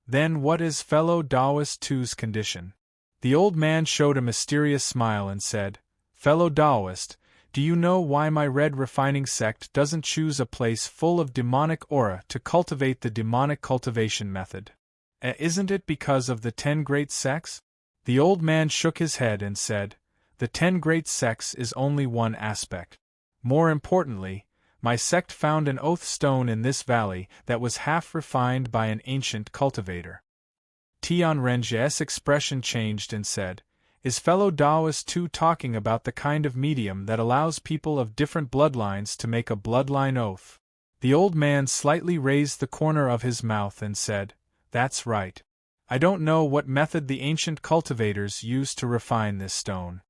"Then what is fellow Taoist 2's condition?" The old man showed a mysterious smile and said, "Fellow Taoist, do you know why my Red Refining Sect doesn't choose a place full of demonic aura to cultivate the demonic cultivation method? Isn't it because of the 10 great sects?" The old man shook his head and said, "The 10 great sects is only one aspect. More importantly, my sect found an oath stone in this valley that was half refined by an ancient cultivator." Tian Renjie's expression changed and said, "Is fellow Taoist 2 talking about the kind of medium that allows people of different bloodlines to make a bloodline oath?" The old man slightly raised the corner of his mouth and said, "That's right. I don't know what method the ancient cultivators used to refine this stone.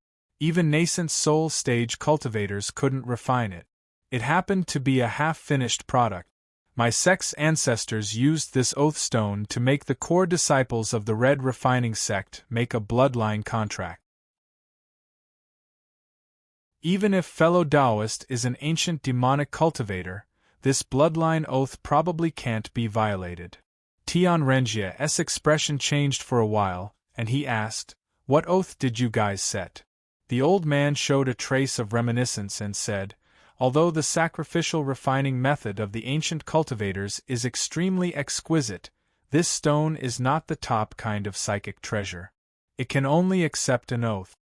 Even nascent soul stage cultivators couldn't refine it. It happened to be a half-finished product. My sect's ancestors used this oath stone to make the core disciples of the Red Refining sect make a bloodline contract. Even if fellow Taoist is an ancient demonic cultivator, this bloodline oath probably can't be violated. Tianrenjie's expression changed for a while, and he asked, "What oath did you guys set?" The old man showed a trace of reminiscence and said, "Although the sacrificial refining method of the ancient cultivators is extremely exquisite, this stone is not the top kind of psychic treasure. It can only accept an oath.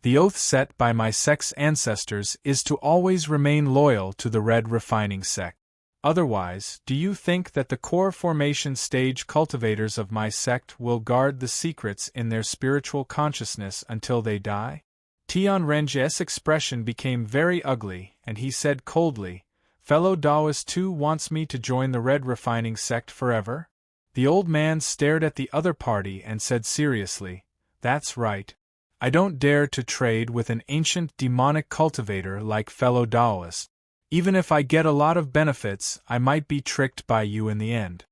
The oath set by my sect's ancestors is to always remain loyal to the Red Refining sect. Otherwise, do you think that the core formation stage cultivators of my sect will guard the secrets in their spiritual consciousness until they die?" Tianrenjie's expression became very ugly, and he said coldly, "Fellow Taoist too wants me to join the Red Refining sect forever?" The old man stared at the other party and said seriously, "That's right. I don't dare to trade with an ancient demonic cultivator like fellow Taoist. Even if I get a lot of benefits, I might be tricked by you in the end."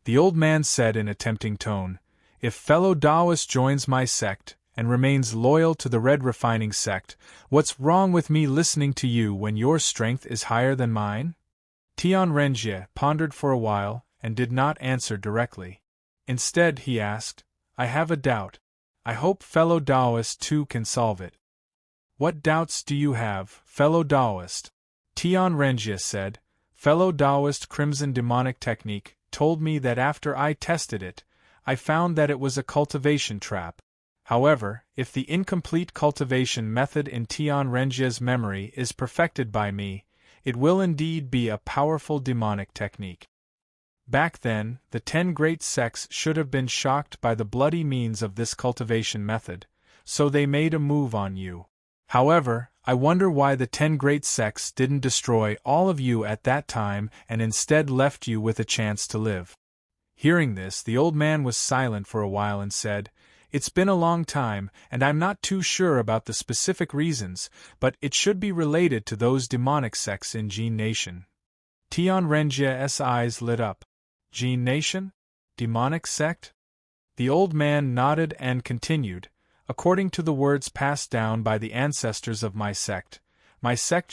The old man said in a tempting tone, "If fellow Taoist joins my sect, and remains loyal to the Red Refining sect, what's wrong with me listening to you when your strength is higher than mine?" Tianrenjie pondered for a while, and did not answer directly. Instead he asked, "I have a doubt. I hope fellow Taoist too can solve it." "What doubts do you have, fellow Taoist?" Tianrenjie said, "Fellow Taoist Crimson Demonic Technique told me that after I tested it, I found that it was a cultivation trap. However, if the incomplete cultivation method in Tianrenjie's memory is perfected by me, it will indeed be a powerful demonic technique. Back then, the 10 great sects should have been shocked by the bloody means of this cultivation method, so they made a move on you. However, I wonder why the 10 great sects didn't destroy all of you at that time and instead left you with a chance to live." Hearing this, the old man was silent for a while and said, "It's been a long time, and I'm not too sure about the specific reasons, but it should be related to those demonic sects in Jin Nation." Tianrenjie's eyes lit up. "Jin Nation? Demonic sect?" The old man nodded and continued, "According to the words passed down by the ancestors of my sect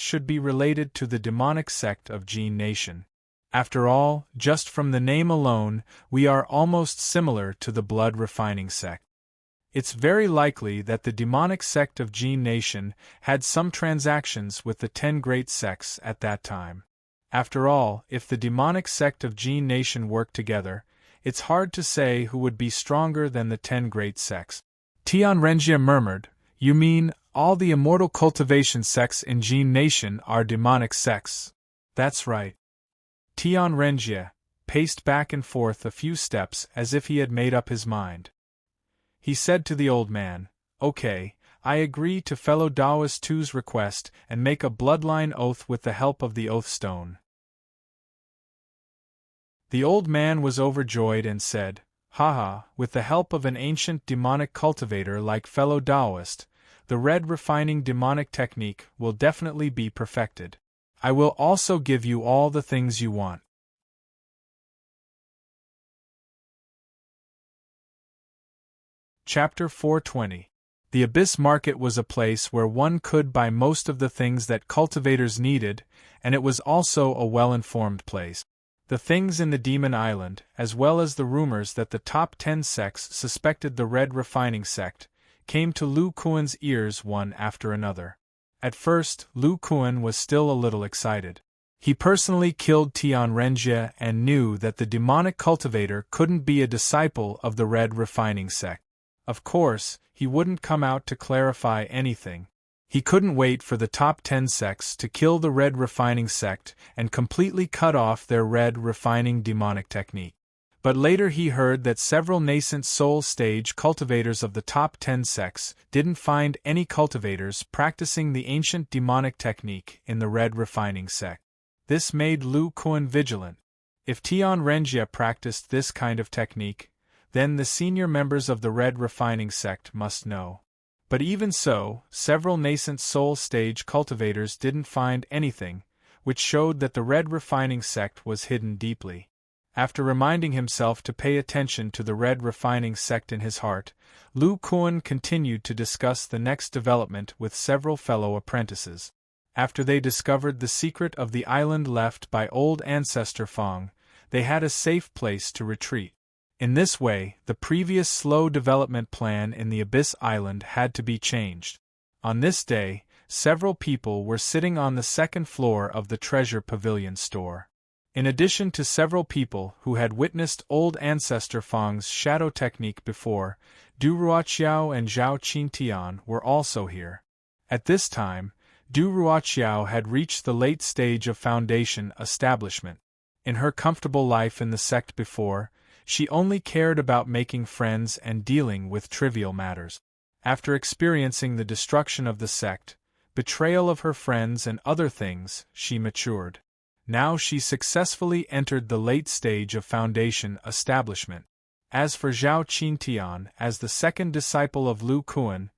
should be related to the demonic sect of Jin Nation. After all, just from the name alone, we are almost similar to the blood refining sect. It's very likely that the demonic sect of Jin Nation had some transactions with the 10 great sects at that time. After all, if the demonic sect of Jin Nation worked together, it's hard to say who would be stronger than the 10 great sects." Tianrenjie murmured, "You mean, all the immortal cultivation sects in Jin Nation are demonic sects?" "That's right." Tianrenjie paced back and forth a few steps as if he had made up his mind. He said to the old man, "Okay, I agree to fellow Taoist 2's request and make a bloodline oath with the help of the oath stone." The old man was overjoyed and said, "Haha, with the help of an ancient demonic cultivator like fellow Taoist, the Red Refining demonic technique will definitely be perfected. I will also give you all the things you want." Chapter 420. The Abyss Market was a place where one could buy most of the things that cultivators needed, and it was also a well-informed place. The things in the Demon Island, as well as the rumors that the top 10 sects suspected the Red Refining sect, came to Lu Kuan's ears one after another. At first, Lu Kuan was still a little excited. He personally killed Tianrenjie and knew that the demonic cultivator couldn't be a disciple of the Red Refining sect. Of course, he wouldn't come out to clarify anything. He couldn't wait for the top 10 sects to kill the Red Refining sect and completely cut off their Red Refining demonic technique. But later he heard that several nascent soul stage cultivators of the top 10 sects didn't find any cultivators practicing the ancient demonic technique in the Red Refining sect. This made Lu Kuan vigilant. If Tianrenjie practiced this kind of technique, then the senior members of the Red Refining sect must know. But even so, several nascent soul stage cultivators didn't find anything, which showed that the red refining sect was hidden deeply. After reminding himself to pay attention to the red refining sect in his heart, Lu Kuan continued to discuss the next development with several fellow apprentices. After they discovered the secret of the island left by old Ancestor Fong, they had a safe place to retreat. In this way, the previous slow development plan in the Abyss Island had to be changed. On this day, several people were sitting on the second floor of the Treasure Pavilion store. In addition to several people who had witnessed old Ancestor Fong's shadow technique before, Du Ruoqiao and Zhao Qintian were also here. At this time, Du Ruoqiao had reached the late stage of foundation establishment. In her comfortable life in the sect before, she only cared about making friends and dealing with trivial matters. After experiencing the destruction of the sect, betrayal of her friends and other things, she matured. Now she successfully entered the late stage of foundation establishment. As for Zhao Qintian, as the second disciple of Lu Kuan,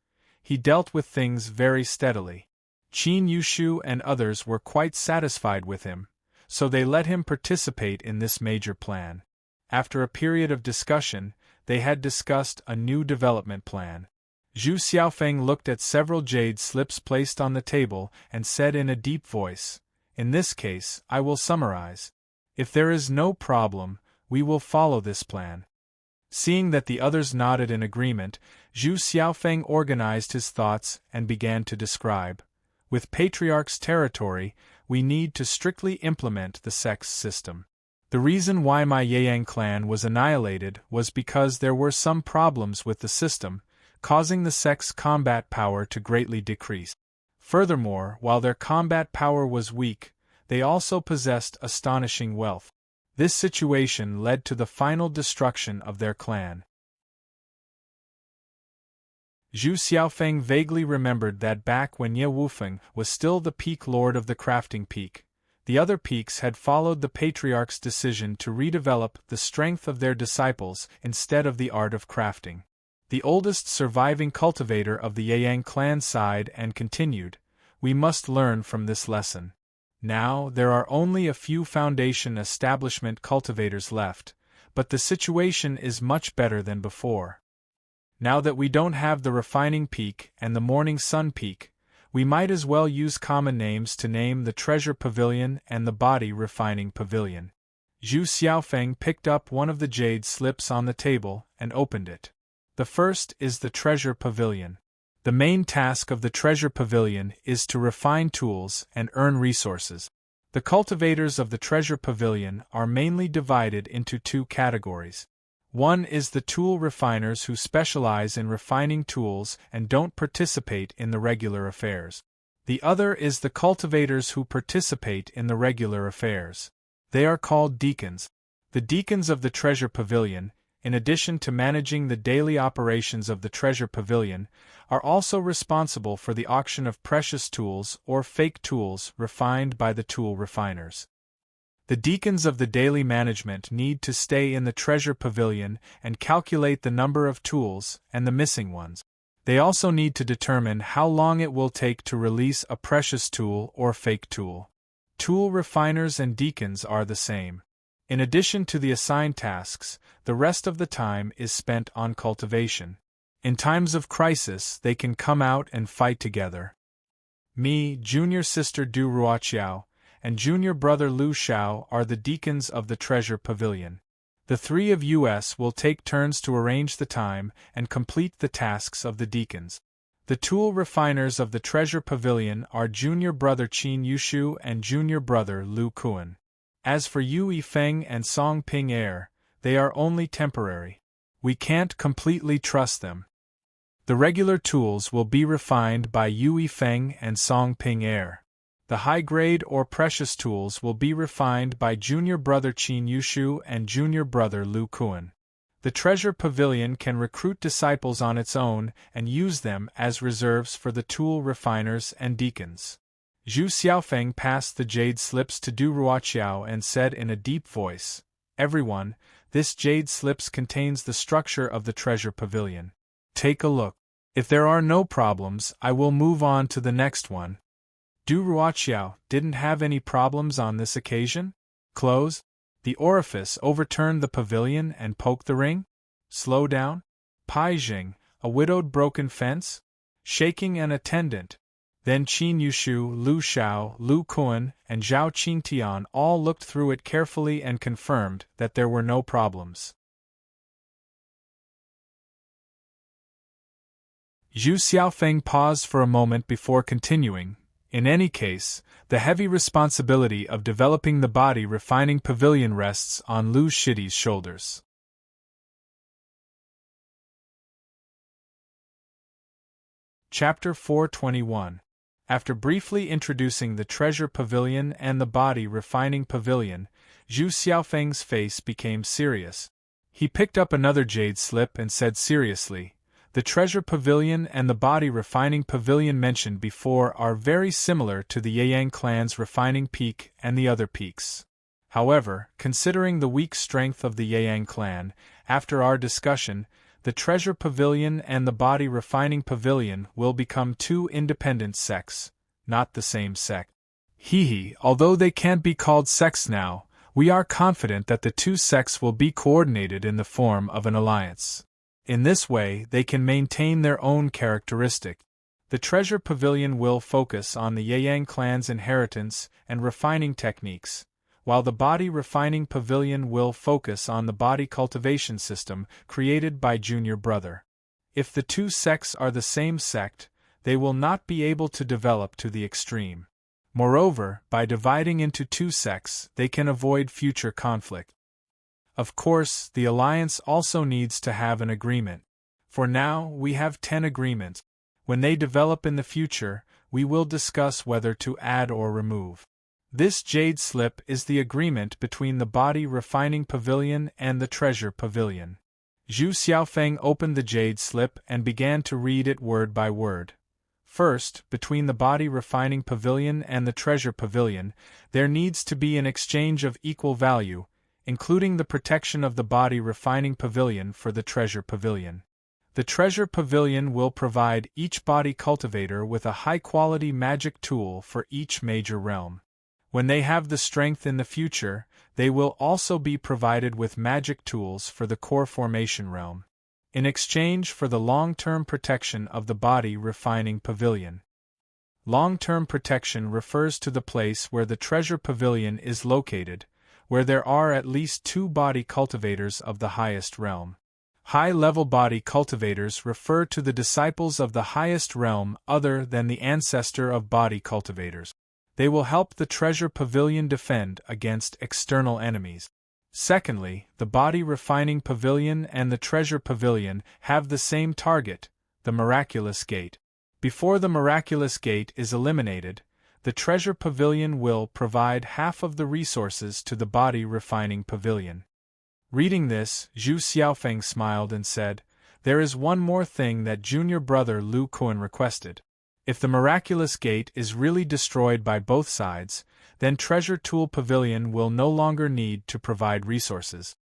he dealt with things very steadily. Qin Yushu and others were quite satisfied with him, so they let him participate in this major plan. After a period of discussion, they had discussed a new development plan. Zhu Xiaofeng looked at several jade slips placed on the table and said in a deep voice, "In this case, I will summarize. If there is no problem, we will follow this plan." Seeing that the others nodded in agreement, Zhu Xiaofeng organized his thoughts and began to describe. With Patriarch's territory, we need to strictly implement the sex system. The reason why my Yang clan was annihilated was because there were some problems with the system, causing the sect's combat power to greatly decrease. Furthermore, while their combat power was weak, they also possessed astonishing wealth. This situation led to the final destruction of their clan. Zhu Xiaofeng vaguely remembered that back when Ye Wufeng was still the peak lord of the crafting peak, the other peaks had followed the Patriarch's decision to redevelop the strength of their disciples instead of the art of crafting. The oldest surviving cultivator of the Yang clan sighed and continued, "We must learn from this lesson. Now there are only a few foundation establishment cultivators left, but the situation is much better than before. Now that we don't have the refining peak and the morning sun peak, we might as well use common names to name the Treasure Pavilion and the Body Refining Pavilion." Zhu Xiaofeng picked up one of the jade slips on the table and opened it. The first is the Treasure Pavilion. The main task of the Treasure Pavilion is to refine tools and earn resources. The cultivators of the Treasure Pavilion are mainly divided into two categories. One is the tool refiners who specialize in refining tools and don't participate in the regular affairs. The other is the cultivators who participate in the regular affairs. They are called deacons. The deacons of the Treasure Pavilion, in addition to managing the daily operations of the Treasure Pavilion, are also responsible for the auction of precious tools or fake tools refined by the tool refiners. The deacons of the daily management need to stay in the Treasure Pavilion and calculate the number of tools and the missing ones. They also need to determine how long it will take to release a precious tool or fake tool. Tool refiners and deacons are the same. In addition to the assigned tasks, the rest of the time is spent on cultivation. In times of crisis, they can come out and fight together. Me, junior sister Du Ruoqiao, and junior brother Lu Xiao are the deacons of the Treasure Pavilion. The three of us will take turns to arrange the time and complete the tasks of the deacons. The tool refiners of the Treasure Pavilion are junior brother Qin Yushu and junior brother Lu Kuan. As for Yu Yifeng and Song Ping Er, they are only temporary. We can't completely trust them. The regular tools will be refined by Yu Yifeng and Song Ping Er. The high-grade or precious tools will be refined by junior brother Qin Yushu and junior brother Lu Kuan. The Treasure Pavilion can recruit disciples on its own and use them as reserves for the tool refiners and deacons. Zhu Xiaofeng passed the jade slips to Du Ruoqiao and said in a deep voice, "Everyone, this jade slips contains the structure of the Treasure Pavilion. Take a look." If there are no problems, I will move on to the next one. Du Ruoqiao didn't have any problems on this occasion? Close the orifice, overturn the pavilion, and poke the ring? Slow down? Pai Jing, a widowed broken fence? Shaking an attendant. Then Qin Yushu, Lu Shao, Lu Kuan, and Zhao Qingtian all looked through it carefully and confirmed that there were no problems. Zhu Xiaofeng paused for a moment before continuing. In any case, the heavy responsibility of developing the body refining pavilion rests on Lu Shidi's shoulders. Chapter 421. After briefly introducing the treasure pavilion and the body refining pavilion, Zhu Xiaofeng's face became serious. He picked up another jade slip and said seriously, "The treasure pavilion and the body refining pavilion mentioned before are very similar to the Yeyang clan's refining peak and the other peaks. However, considering the weak strength of the Yeyang clan, after our discussion, the treasure pavilion and the body refining pavilion will become two independent sects, not the same sect. Although they can't be called sects now, we are confident that the two sects will be coordinated in the form of an alliance. In this way, they can maintain their own characteristic. The treasure pavilion will focus on the Yeyang clan's inheritance and refining techniques, while the body refining pavilion will focus on the body cultivation system created by Junior Brother. If the two sects are the same sect, they will not be able to develop to the extreme. Moreover, by dividing into two sects, they can avoid future conflict. Of course, the alliance also needs to have an agreement. For now, we have 10 agreements. When they develop in the future, we will discuss whether to add or remove. This jade slip is the agreement between the body refining pavilion and the treasure pavilion. Zhu Xiaofeng opened the jade slip and began to read it word by word. First, between the body refining pavilion and the treasure pavilion, there needs to be an exchange of equal value, including the protection of the body refining pavilion for the treasure pavilion. The treasure pavilion will provide each body cultivator with a high-quality magic tool for each major realm. When they have the strength in the future, they will also be provided with magic tools for the core formation realm, in exchange for the long-term protection of the body refining pavilion. Long-term protection refers to the place where the treasure pavilion is located, where there are at least 2 body cultivators of the highest realm. High-level body cultivators refer to the disciples of the highest realm other than the ancestor of body cultivators. They will help the treasure pavilion defend against external enemies. Secondly, the body refining pavilion and the treasure pavilion have the same target, the miraculous gate. Before the miraculous gate is eliminated, the treasure pavilion will provide half of the resources to the body refining pavilion. Reading this, Zhu Xiaofeng smiled and said, "There is one more thing that Junior Brother Lu Kuan requested. If the miraculous gate is really destroyed by both sides, then Treasure Tool Pavilion will no longer need to provide resources."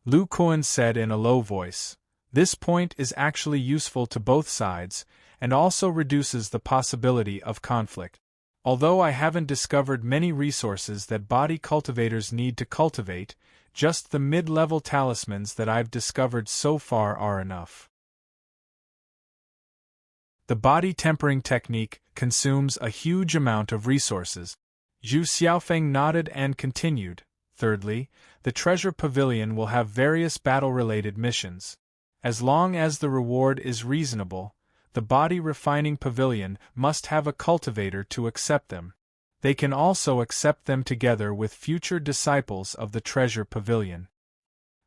Lu Kuan said in a low voice, "This point is actually useful to both sides, and also reduces the possibility of conflict. Although I haven't discovered many resources that body cultivators need to cultivate, just the mid-level talismans that I've discovered so far are enough." The body tempering technique consumes a huge amount of resources. Zhu Xiaofeng nodded and continued, "Thirdly, the treasure pavilion will have various battle-related missions. As long as the reward is reasonable, the body refining pavilion must have a cultivator to accept them. They can also accept them together with future disciples of the treasure pavilion.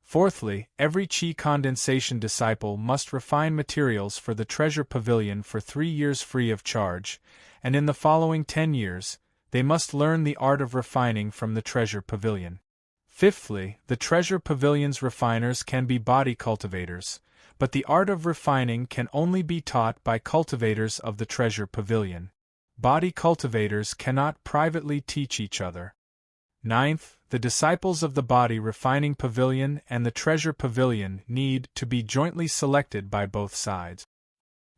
Fourthly, every Qi condensation disciple must refine materials for the treasure pavilion for 3 years free of charge, and in the following 10 years, they must learn the art of refining from the treasure pavilion. Fifthly, the treasure pavilion's refiners can be body cultivators, but the art of refining can only be taught by cultivators of the treasure pavilion. Body cultivators cannot privately teach each other. Ninth, the disciples of the body refining pavilion and the treasure pavilion need to be jointly selected by both sides.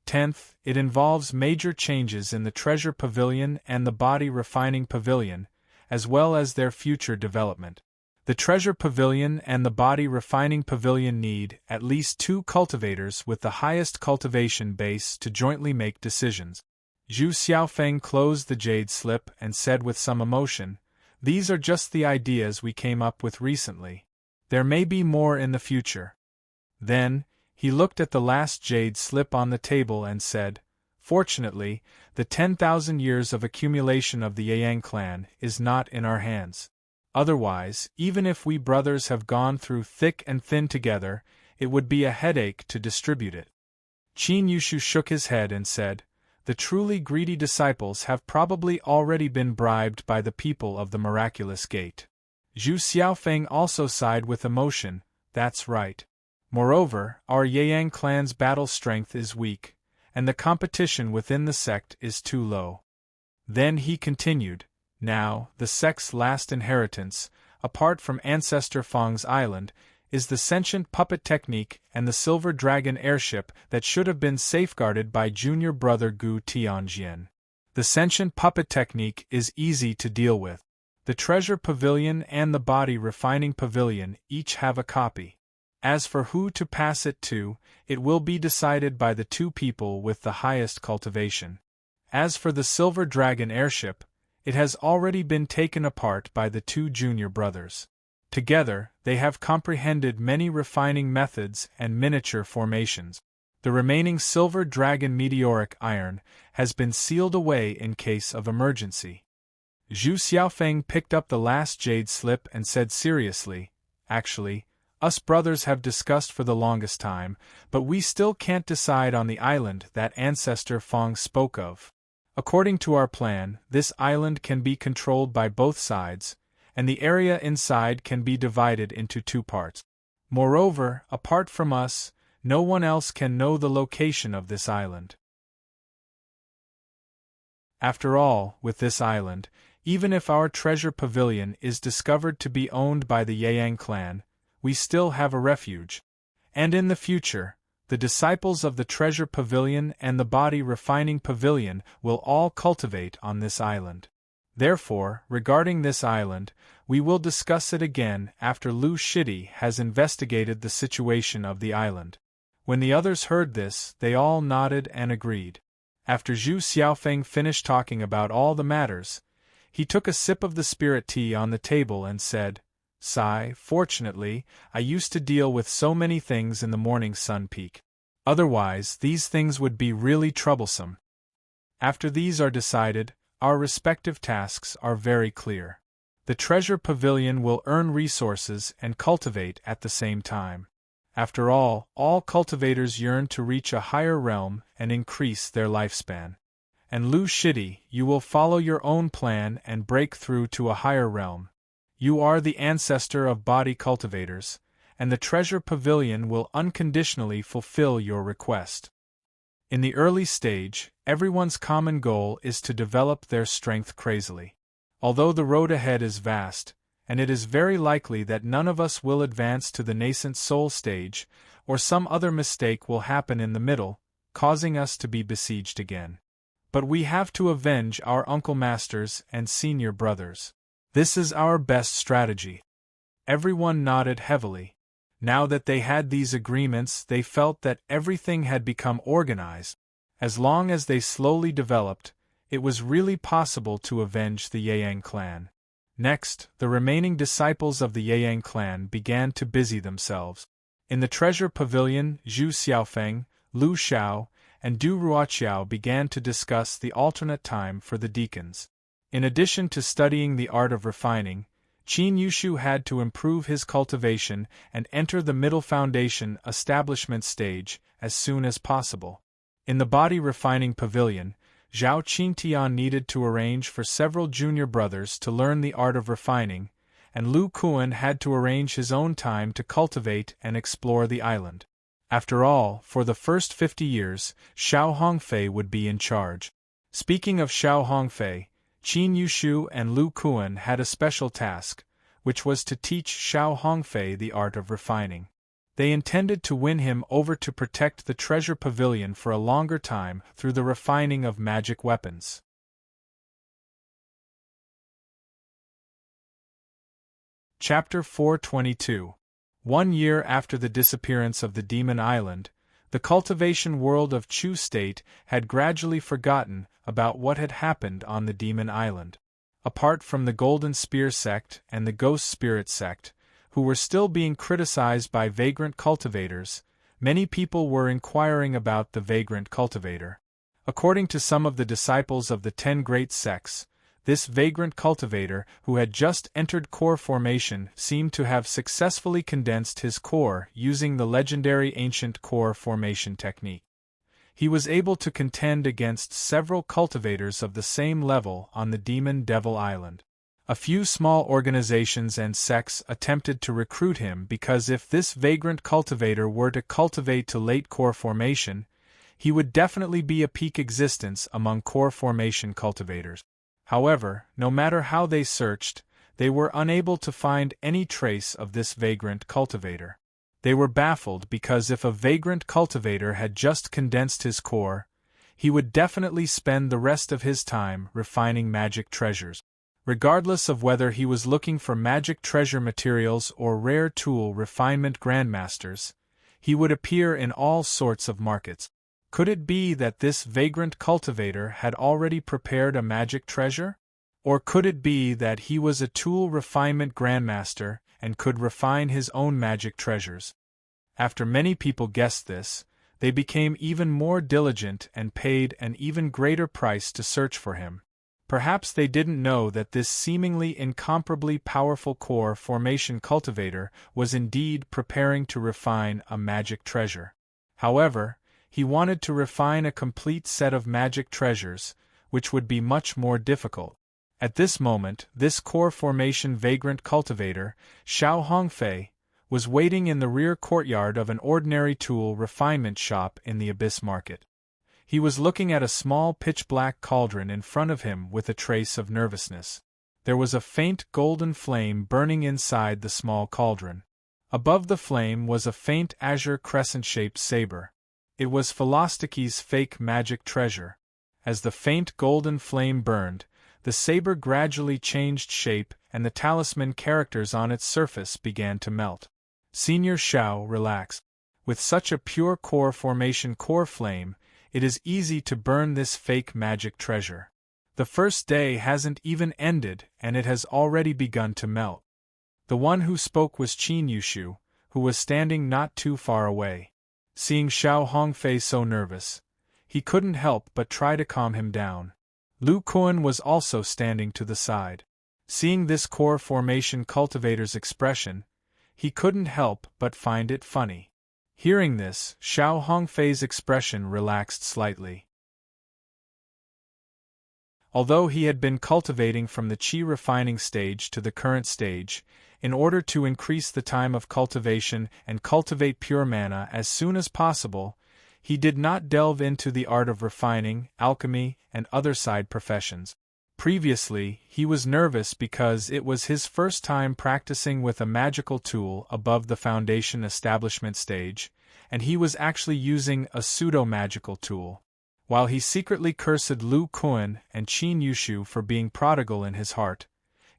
10th, it involves major changes in the Treasure Pavilion and the Body Refining Pavilion, as well as their future development. The Treasure Pavilion and the Body Refining Pavilion need at least 2 cultivators with the highest cultivation base to jointly make decisions. Zhu Xiaofeng closed the jade slip and said with some emotion, "These are just the ideas we came up with recently. There may be more in the future." Then, he looked at the last jade slip on the table and said, "Fortunately, the 10,000 years of accumulation of the Yang clan is not in our hands. Otherwise, even if we brothers have gone through thick and thin together, it would be a headache to distribute it." Qin Yushu shook his head and said, "The truly greedy disciples have probably already been bribed by the people of the miraculous gate." Zhu Xiaofeng also sighed with emotion, "That's right. Moreover, our Yang clan's battle strength is weak, and the competition within the sect is too low." Then he continued, "Now, the sect's last inheritance, apart from Ancestor Feng's island, is the sentient puppet technique and the silver dragon airship that should have been safeguarded by junior brother Gu Tianjian. The sentient puppet technique is easy to deal with. The Treasure Pavilion and the Body Refining Pavilion each have a copy. As for who to pass it to, it will be decided by the 2 people with the highest cultivation. As for the silver dragon airship, it has already been taken apart by the 2 junior brothers. Together, they have comprehended many refining methods and miniature formations. The remaining silver dragon meteoric iron has been sealed away in case of emergency." Zhu Xiaofeng picked up the last jade slip and said seriously, "Actually, us brothers have discussed for the longest time, but we still can't decide on the island that Ancestor Feng spoke of. According to our plan, this island can be controlled by both sides, and the area inside can be divided into 2 parts. Moreover, apart from us, no one else can know the location of this island. After all, with this island, even if our treasure pavilion is discovered to be owned by the Yang clan, we still have a refuge. And in the future, the disciples of the Treasure Pavilion and the Body Refining Pavilion will all cultivate on this island. Therefore, regarding this island, we will discuss it again after Lu Shidi has investigated the situation of the island." When the others heard this, they all nodded and agreed. After Zhu Xiaofeng finished talking about all the matters, he took a sip of the spirit tea on the table and said, "Sigh, fortunately, I used to deal with so many things in the morning sun peak. Otherwise, these things would be really troublesome. After these are decided, our respective tasks are very clear. The Treasure Pavilion will earn resources and cultivate at the same time. After all cultivators yearn to reach a higher realm and increase their lifespan. And Lu Shidi, you will follow your own plan and break through to a higher realm. You are the ancestor of body cultivators, and the Treasure Pavilion will unconditionally fulfill your request. In the early stage, everyone's common goal is to develop their strength crazily. Although the road ahead is vast, and it is very likely that none of us will advance to the nascent soul stage, or some other mistake will happen in the middle, causing us to be besieged again. But we have to avenge our uncle masters and senior brothers. This is our best strategy." Everyone nodded heavily. Now that they had these agreements, they felt that everything had become organized. As long as they slowly developed, it was really possible to avenge the Yang clan. Next, the remaining disciples of the Yang clan began to busy themselves. In the Treasure Pavilion, Zhu Xiaofeng, Lu Xiao, and Du Ruoqiao began to discuss the alternate time for the deacons. In addition to studying the art of refining, Qin Yushu had to improve his cultivation and enter the middle foundation establishment stage as soon as possible. In the Body Refining Pavilion, Zhao Qingtian needed to arrange for several junior brothers to learn the art of refining, and Lu Kuan had to arrange his own time to cultivate and explore the island. After all, for the first 50 years, Xiao Hongfei would be in charge. Speaking of Xiao Hongfei, Qin Yushu and Lu Kuan had a special task, which was to teach Xiao Hongfei the art of refining. they intended to win him over to protect the treasure pavilion for a longer time through the refining of magic weapons. Chapter 422. 1 year after the disappearance of the Demon Island, the cultivation world of Chu State had gradually forgotten about what had happened on the Demon Island. Apart from the Golden Spear sect and the Ghost Spirit sect, who were still being criticized by vagrant cultivators, many people were inquiring about the vagrant cultivator. According to some of the disciples of the 10 great sects, this vagrant cultivator who had just entered core formation seemed to have successfully condensed his core using the legendary ancient core formation technique. He was able to contend against several cultivators of the same level on the Demon Devil Island. A few small organizations and sects attempted to recruit him because if this vagrant cultivator were to cultivate to late core formation, he would definitely be a peak existence among core formation cultivators. However, no matter how they searched, they were unable to find any trace of this vagrant cultivator. They were baffled because if a vagrant cultivator had just condensed his core, he would definitely spend the rest of his time refining magic treasures. Regardless of whether he was looking for magic treasure materials or rare tool refinement grandmasters, he would appear in all sorts of markets. Could it be that this vagrant cultivator had already prepared a magic treasure? Or could it be that he was a tool refinement grandmaster and could refine his own magic treasures? After many people guessed this, they became even more diligent and paid an even greater price to search for him. Perhaps they didn't know that this seemingly incomparably powerful core formation cultivator was indeed preparing to refine a magic treasure. However, he wanted to refine a complete set of magic treasures, which would be much more difficult. At this moment, this core formation vagrant cultivator, Xiao Hongfei, was waiting in the rear courtyard of an ordinary tool refinement shop in the Abyss Market. He was looking at a small pitch-black cauldron in front of him with a trace of nervousness. There was a faint golden flame burning inside the small cauldron. Above the flame was a faint azure crescent-shaped saber. It was Philostaki's fake magic treasure. As the faint golden flame burned, the saber gradually changed shape and the talisman characters on its surface began to melt. Senior Xiao relaxed. With such a pure core formation core flame, it is easy to burn this fake magic treasure. The first day hasn't even ended and it has already begun to melt. The one who spoke was Qin Yushu, who was standing not too far away. Seeing Xiao Hongfei so nervous, he couldn't help but try to calm him down. Lu Kuan was also standing to the side. Seeing this core formation cultivator's expression, he couldn't help but find it funny. Hearing this, Xiao Hongfei's expression relaxed slightly. Although he had been cultivating from the qi refining stage to the current stage, in order to increase the time of cultivation and cultivate pure mana as soon as possible, he did not delve into the art of refining, alchemy, and other side professions. Previously, he was nervous because it was his first time practicing with a magical tool above the foundation establishment stage, and he was actually using a pseudo-magical tool. While he secretly cursed Lu Kuan and Qin Yushu for being prodigal in his heart,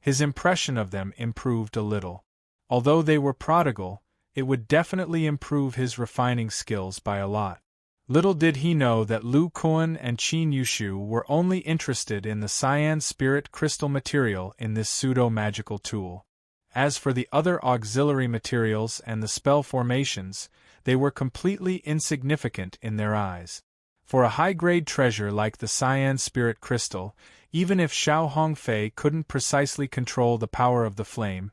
his impression of them improved a little. Although they were prodigal, it would definitely improve his refining skills by a lot. Little did he know that Lu Kuan and Qin Yushu were only interested in the cyan spirit crystal material in this pseudo-magical tool. As for the other auxiliary materials and the spell formations, they were completely insignificant in their eyes. For a high-grade treasure like the cyan spirit crystal, even if Xiao Hongfei couldn't precisely control the power of the flame,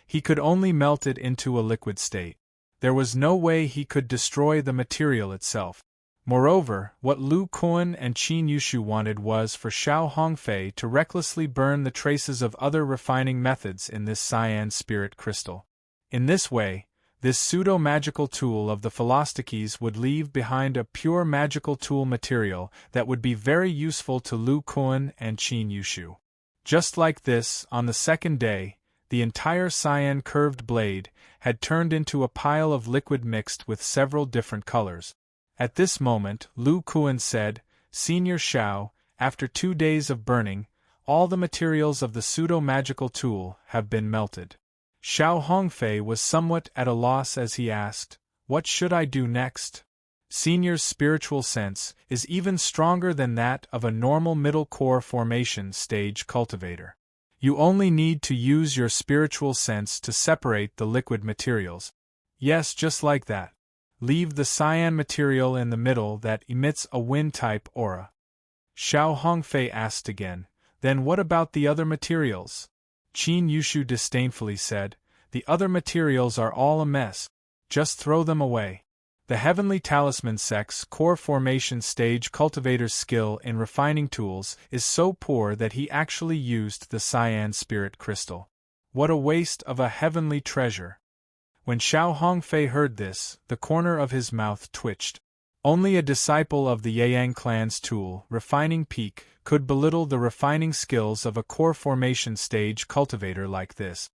he could only melt it into a liquid state. There was no way he could destroy the material itself. Moreover, what Lu Kuan and Qin Yushu wanted was for Xiao Hongfei to recklessly burn the traces of other refining methods in this cyan spirit crystal. In this way, this pseudo-magical tool of the Philostakis would leave behind a pure magical tool material that would be very useful to Lu Kuan and Qin Yushu. Just like this, on the second day, the entire cyan curved blade had turned into a pile of liquid mixed with several different colors. At this moment, Lu Kuan said, "Senior Shao, after 2 days of burning, all the materials of the pseudo-magical tool have been melted." Xiao Hongfei was somewhat at a loss as he asked, "What should I do next?" Senior's spiritual sense is even stronger than that of a normal middle core formation stage cultivator. You only need to use your spiritual sense to separate the liquid materials. Yes, just like that. Leave the cyan material in the middle that emits a wind-type aura. Xiao Hongfei asked again, "Then what about the other materials?" Qin Yushu disdainfully said, "The other materials are all a mess. Just throw them away." The Heavenly Talisman Sect's core formation stage cultivator's skill in refining tools is so poor that he actually used the cyan spirit crystal. What a waste of a heavenly treasure! When Xiao Hongfei heard this, the corner of his mouth twitched. Only a disciple of the Yang clan's tool, Refining Peak, could belittle the refining skills of a core formation stage cultivator like this.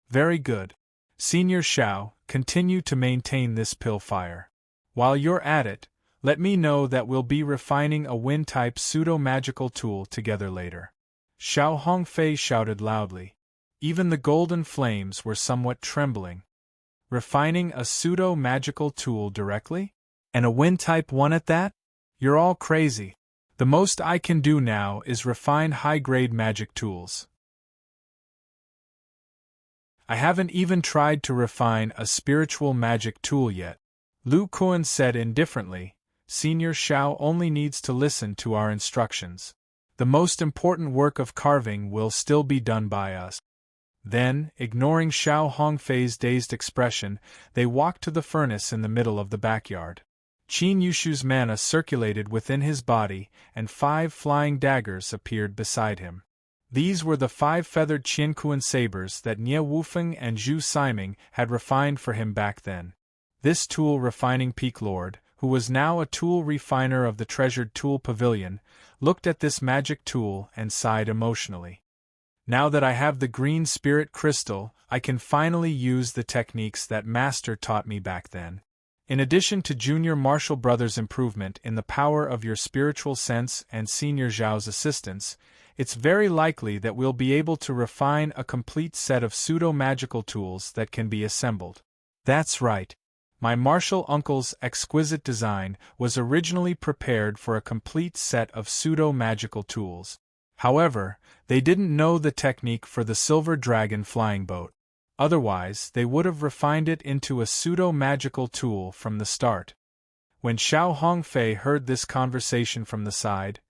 Very good. Senior Xiao, continue to maintain this pill fire. While you're at it, let me know that we'll be refining a wind-type pseudo-magical tool together later. Xiao Hongfei shouted loudly. Even the golden flames were somewhat trembling. Refining a pseudo-magical tool directly? And a wind-type one at that? You're all crazy. The most I can do now is refine high-grade magic tools. I haven't even tried to refine a spiritual magic tool yet. Lu Kuan said indifferently, "Senior Xiao only needs to listen to our instructions. The most important work of carving will still be done by us." Then, ignoring Xiao Hongfei's dazed expression, they walked to the furnace in the middle of the backyard. Qin Yushu's mana circulated within his body, and 5 flying daggers appeared beside him. These were the 5 feathered Qiankuan sabers that Nie Wufeng and Zhu Siming had refined for him back then. This tool refining Peak Lord, who was now a tool refiner of the treasured tool pavilion, looked at this magic tool and sighed emotionally. Now that I have the green spirit crystal, I can finally use the techniques that Master taught me back then. In addition to Junior Marshall Brothers' improvement in the power of your spiritual sense and Senior Zhao's assistance, it's very likely that we'll be able to refine a complete set of pseudo-magical tools that can be assembled. That's right. My Marshall uncle's exquisite design was originally prepared for a complete set of pseudo-magical tools. However, they didn't know the technique for the Silver Dragon flying boat. Otherwise, they would have refined it into a pseudo-magical tool from the start. When Xiao Hongfei heard this conversation from the side,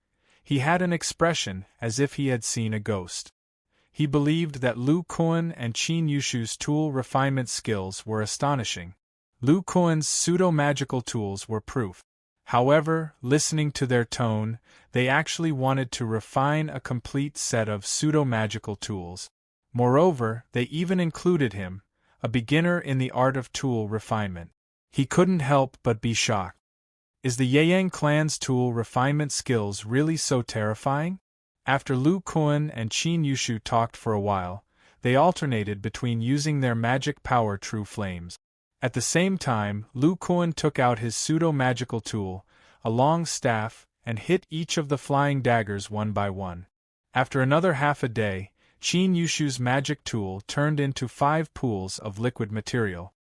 he had an expression as if he had seen a ghost. He believed that Lu Kuan and Qin Yushu's tool refinement skills were astonishing. Lu Kuan's pseudo-magical tools were proof. However, listening to their tone, they actually wanted to refine a complete set of pseudo-magical tools. Moreover, they even included him, a beginner in the art of tool refinement. He couldn't help but be shocked. Is the Yang clan's tool refinement skills really so terrifying? After Lu Kuan and Qin Yushu talked for a while, they alternated between using their magic power true flames. At the same time, Lu Kuan took out his pseudo-magical tool, a long staff, and hit each of the flying daggers one by one. After another half a day, Qin Yushu's magic tool turned into 5 pools of liquid material.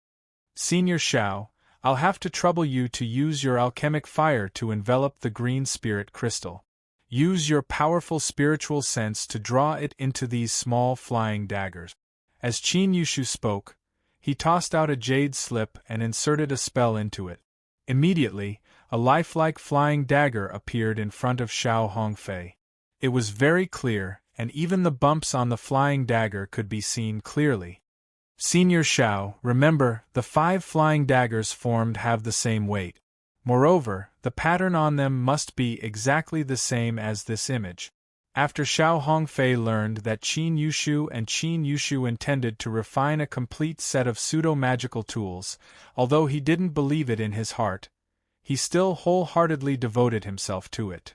Senior Xiao, I'll have to trouble you to use your alchemic fire to envelop the green spirit crystal. Use your powerful spiritual sense to draw it into these small flying daggers. As Qin Yushu spoke, he tossed out a jade slip and inserted a spell into it. Immediately, a lifelike flying dagger appeared in front of Xiao Hongfei. It was very clear, and even the bumps on the flying dagger could be seen clearly. Senior Xiao, remember, the 5 flying daggers formed have the same weight. Moreover, the pattern on them must be exactly the same as this image. After Xiao Hongfei learned that Qin Yushu and Qin Yushu intended to refine a complete set of pseudo-magical tools, although he didn't believe it in his heart, he still wholeheartedly devoted himself to it.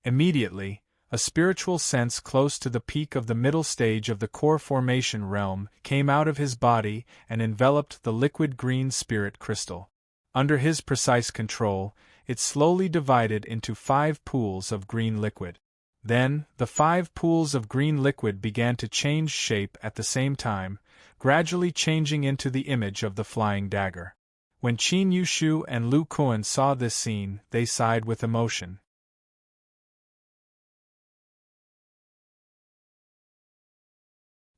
Immediately, A spiritual sense close to the peak of the middle stage of the core formation realm came out of his body and enveloped the liquid green spirit crystal. Under his precise control, it slowly divided into 5 pools of green liquid. Then, the 5 pools of green liquid began to change shape at the same time, gradually changing into the image of the flying dagger. When Qin Yushu and Lu Kuan saw this scene, they sighed with emotion.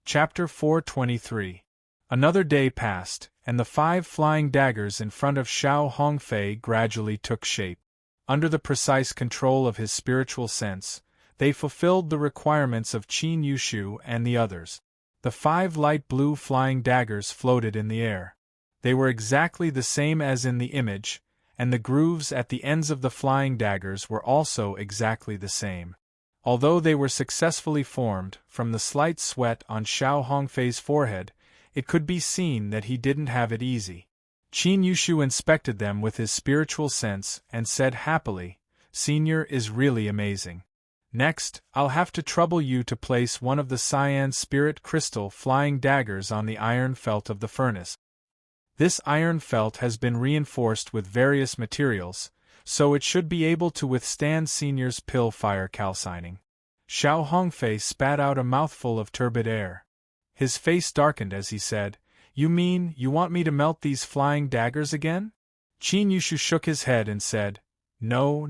Chapter 423. Another day passed, and the 5 flying daggers in front of Xiao Hongfei gradually took shape. Under the precise control of his spiritual sense, they fulfilled the requirements of Qin Yushu and the others. The 5 light blue flying daggers floated in the air. They were exactly the same as in the image, and the grooves at the ends of the flying daggers were also exactly the same. Although they were successfully formed, from the slight sweat on Xiao Hongfei's forehead, it could be seen that he didn't have it easy. Qin Yushu inspected them with his spiritual sense and said happily, "Senior is really amazing. Next, I'll have to trouble you to place one of the cyan spirit crystal flying daggers on the iron felt of the furnace. This iron felt has been reinforced with various materials, so it should be able to withstand Senior's pill fire calcining." Xiao Hongfei spat out a mouthful of turbid air. His face darkened as he said, "You mean you want me to melt these flying daggers again?" Qin Yushu shook his head and said, No,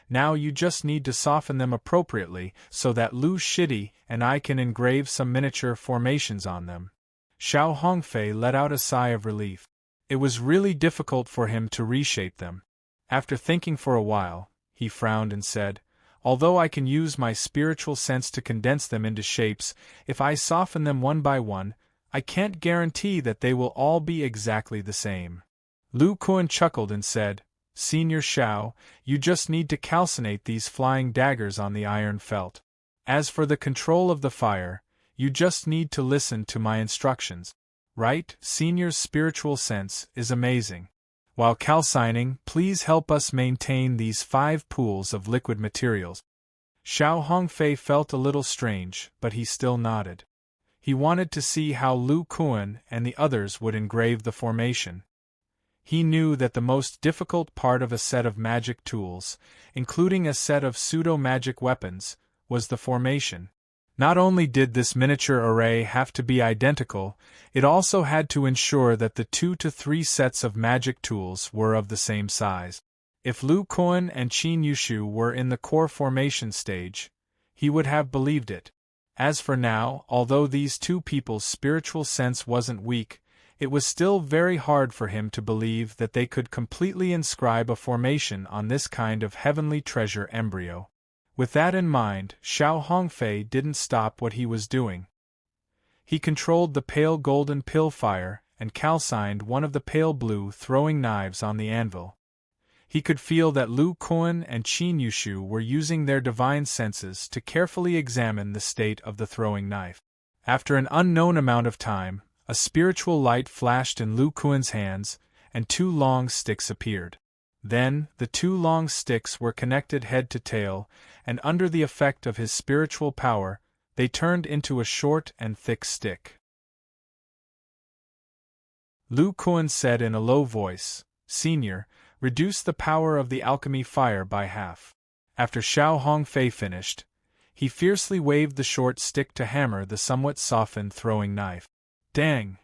now you just need to soften them appropriately so that Lu Shidi and I can engrave some miniature formations on them." Xiao Hongfei let out a sigh of relief. It was really difficult for him to reshape them. After thinking for a while, he frowned and said, "Although I can use my spiritual sense to condense them into shapes, if I soften them one by one, I can't guarantee that they will all be exactly the same." Lu Kuan chuckled and said, "Senior Xiao, you just need to calcinate these flying daggers on the iron felt. As for the control of the fire, you just need to listen to my instructions. Right? Senior's spiritual sense is amazing. While calcining, please help us maintain these 5 pools of liquid materials." Xiao Hongfei felt a little strange, but he still nodded. He wanted to see how Lu Kuan and the others would engrave the formation. He knew that the most difficult part of a set of magic tools, including a set of pseudo-magic weapons, was the formation. Not only did this miniature array have to be identical, it also had to ensure that the 2 to 3 sets of magic tools were of the same size. If Lu Kuan and Qin Yushu were in the core formation stage, he would have believed it. As for now, although these 2 people's spiritual sense wasn't weak, it was still very hard for him to believe that they could completely inscribe a formation on this kind of heavenly treasure embryo. With that in mind, Xiao Hongfei didn't stop what he was doing. He controlled the pale golden pill fire and calcined one of the pale blue throwing knives on the anvil. He could feel that Lu Kuan and Qin Yushu were using their divine senses to carefully examine the state of the throwing knife. After an unknown amount of time, a spiritual light flashed in Lu Kuan's hands, and 2 long sticks appeared. Then, the 2 long sticks were connected head to tail, and under the effect of his spiritual power, they turned into a short and thick stick. Lu Kuan said in a low voice, "Senior, reduce the power of the alchemy fire by half." After Xiao Hongfei finished, he fiercely waved the short stick to hammer the somewhat softened throwing knife. Dang!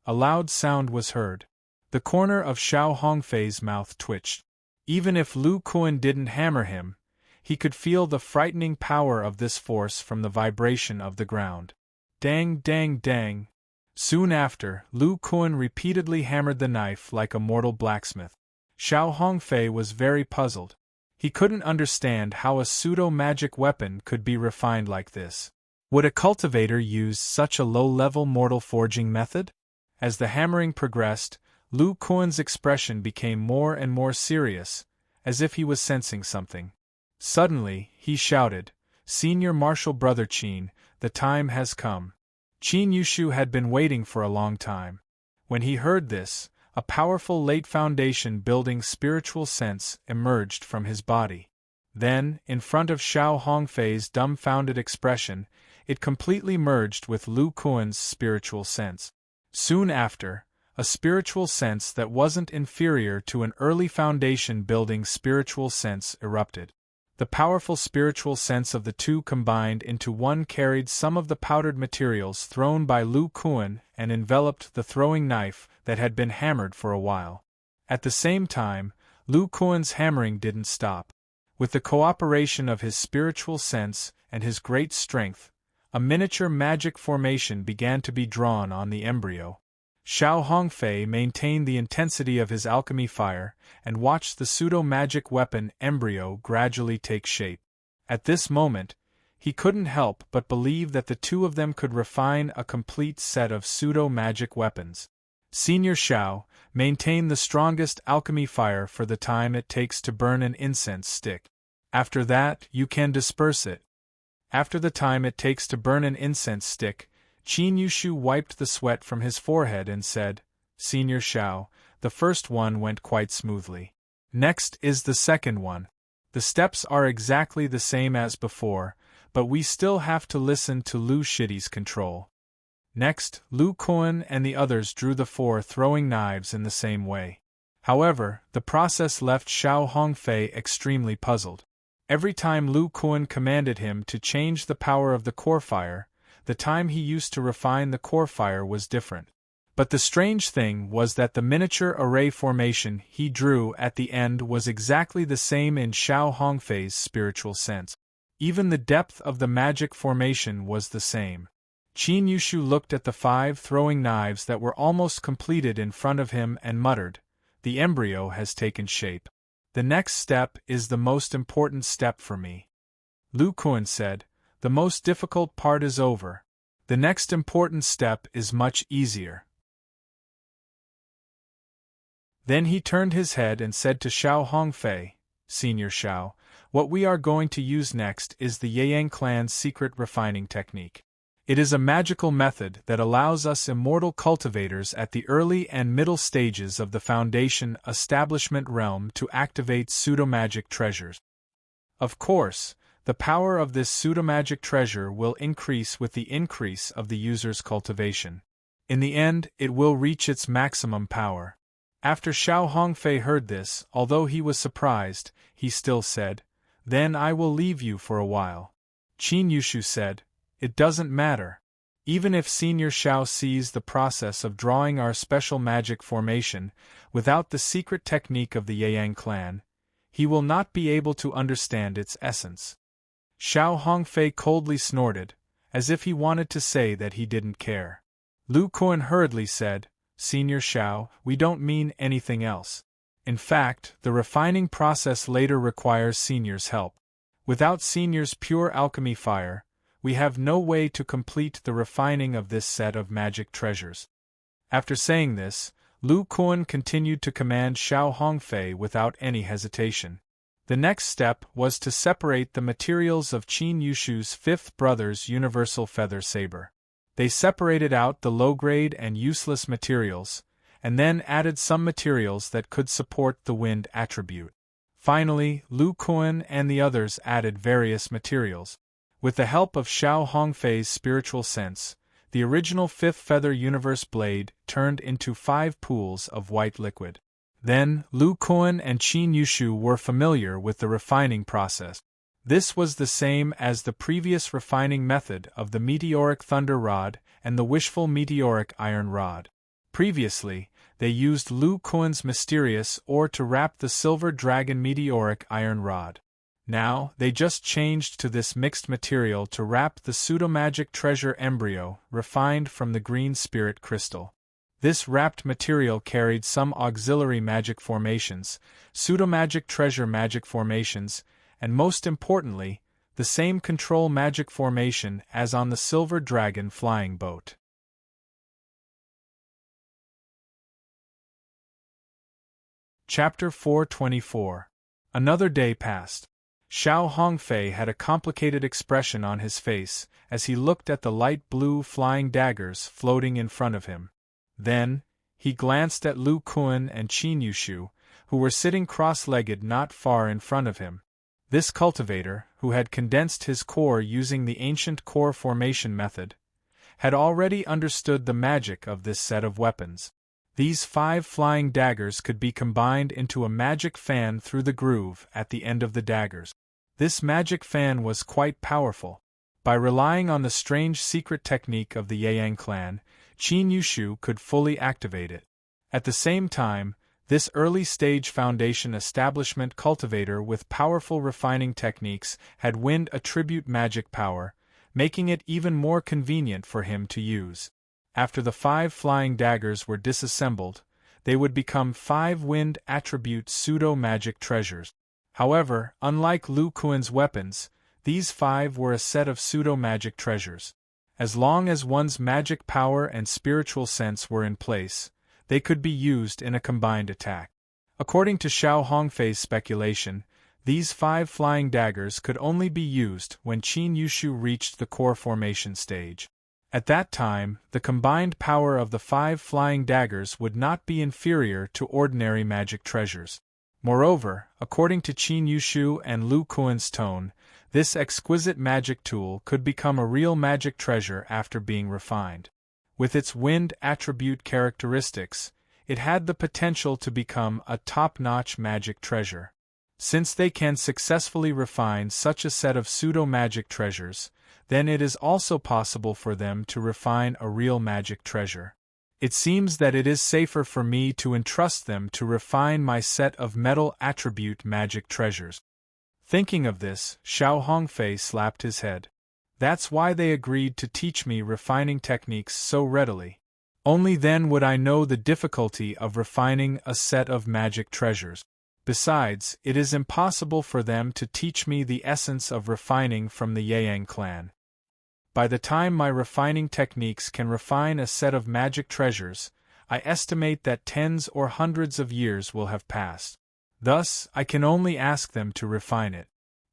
A loud sound was heard. The corner of Xiao Hongfei's mouth twitched. Even if Lu Kuan didn't hammer him, he could feel the frightening power of this force from the vibration of the ground. Dang, dang, dang! Soon after, Lu Kuan repeatedly hammered the knife like a mortal blacksmith. Xiao Hongfei was very puzzled. He couldn't understand how a pseudo-magic weapon could be refined like this. Would a cultivator use such a low-level mortal forging method? As the hammering progressed, Lu Kuan's expression became more and more serious, as if he was sensing something. Suddenly, he shouted, "Senior Martial Brother Qin, the time has come." Qin Yushu had been waiting for a long time. When he heard this, a powerful late foundation building spiritual sense emerged from his body. Then, in front of Xiao Hongfei's dumbfounded expression, it completely merged with Lu Kuan's spiritual sense. Soon after, a spiritual sense that wasn't inferior to an early foundation-building spiritual sense erupted. The powerful spiritual sense of the two combined into one carried some of the powdered materials thrown by Lu Kuan and enveloped the throwing knife that had been hammered for a while. At the same time, Lu Kuan's hammering didn't stop. With the cooperation of his spiritual sense and his great strength, a miniature magic formation began to be drawn on the embryo. Xiao Hongfei maintained the intensity of his alchemy fire and watched the pseudo-magic weapon embryo gradually take shape. At this moment, he couldn't help but believe that the two of them could refine a complete set of pseudo-magic weapons. Senior Xiao, maintain the strongest alchemy fire for the time it takes to burn an incense stick. After that, you can disperse it. After the time it takes to burn an incense stick, Qin Yushu wiped the sweat from his forehead and said, Senior Xiao, the first one went quite smoothly. Next is the second one. The steps are exactly the same as before, but we still have to listen to Lu Shidi's control. Next, Lu Kuan and the others drew the 4 throwing knives in the same way. However, the process left Xiao Hongfei extremely puzzled. Every time Lu Kuan commanded him to change the power of the core fire, the time he used to refine the core fire was different. But the strange thing was that the miniature array formation he drew at the end was exactly the same in Xiao Hongfei's spiritual sense. Even the depth of the magic formation was the same. Qin Yushu looked at the 5 throwing knives that were almost completed in front of him and muttered, The embryo has taken shape. The next step is the most important step for me. Lu Kuan said, The most difficult part is over. The next important step is much easier. Then he turned his head and said to Xiao Hongfei, Senior Xiao, what we are going to use next is the Yang clan's secret refining technique. It is a magical method that allows us immortal cultivators at the early and middle stages of the Foundation establishment realm to activate pseudomagic treasures. Of course, the power of this pseudomagic treasure will increase with the increase of the user's cultivation. In the end, it will reach its maximum power. After Xiao Hongfei heard this, although he was surprised, he still said, Then I will leave you for a while. Qin Yushu said, It doesn't matter. Even if Senior Xiao sees the process of drawing our special magic formation, without the secret technique of the Yang clan, he will not be able to understand its essence. Xiao Hongfei coldly snorted, as if he wanted to say that he didn't care. Lu Kuan hurriedly said, Senior Xiao, we don't mean anything else. In fact, the refining process later requires Senior's help. Without Senior's pure alchemy fire, we have no way to complete the refining of this set of magic treasures. After saying this, Lu Kuan continued to command Xiao Hongfei without any hesitation. The next step was to separate the materials of Qin Yushu's 5th brother's universal feather saber. They separated out the low-grade and useless materials, and then added some materials that could support the wind attribute. Finally, Lu Kuan and the others added various materials. With the help of Xiao Hongfei's spiritual sense, the original 5th feather universe blade turned into 5 pools of white liquid. Then, Lu Kuan and Qin Yushu were familiar with the refining process. This was the same as the previous refining method of the meteoric thunder rod and the wishful meteoric iron rod. Previously, they used Lu Kuan's mysterious ore to wrap the silver dragon meteoric iron rod. Now, they just changed to this mixed material to wrap the pseudomagic treasure embryo refined from the green spirit crystal. This wrapped material carried some auxiliary magic formations, pseudomagic treasure magic formations, and most importantly, the same control magic formation as on the silver dragon flying boat. Chapter 424. Another day passed. Xiao Hongfei had a complicated expression on his face as he looked at the light blue flying daggers floating in front of him. Then, he glanced at Lu Kuan and Qin Yushu, who were sitting cross-legged not far in front of him. This cultivator, who had condensed his core using the ancient core formation method, had already understood the magic of this set of weapons. These 5 flying daggers could be combined into a magic fan through the groove at the end of the daggers. This magic fan was quite powerful. By relying on the strange secret technique of the Yang clan, Qin Yushu could fully activate it. At the same time, this early-stage foundation establishment cultivator with powerful refining techniques had wind attribute magic power, making it even more convenient for him to use. After the 5 flying daggers were disassembled, they would become 5 wind attribute pseudo-magic treasures. However, unlike Lu Kuan's weapons, these 5 were a set of pseudo-magic treasures. As long as one's magic power and spiritual sense were in place, they could be used in a combined attack. According to Xiao Hongfei's speculation, these 5 flying daggers could only be used when Qin Yushu reached the core formation stage. At that time, the combined power of the 5 flying daggers would not be inferior to ordinary magic treasures. Moreover, according to Qin Yushu and Lu Kuan's tone, this exquisite magic tool could become a real magic treasure after being refined. With its wind attribute characteristics, it had the potential to become a top-notch magic treasure. Since they can successfully refine such a set of pseudo-magic treasures, then it is also possible for them to refine a real magic treasure. It seems that it is safer for me to entrust them to refine my set of metal attribute magic treasures. Thinking of this, Xiao Hongfei slapped his head. That's why they agreed to teach me refining techniques so readily. Only then would I know the difficulty of refining a set of magic treasures. Besides, it is impossible for them to teach me the essence of refining from the Yang clan. By the time my refining techniques can refine a set of magic treasures, I estimate that tens or hundreds of years will have passed. Thus, I can only ask them to refine it.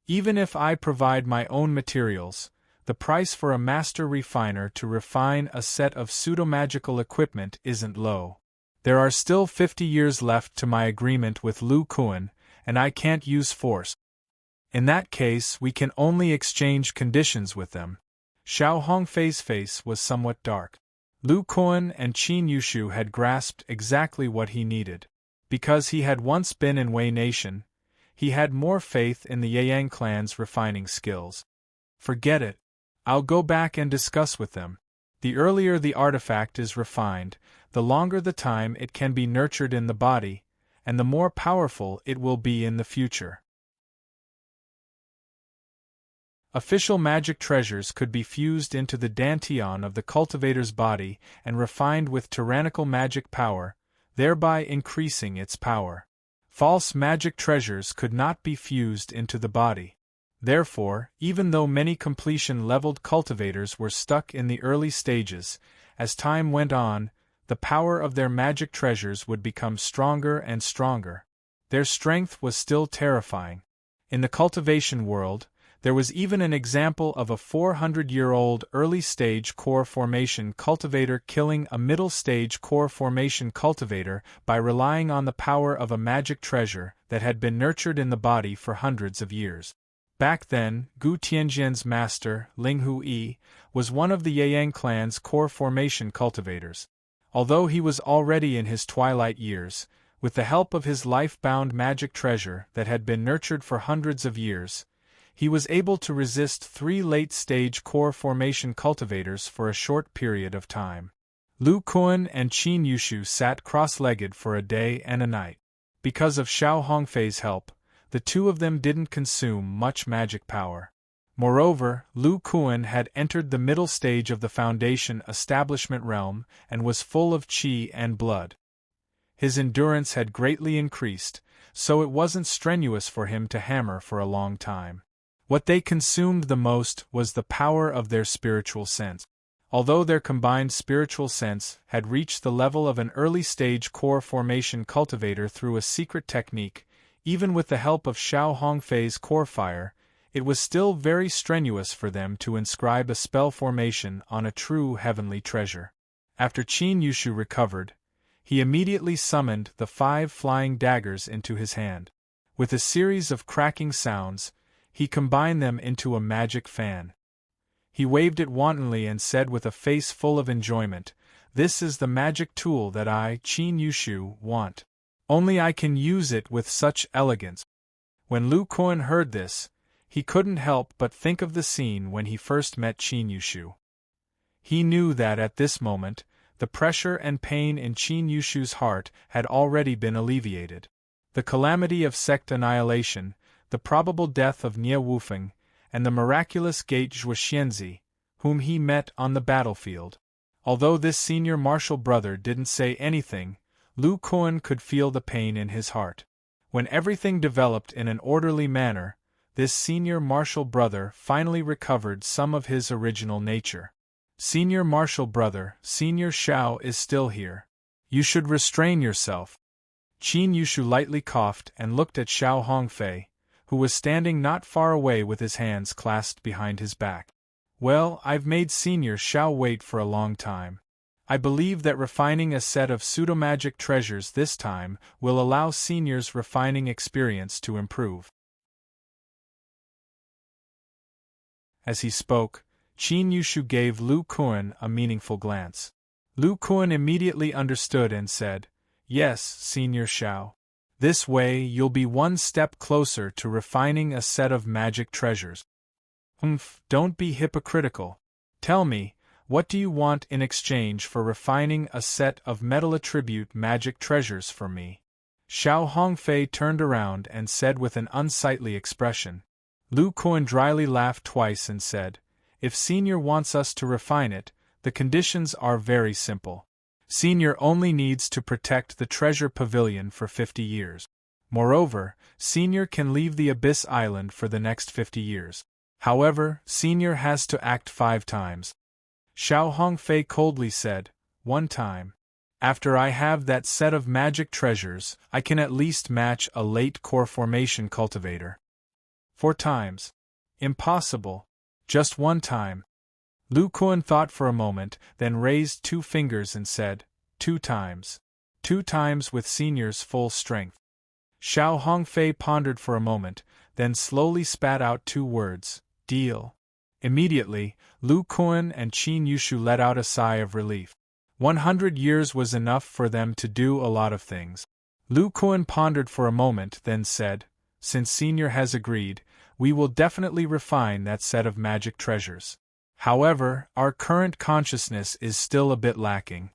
Even if I provide my own materials, the price for a master refiner to refine a set of pseudo-magical equipment isn't low. There are still 50 years left to my agreement with Lu Kuan, and I can't use force. In that case, we can only exchange conditions with them. Xiao Hongfei's face was somewhat dark. Lu Kuan and Qin Yushu had grasped exactly what he needed. Because he had once been in Wei Nation, he had more faith in the Yang clan's refining skills. Forget it. I'll go back and discuss with them. The earlier the artifact is refined, the longer the time it can be nurtured in the body, and the more powerful it will be in the future. Official magic treasures could be fused into the dantian of the cultivator's body and refined with tyrannical magic power, thereby increasing its power. False magic treasures could not be fused into the body. Therefore, even though many completion-leveled cultivators were stuck in the early stages, as time went on, the power of their magic treasures would become stronger and stronger. Their strength was still terrifying. In the cultivation world, there was even an example of a 400-year-old early-stage core formation cultivator killing a middle-stage core formation cultivator by relying on the power of a magic treasure that had been nurtured in the body for hundreds of years. Back then, Gu Tianjian's master, Ling Hui, was one of the Yang clan's core formation cultivators. Although he was already in his twilight years, with the help of his life-bound magic treasure that had been nurtured for hundreds of years, he was able to resist 3 late-stage core formation cultivators for a short period of time. Lu Kuan and Qin Yushu sat cross-legged for a day and a night. Because of Xiao Hongfei's help, the two of them didn't consume much magic power. Moreover, Lu Kuan had entered the middle stage of the Foundation establishment realm and was full of qi and blood. His endurance had greatly increased, so it wasn't strenuous for him to hammer for a long time. What they consumed the most was the power of their spiritual sense. Although their combined spiritual sense had reached the level of an early-stage core formation cultivator through a secret technique, even with the help of Xiao Hongfei's core fire, it was still very strenuous for them to inscribe a spell formation on a true heavenly treasure. After Qin Yushu recovered, he immediately summoned the 5 flying daggers into his hand. With a series of cracking sounds, He combined them into a magic fan. He waved it wantonly and said with a face full of enjoyment, "This is the magic tool that I, Qin Yushu, want. Only I can use it with such elegance." When Lu Kuan heard this, he couldn't help but think of the scene when he first met Qin Yushu. He knew that at this moment, the pressure and pain in Qin Yushu's heart had already been alleviated. The calamity of sect annihilation, the probable death of Nie Wufeng, and the miraculous Gate Zhuoxianzi, whom he met on the battlefield. Although this senior martial brother didn't say anything, Lu Kuan could feel the pain in his heart. When everything developed in an orderly manner, this senior martial brother finally recovered some of his original nature. "Senior martial brother, Senior Shao is still here. You should restrain yourself." Qin Yushu lightly coughed and looked at Xiao Hongfei, who was standing not far away with his hands clasped behind his back. "Well, I've made Senior Shao wait for a long time. I believe that refining a set of pseudo-magic treasures this time will allow Senior's refining experience to improve." As he spoke, Qin Yushu gave Lu Kuan a meaningful glance. Lu Kuan immediately understood and said, "Yes, Senior Shao. This way you'll be one step closer to refining a set of magic treasures." Don't be hypocritical. Tell me, what do you want in exchange for refining a set of metal attribute magic treasures for me?" Xiao Hongfei turned around and said with an unsightly expression. Lu Kuan dryly laughed twice and said, "If Senior wants us to refine it, the conditions are very simple. Senior only needs to protect the treasure pavilion for 50 years. Moreover, Senior can leave the Abyss Island for the next 50 years. However, Senior has to act 5 times. Xiao Hongfei coldly said, "1 time. After I have that set of magic treasures, I can at least match a late core formation cultivator. 4 times. Impossible. Just 1 time." Lu Kuan thought for a moment, then raised 2 fingers and said, 2 times. 2 times with Senior's full strength. Xiao Hongfei pondered for a moment, then slowly spat out 2 words, "Deal." Immediately, Lu Kuan and Qin Yushu let out a sigh of relief. 100 years was enough for them to do a lot of things. Lu Kuan pondered for a moment, then said, "Since Senior has agreed, we will definitely refine that set of magic treasures. However, our current consciousness is still a bit lacking.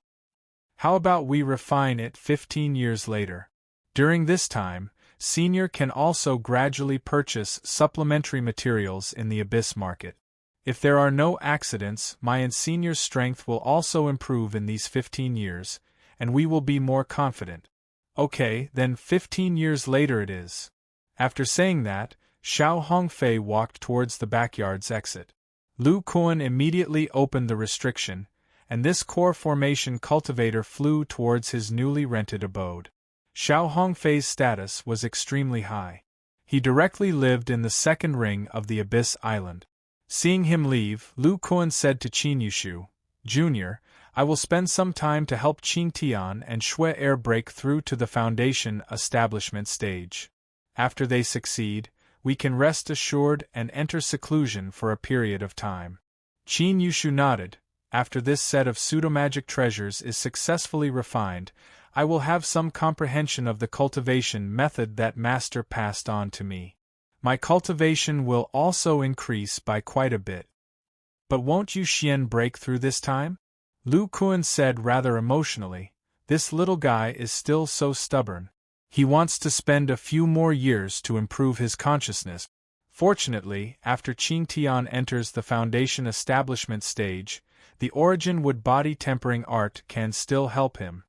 How about we refine it 15 years later? During this time, Senior can also gradually purchase supplementary materials in the Abyss market. If there are no accidents, my and Senior's strength will also improve in these 15 years, and we will be more confident." "Okay, then 15 years later it is." After saying that, Xiao Hongfei walked towards the backyard's exit. Lu Kuan immediately opened the restriction, and this core formation cultivator flew towards his newly rented abode. Xiao Hongfei's status was extremely high. He directly lived in the 2nd ring of the Abyss Island. Seeing him leave, Lu Kuan said to Qin Yushu, "Junior, I will spend some time to help Qing Tian and Shui Er break through to the Foundation establishment stage. After they succeed, we can rest assured and enter seclusion for a period of time." Qin Yushu nodded. "After this set of pseudo-magic treasures is successfully refined, I will have some comprehension of the cultivation method that Master passed on to me. My cultivation will also increase by quite a bit." "But won't Yu Xian break through this time?" Lu Kuan said rather emotionally. "This little guy is still so stubborn. He wants to spend a few more years to improve his consciousness. Fortunately, after Qing Tian enters the Foundation establishment stage, the Origin Wood body tempering art can still help him.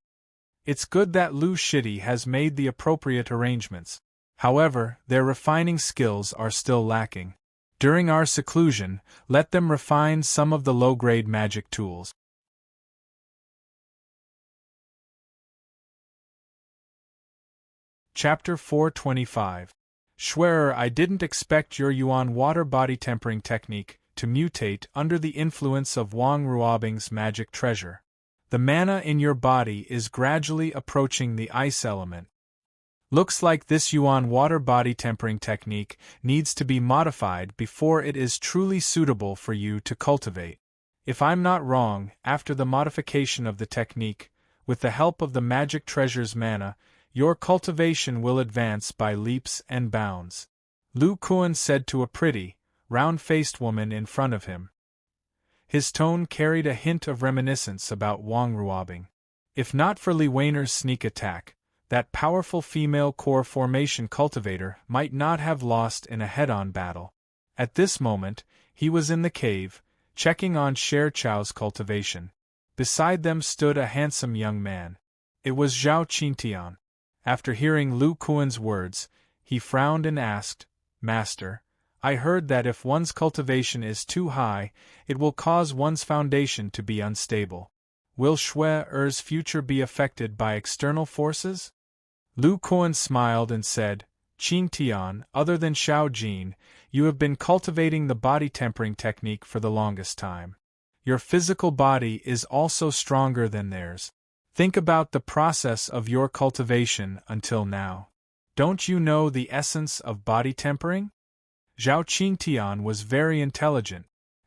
It's good that Lu Shidi has made the appropriate arrangements. However, their refining skills are still lacking. During our seclusion, let them refine some of the low-grade magic tools." Chapter 425. Schwerer, I didn't expect your Yuan water body tempering technique to mutate under the influence of Wang Ruobing's magic treasure. The mana in your body is gradually approaching the ice element. Looks like this Yuan water body tempering technique needs to be modified before it is truly suitable for you to cultivate. If I'm not wrong, after the modification of the technique, with the help of the magic treasure's mana, your cultivation will advance by leaps and bounds. Lu Kuan said to a pretty, round-faced woman in front of him. His tone carried a hint of reminiscence about Wang Ruobing. If not for Li Weiner's sneak attack, that powerful female core formation cultivator might not have lost in a head-on battle. At this moment, he was in the cave, checking on Sher Chao's cultivation. Beside them stood a handsome young man. It was Zhao Qingtian. After hearing Lu Kuan's words, he frowned and asked, "Master, I heard that if one's cultivation is too high, it will cause one's foundation to be unstable. Will Shui Er's future be affected by external forces?" Lu Kuan smiled and said, "Qingtian, other than Xiao Jin, you have been cultivating the body tempering technique for the longest time. Your physical body is also stronger than theirs. Think about the process of your cultivation until now. Don't you know the essence of body tempering?" Zhao Qingtian was very intelligent.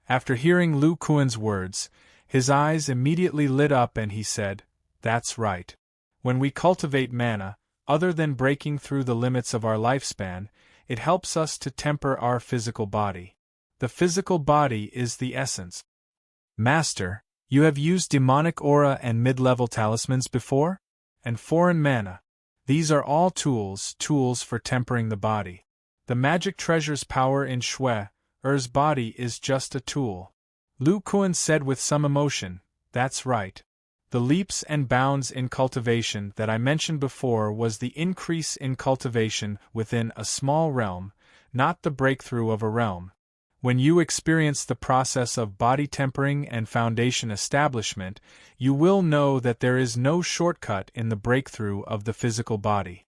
After hearing Lu Kuan's words, his eyes immediately lit up and he said, "That's right. When we cultivate mana, other than breaking through the limits of our lifespan, it helps us to temper our physical body. The physical body is the essence." "Master, you have used demonic aura and mid-level talismans before? And foreign mana. These are all tools for tempering the body. The magic treasure's power in Shui Er's body is just a tool." Lu Kuan said with some emotion, "That's right. The leaps and bounds in cultivation that I mentioned before was the increase in cultivation within a small realm, not the breakthrough of a realm. When you experience the process of body tempering and foundation establishment, you will know that there is no shortcut in the breakthrough of the physical body.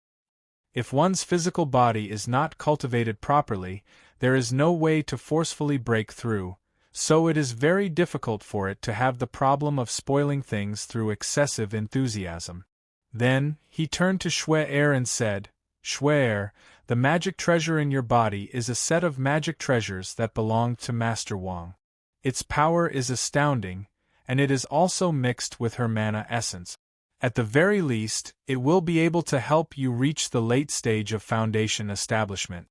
If one's physical body is not cultivated properly, there is no way to forcefully break through, so it is very difficult for it to have the problem of spoiling things through excessive enthusiasm." Then, he turned to Shui Er and said, "Shui Er, the magic treasure in your body is a set of magic treasures that belonged to Master Wang. Its power is astounding, and it is also mixed with her mana essence. At the very least, it will be able to help you reach the late stage of foundation establishment."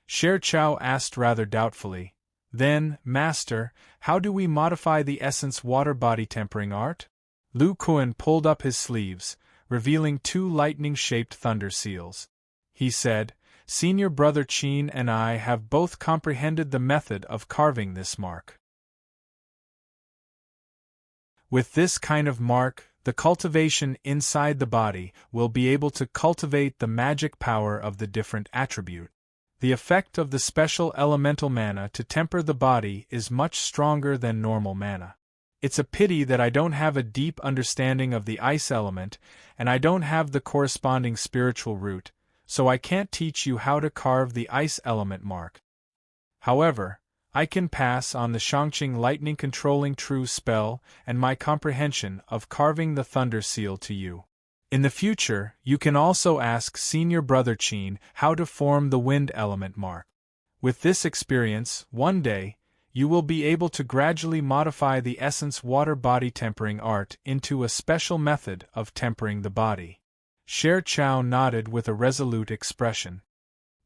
Sher Chao asked rather doubtfully, "Then, Master, how do we modify the essence water body tempering art?" Lu Kuan pulled up his sleeves, revealing 2 lightning-shaped thunder seals. He said, "Senior brother Qin and I have both comprehended the method of carving this mark. With this kind of mark, the cultivation inside the body will be able to cultivate the magic power of the different attribute. The effect of the special elemental mana to temper the body is much stronger than normal mana. It's a pity that I don't have a deep understanding of the ice element, and I don't have the corresponding spiritual root, so I can't teach you how to carve the ice element mark. However, I can pass on the Shangqing lightning controlling true spell and my comprehension of carving the thunder seal to you. In the future, you can also ask senior brother Qin how to form the wind element mark. With this experience, one day, you will be able to gradually modify the essence water body tempering art into a special method of tempering the body." Sher Chao nodded with a resolute expression.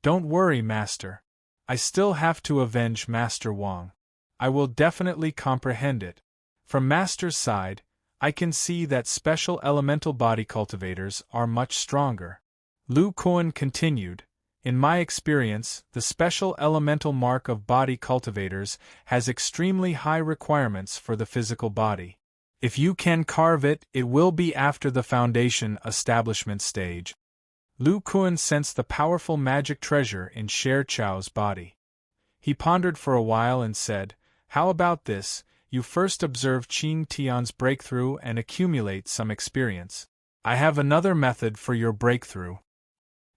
"Don't worry, Master. I still have to avenge Master Wang. I will definitely comprehend it. From Master's side, I can see that special elemental body cultivators are much stronger." Lu Kuan continued, "In my experience, the special elemental mark of body cultivators has extremely high requirements for the physical body. If you can carve it, it will be after the foundation establishment stage." Lu Kuan sensed the powerful magic treasure in Sher Chao's body. He pondered for a while and said, "How about this? You first observe Qing Tian's breakthrough and accumulate some experience. I have another method for your breakthrough."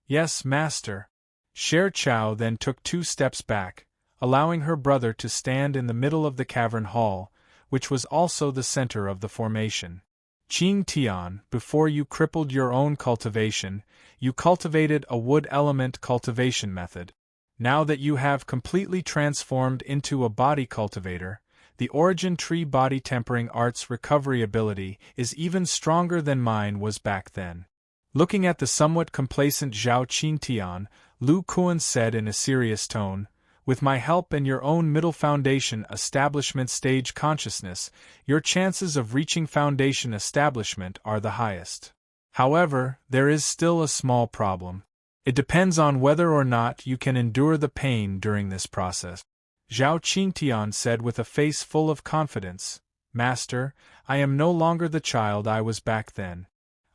"Yes, Master." Sher Chao then took 2 steps back, allowing her brother to stand in the middle of the cavern hall, which was also the center of the formation. Qing Tian, before you crippled your own cultivation, you cultivated a wood element cultivation method. Now that you have completely transformed into a body cultivator, the origin tree body tempering art's recovery ability is even stronger than mine was back then. Looking at the somewhat complacent Zhao Qingtian, Lu Kuan said in a serious tone, "With my help and your own middle foundation establishment stage consciousness, your chances of reaching foundation establishment are the highest. However, there is still a small problem. It depends on whether or not you can endure the pain during this process." Zhao Qingtian said with a face full of confidence, "Master, I am no longer the child I was back then.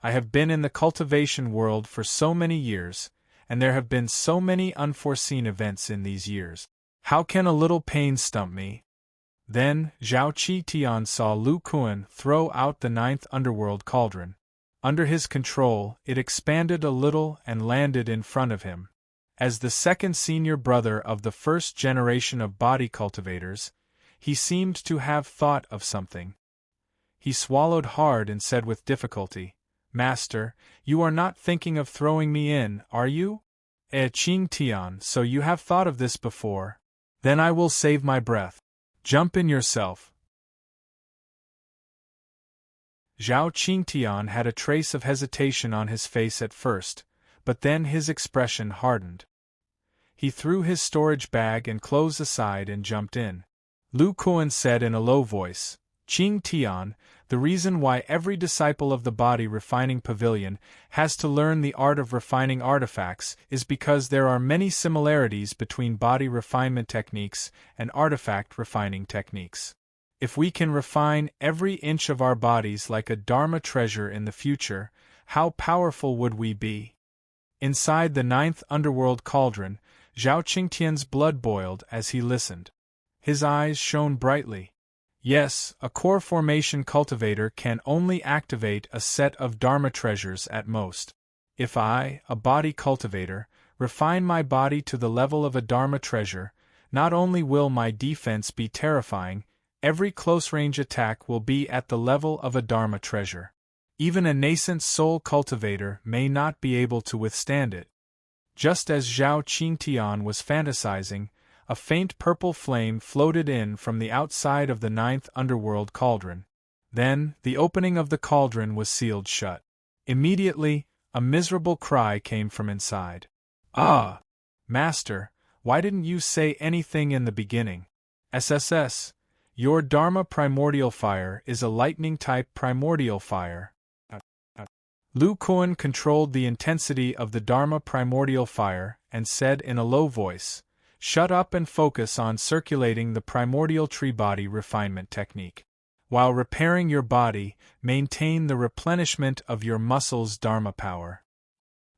I have been in the cultivation world for so many years, and there have been so many unforeseen events in these years. How can a little pain stump me?" Then, Zhao Qingtian saw Lu Kuan throw out the 9th underworld cauldron. Under his control, it expanded a little and landed in front of him. As the second senior brother of the first generation of body cultivators, he seemed to have thought of something. He swallowed hard and said with difficulty, "Master, you are not thinking of throwing me in, are you?" Qing Tian, so you have thought of this before? Then I will save my breath. Jump in yourself." Zhao Qingtian had a trace of hesitation on his face at first, but then his expression hardened. He threw his storage bag and clothes aside and jumped in. Lu Kuan said in a low voice, "Qing Tian, the reason why every disciple of the body refining pavilion has to learn the art of refining artifacts is because there are many similarities between body refinement techniques and artifact refining techniques. If we can refine every inch of our bodies like a Dharma treasure in the future, how powerful would we be?" Inside the 9th underworld cauldron, Zhao Qingtian's blood boiled as he listened. His eyes shone brightly. Yes, a core formation cultivator can only activate a set of Dharma treasures at most. If I, a body cultivator, refine my body to the level of a Dharma treasure, not only will my defense be terrifying, every close-range attack will be at the level of a Dharma treasure. Even a nascent soul cultivator may not be able to withstand it. Just as Zhao Qingtian was fantasizing, a faint purple flame floated in from the outside of the 9th underworld cauldron. Then, the opening of the cauldron was sealed shut. Immediately, a miserable cry came from inside. "Ah! Master, why didn't you say anything in the beginning? SSS, your Dharma primordial fire is a lightning-type primordial fire." Lu Kuan controlled the intensity of the Dharma primordial fire and said in a low voice, "Shut up and focus on circulating the primordial tree body refinement technique. While repairing your body, maintain the replenishment of your muscles' Dharma power.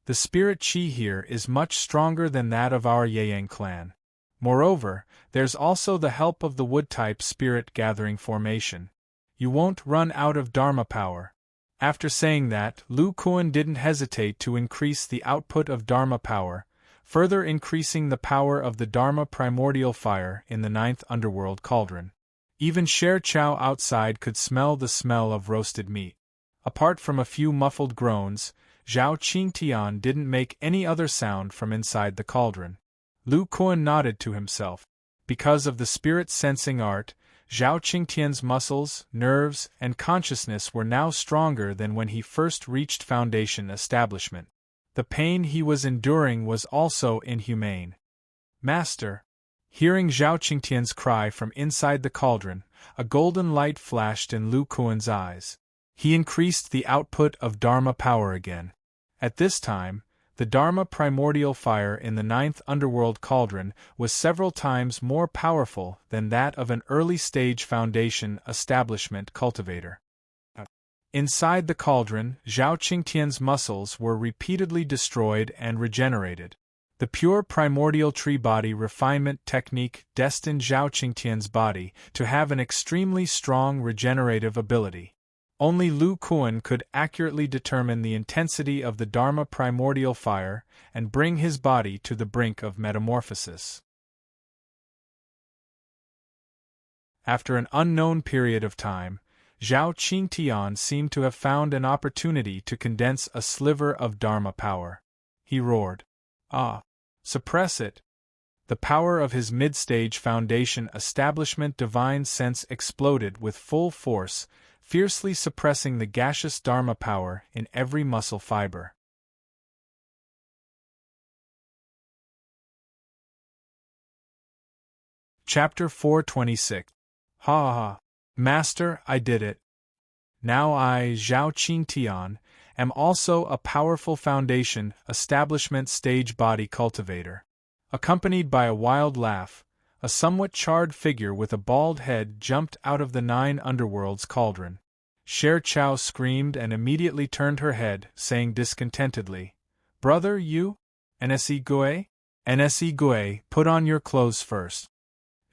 The spirit chi here is much stronger than that of our Yang clan. Moreover, there's also the help of the wood-type spirit gathering formation. You won't run out of Dharma power." After saying that, Lu Kuan didn't hesitate to increase the output of Dharma power, further increasing the power of the Dharma primordial fire in the 9th underworld cauldron. Even Sher Chow outside could smell the smell of roasted meat. Apart from a few muffled groans, Zhao Qingtian didn't make any other sound from inside the cauldron. Lu Kuan nodded to himself. Because of the spirit sensing art, Zhao Qingtian's muscles, nerves, and consciousness were now stronger than when he first reached foundation establishment. The pain he was enduring was also inhumane. "Master!" Hearing Zhao Qingtian's cry from inside the cauldron, a golden light flashed in Lu Kuan's eyes. He increased the output of Dharma power again. At this time, the Dharma primordial fire in the 9th underworld cauldron was several times more powerful than that of an early-stage foundation establishment cultivator. Inside the cauldron, Zhao Qingtian's muscles were repeatedly destroyed and regenerated. The pure primordial tree body refinement technique destined Zhao Qingtian's body to have an extremely strong regenerative ability. Only Lu Kuan could accurately determine the intensity of the Dharma primordial fire and bring his body to the brink of metamorphosis. After an unknown period of time, Zhao Qingtian seemed to have found an opportunity to condense a sliver of Dharma power. He roared. Ah! Suppress it! The power of his mid-stage foundation establishment divine sense exploded with full force, fiercely suppressing the gaseous Dharma power in every muscle fiber. Chapter 426. Ha ha! Master, I did it. Now I, Zhao Qingtian, am also a powerful foundation establishment stage body cultivator. Accompanied by a wild laugh, a somewhat charred figure with a bald head jumped out of the 9 underworld's cauldron. Sher Chow screamed and immediately turned her head, saying discontentedly, "Brother, you? Nse Gui? Nse Gui, put on your clothes first."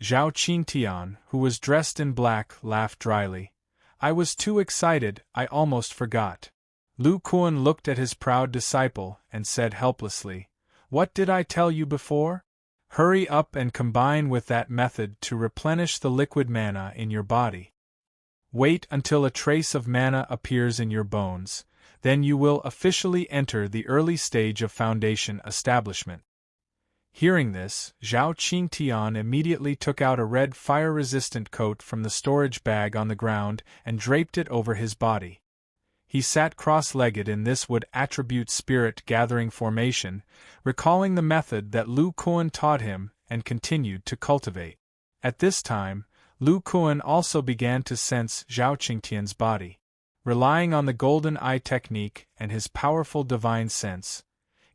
Zhao Qingtian, who was dressed in black, laughed dryly. "I was too excited, I almost forgot." Lu Kuan looked at his proud disciple and said helplessly, "What did I tell you before? Hurry up and combine with that method to replenish the liquid mana in your body. Wait until a trace of mana appears in your bones, then you will officially enter the early stage of foundation establishment." Hearing this, Zhao Qingtian immediately took out a red fire-resistant coat from the storage bag on the ground and draped it over his body. He sat cross-legged in this wood attribute spirit-gathering formation, recalling the method that Lu Kuan taught him and continued to cultivate. At this time, Lu Kuan also began to sense Zhao Qingtian's body. Relying on the golden eye technique and his powerful divine sense,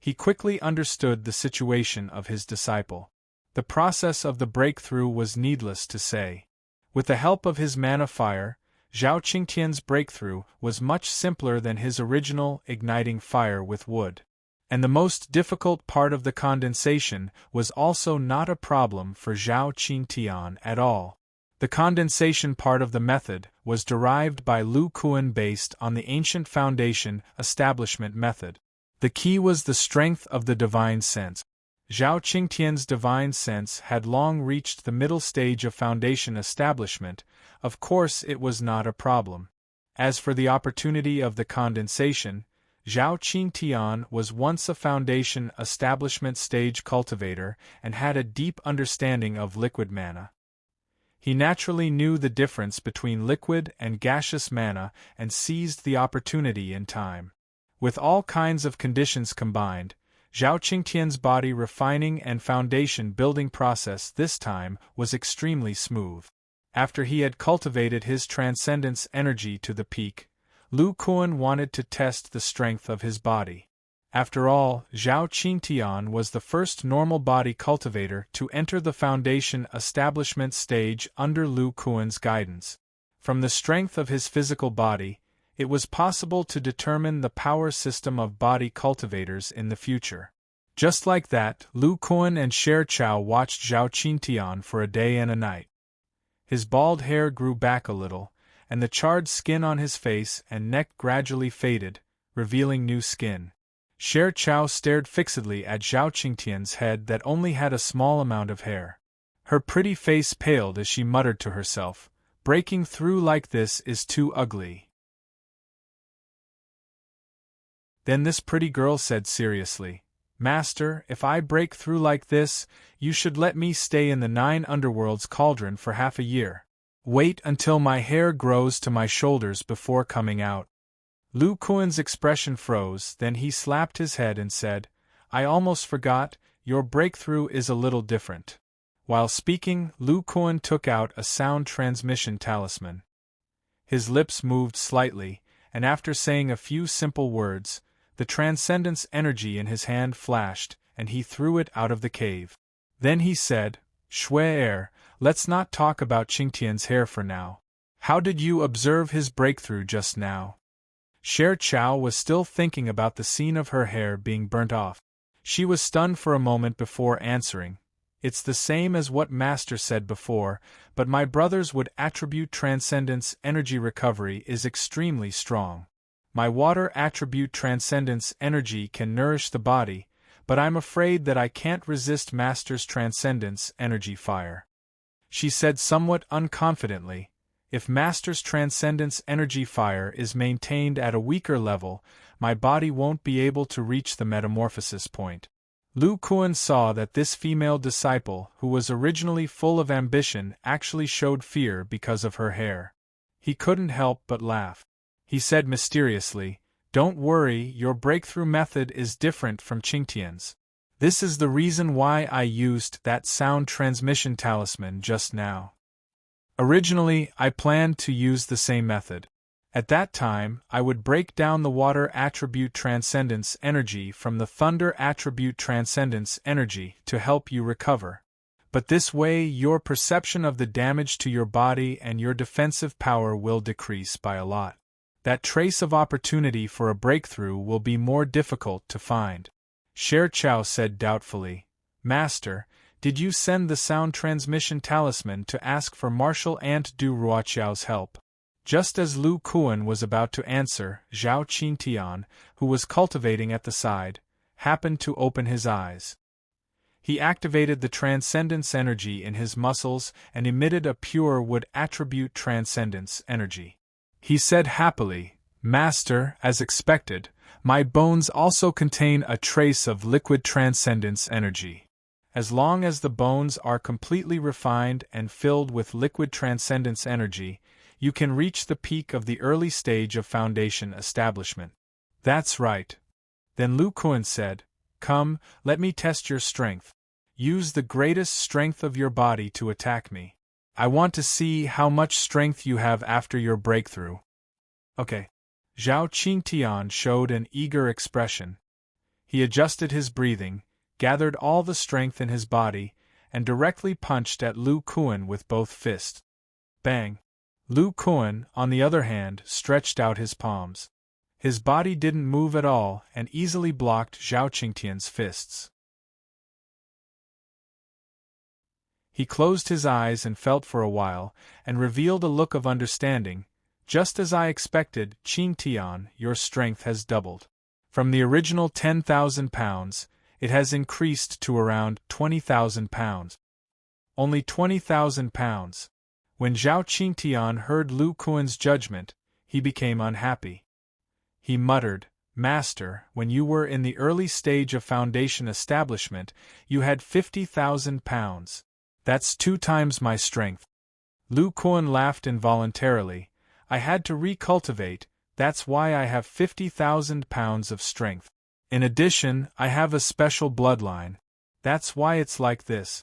he quickly understood the situation of his disciple. The process of the breakthrough was needless to say. With the help of his mana fire, Zhao Qingtian's breakthrough was much simpler than his original igniting fire with wood. And the most difficult part of the condensation was also not a problem for Zhao Qingtian at all. The condensation part of the method was derived by Lu Kuan based on the ancient foundation establishment method. The key was the strength of the divine sense. Zhao Qingtian's divine sense had long reached the middle stage of foundation establishment. Of course it was not a problem. As for the opportunity of the condensation, Zhao Qingtian was once a foundation establishment stage cultivator and had a deep understanding of liquid mana. He naturally knew the difference between liquid and gaseous mana and seized the opportunity in time. With all kinds of conditions combined, Zhao Qingtian's body refining and foundation building process this time was extremely smooth. After he had cultivated his transcendence energy to the peak, Lu Kuan wanted to test the strength of his body. After all, Zhao Qingtian was the first normal body cultivator to enter the foundation establishment stage under Lu Kuan's guidance. From the strength of his physical body, it was possible to determine the power system of body cultivators in the future. Just like that, Lu Kuan and Sher Chow watched Zhao Qingtian for a day and a night. His bald hair grew back a little, and the charred skin on his face and neck gradually faded, revealing new skin. Sher Chow stared fixedly at Zhao Qingtian's head that only had a small amount of hair. Her pretty face paled as she muttered to herself, "Breaking through like this is too ugly." Then this pretty girl said seriously, "Master, if I break through like this, you should let me stay in the 9 underworld's cauldron for half a year. Wait until my hair grows to my shoulders before coming out." Lu Kuan's expression froze, then he slapped his head and said, "I almost forgot, your breakthrough is a little different." While speaking, Lu Kuan took out a sound transmission talisman. His lips moved slightly, and after saying a few simple words, the transcendence energy in his hand flashed, and he threw it out of the cave. Then he said, "Shui, let's not talk about Qingtian's hair for now. How did you observe his breakthrough just now?" Sher Chow was still thinking about the scene of her hair being burnt off. She was stunned for a moment before answering, "It's the same as what Master said before, but my brothers would attribute transcendence energy recovery is extremely strong. My water attribute transcendence energy can nourish the body, but I'm afraid that I can't resist Master's transcendence energy fire," she said somewhat unconfidently, If Master's Transcendence energy fire is maintained at a weaker level, my body won't be able to reach the metamorphosis point. Lu Kuan saw that this female disciple, who was originally full of ambition, actually showed fear because of her hair. He couldn't help but laugh. He said mysteriously, "Don't worry, your breakthrough method is different from Qingtian's. This is the reason why I used that sound transmission talisman just now. Originally, I planned to use the same method. At that time, I would break down the water attribute transcendence energy from the thunder attribute transcendence energy to help you recover. But this way, your perception of the damage to your body and your defensive power will decrease by a lot. That trace of opportunity for a breakthrough will be more difficult to find." Sher Chao said doubtfully, "Master, did you send the sound transmission talisman to ask for Martial Ant Du Ruoqiao's help?" Just as Lu Kuan was about to answer, Zhao Qingtian, who was cultivating at the side, happened to open his eyes. He activated the transcendence energy in his muscles and emitted a pure wood attribute transcendence energy. He said happily, "Master, as expected, my bones also contain a trace of liquid transcendence energy. As long as the bones are completely refined and filled with liquid transcendence energy, you can reach the peak of the early stage of foundation establishment." "That's right." Then Lu Kuan said, "Come, let me test your strength. Use the greatest strength of your body to attack me. I want to see how much strength you have after your breakthrough." "Okay." Zhao Qingtian showed an eager expression. He adjusted his breathing, gathered all the strength in his body, and directly punched at Lu Kuan with both fists. Bang! Lu Kuan, on the other hand, stretched out his palms. His body didn't move at all and easily blocked Zhao Qingtian's fists. He closed his eyes and felt for a while, and revealed a look of understanding. "Just as I expected, Qingtian, your strength has doubled. From the original 10,000 pounds, it has increased to around 20,000 pounds. Only 20,000 pounds. When Zhao Qingtian heard Lu Kuan's judgment, he became unhappy. He muttered, "Master, when you were in the early stage of foundation establishment, you had 50,000 pounds. That's 2 times my strength." Lu Kuan laughed involuntarily. "I had to recultivate, that's why I have 50,000 pounds of strength. In addition, I have a special bloodline. That's why it's like this.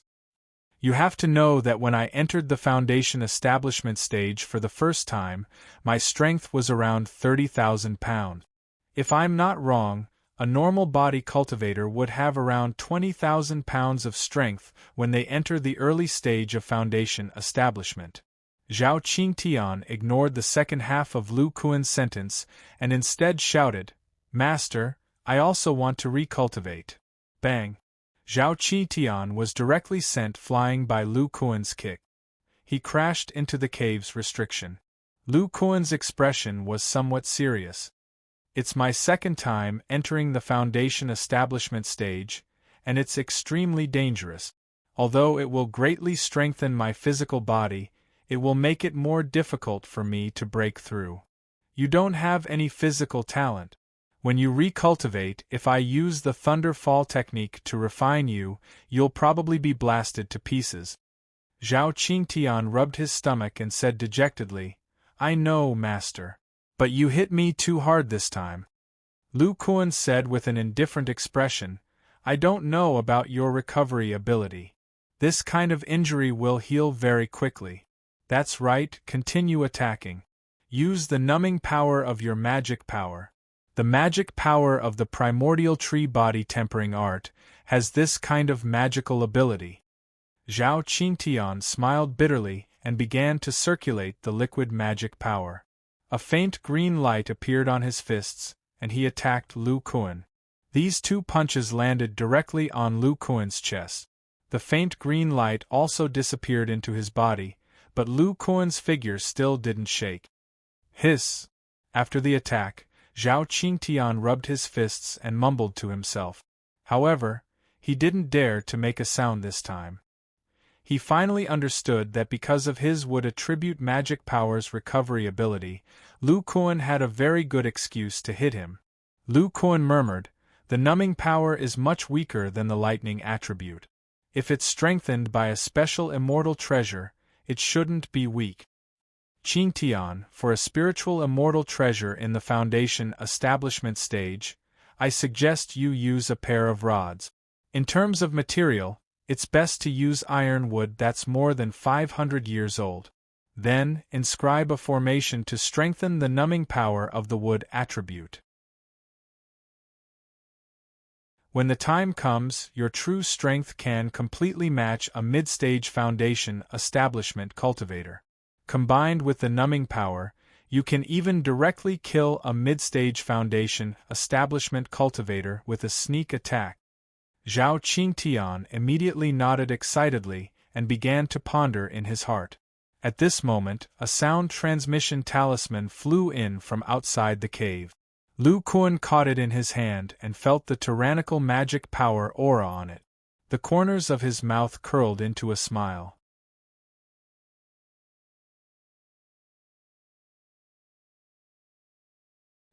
You have to know that when I entered the foundation establishment stage for the first time, my strength was around 30,000 pounds. If I'm not wrong, a normal body cultivator would have around 20,000 pounds of strength when they enter the early stage of foundation establishment." Zhao Qingtian ignored the second half of Lu Kuan's sentence and instead shouted, "Master, I also want to recultivate." Bang! Zhao Qingtian was directly sent flying by Lu Kuan's kick. He crashed into the cave's restriction. Lu Kuan's expression was somewhat serious. "It's my second time entering the foundation establishment stage, and it's extremely dangerous. Although it will greatly strengthen my physical body, it will make it more difficult for me to break through. You don't have any physical talent. When you recultivate, if I use the Thunder Fall technique to refine you, you'll probably be blasted to pieces." Zhao Qingtian rubbed his stomach and said dejectedly, "I know, Master. But you hit me too hard this time." Lu Kuan said with an indifferent expression, "I don't know about your recovery ability. This kind of injury will heal very quickly. That's right, continue attacking. Use the numbing power of your magic power. The magic power of the primordial tree body tempering art has this kind of magical ability." Zhao Qingtian smiled bitterly and began to circulate the liquid magic power. A faint green light appeared on his fists, and he attacked Lu Kuan. These 2 punches landed directly on Lu Kuan's chest. The faint green light also disappeared into his body, but Lu Kuan's figure still didn't shake. Hiss! After the attack, Zhao Qingtian rubbed his fists and mumbled to himself. However, he didn't dare to make a sound this time. He finally understood that because of his would attribute magic power's recovery ability, Lu Kuan had a very good excuse to hit him. Lu Kuan murmured, "The numbing power is much weaker than the lightning attribute. If it's strengthened by a special immortal treasure, it shouldn't be weak. Qingtian, for a spiritual immortal treasure in the Foundation establishment stage, I suggest you use a pair of rods. In terms of material, it's best to use iron wood that's more than 500 years old. Then, inscribe a formation to strengthen the numbing power of the wood attribute. When the time comes, your true strength can completely match a mid-stage Foundation establishment cultivator. Combined with the numbing power, you can even directly kill a mid-stage Foundation establishment cultivator with a sneak attack." Zhao Qingtian immediately nodded excitedly and began to ponder in his heart. At this moment, a sound transmission talisman flew in from outside the cave. Lu Kuan caught it in his hand and felt the tyrannical magic power aura on it. The corners of his mouth curled into a smile.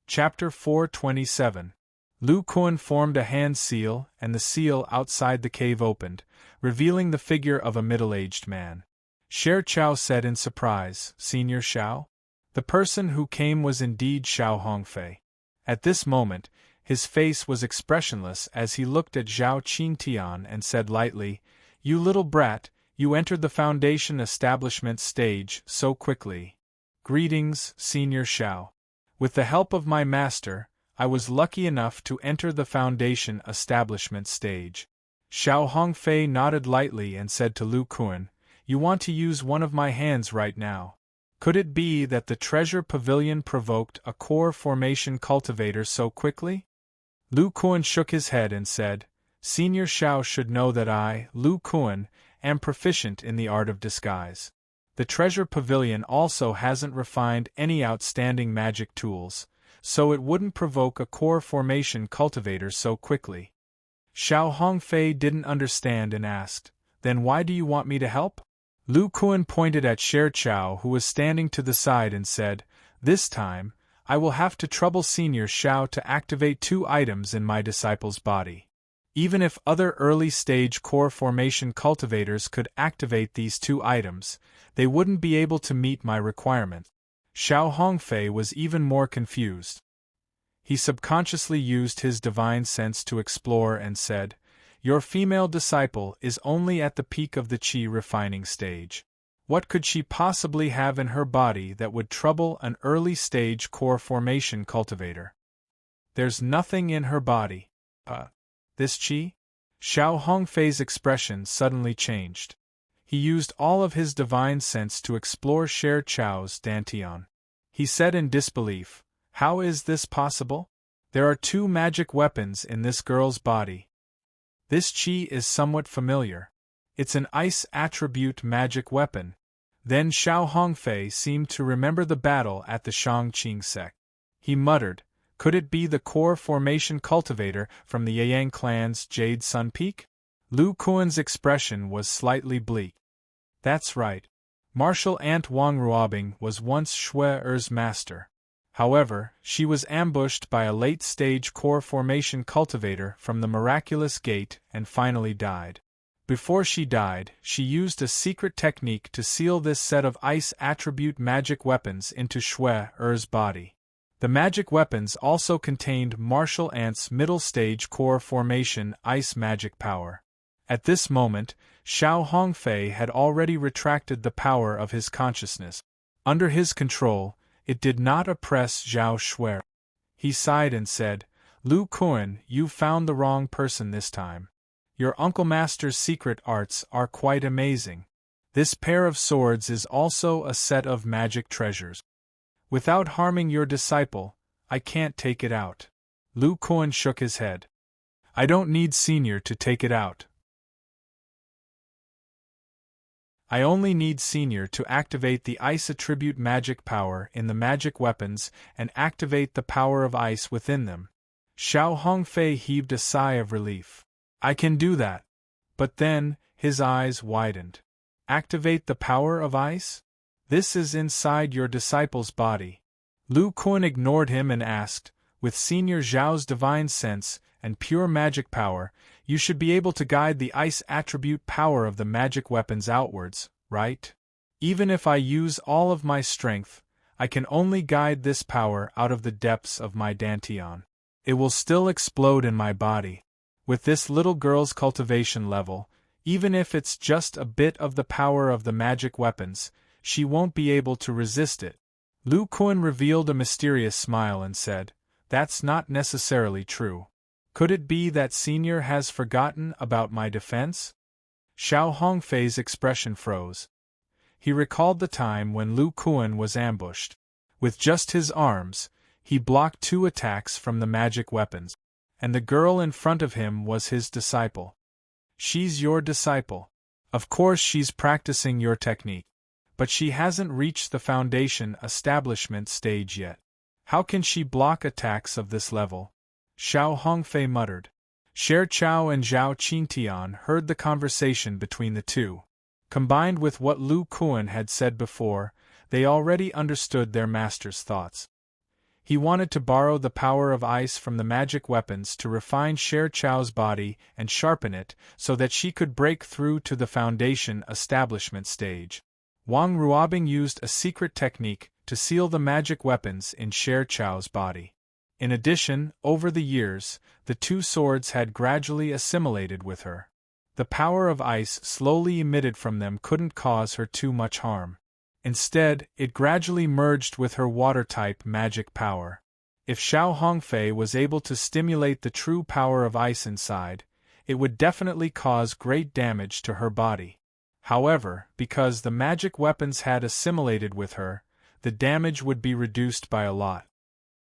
Chapter 427. Lu Kuan formed a hand seal, and the seal outside the cave opened, revealing the figure of a middle-aged man. Sher Chao said in surprise, "Senior Xiao?" The person who came was indeed Xiao Hongfei. At this moment, his face was expressionless as he looked at Zhao Qingtian and said lightly, "You little brat, you entered the Foundation establishment stage so quickly. Greetings, Senior Xiao. With the help of my master, I was lucky enough to enter the Foundation establishment stage." Xiao Hongfei nodded lightly and said to Lu Kuan, "You want to use one of my hands right now. Could it be that the treasure pavilion provoked a core formation cultivator so quickly?" Lu Kuan shook his head and said, "Senior Xiao should know that I, Lu Kuan, am proficient in the art of disguise. The treasure pavilion also hasn't refined any outstanding magic tools, so it wouldn't provoke a core formation cultivator so quickly." Xiao Hongfei didn't understand and asked, "Then why do you want me to help?" Lu Kuan pointed at Sher Chao, who was standing to the side, and said, "This time, I will have to trouble Senior Xiao to activate 2 items in my disciple's body. Even if other early-stage core formation cultivators could activate these 2 items, they wouldn't be able to meet my requirement." Xiao Hongfei was even more confused. He subconsciously used his divine sense to explore and said, "Your female disciple is only at the peak of the qi refining stage. What could she possibly have in her body that would trouble an early-stage core formation cultivator? There's nothing in her body. This qi?" Xiao Hongfei's expression suddenly changed. He used all of his divine sense to explore Sher Chao's dantian. He said in disbelief, "How is this possible? There are 2 magic weapons in this girl's body. This qi is somewhat familiar. It's an ice attribute magic weapon." Then Xiao Hongfei seemed to remember the battle at the Shangqing sect. He muttered, "Could it be the core formation cultivator from the Yang clan's Jade Sun Peak?" Lu Kuan's expression was slightly bleak. "That's right. Martial Ant Wang Ruobing was once Shui Er's master. However, she was ambushed by a late-stage core formation cultivator from the Miraculous Gate and finally died. Before she died, she used a secret technique to seal this set of ice attribute magic weapons into Shui Er's body. The magic weapons also contained Martial Ant's middle-stage core formation ice magic power. At this moment, Xiao Hongfei had already retracted the power of his consciousness. Under his control, it did not oppress Zhao Shui. He sighed and said, "Lu Kuan, you've found the wrong person this time. Your Uncle Master's secret arts are quite amazing. This pair of swords is also a set of magic treasures. Without harming your disciple, I can't take it out." Lu Kuan shook his head. "I don't need Senior to take it out. I only need Senior to activate the ice attribute magic power in the magic weapons and activate the power of ice within them." Xiao Hongfei heaved a sigh of relief. "I can do that." But then, his eyes widened. Activate the power of ice? This is inside your disciple's body. Lu Kun ignored him and asked, with Senior Zhao's divine sense and pure magic power, you should be able to guide the ice attribute power of the magic weapons outwards, right? Even if I use all of my strength, I can only guide this power out of the depths of my dantian. It will still explode in my body. With this little girl's cultivation level, even if it's just a bit of the power of the magic weapons, she won't be able to resist it. Lu Kun revealed a mysterious smile and said, "That's not necessarily true. Could it be that Senior has forgotten about my defense?" Xiao Hongfei's expression froze. He recalled the time when Lu Kun was ambushed. With just his arms, he blocked 2 attacks from the magic weapons, and the girl in front of him was his disciple. She's your disciple. Of course she's practicing your technique. But she hasn't reached the foundation establishment stage yet. How can she block attacks of this level? Xiao Hongfei muttered. Sher Chao and Zhao Qingtian heard the conversation between the two. Combined with what Lu Kun had said before, they already understood their master's thoughts. He wanted to borrow the power of ice from the magic weapons to refine Sher Chao's body and sharpen it so that she could break through to the foundation establishment stage. Wang Ruobing used a secret technique to seal the magic weapons in Sher Chao's body. In addition, over the years, the 2 swords had gradually assimilated with her. The power of ice slowly emitted from them couldn't cause her too much harm. Instead, it gradually merged with her water-type magic power. If Xiao Hongfei was able to stimulate the true power of ice inside, it would definitely cause great damage to her body. However, because the magic weapons had assimilated with her, the damage would be reduced by a lot.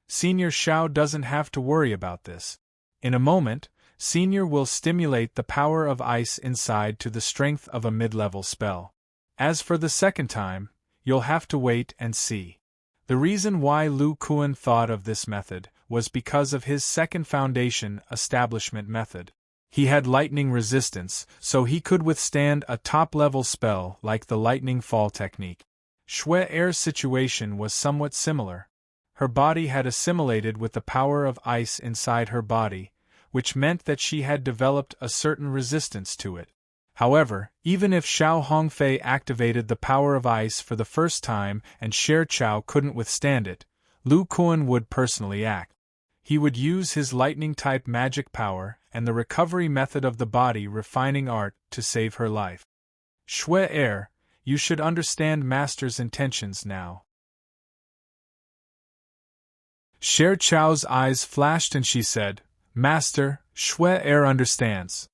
Senior Xiao doesn't have to worry about this. In a moment, Senior will stimulate the power of ice inside to the strength of a mid-level spell. As for the second time, you'll have to wait and see. The reason why Lu Kun thought of this method was because of his second foundation establishment method. He had lightning resistance, so he could withstand a top-level spell like the lightning fall technique. Shui Er's situation was somewhat similar. Her body had assimilated with the power of ice inside her body, which meant that she had developed a certain resistance to it. However, even if Xiao Hongfei activated the power of ice for the first time and Sher Chao couldn't withstand it, Lu Kun would personally act. He would use his lightning-type magic power and the recovery method of the body refining art to save her life. Shui Er, you should understand Master's intentions now. Sher Chao's eyes flashed and she said, Master, Shui Er understands.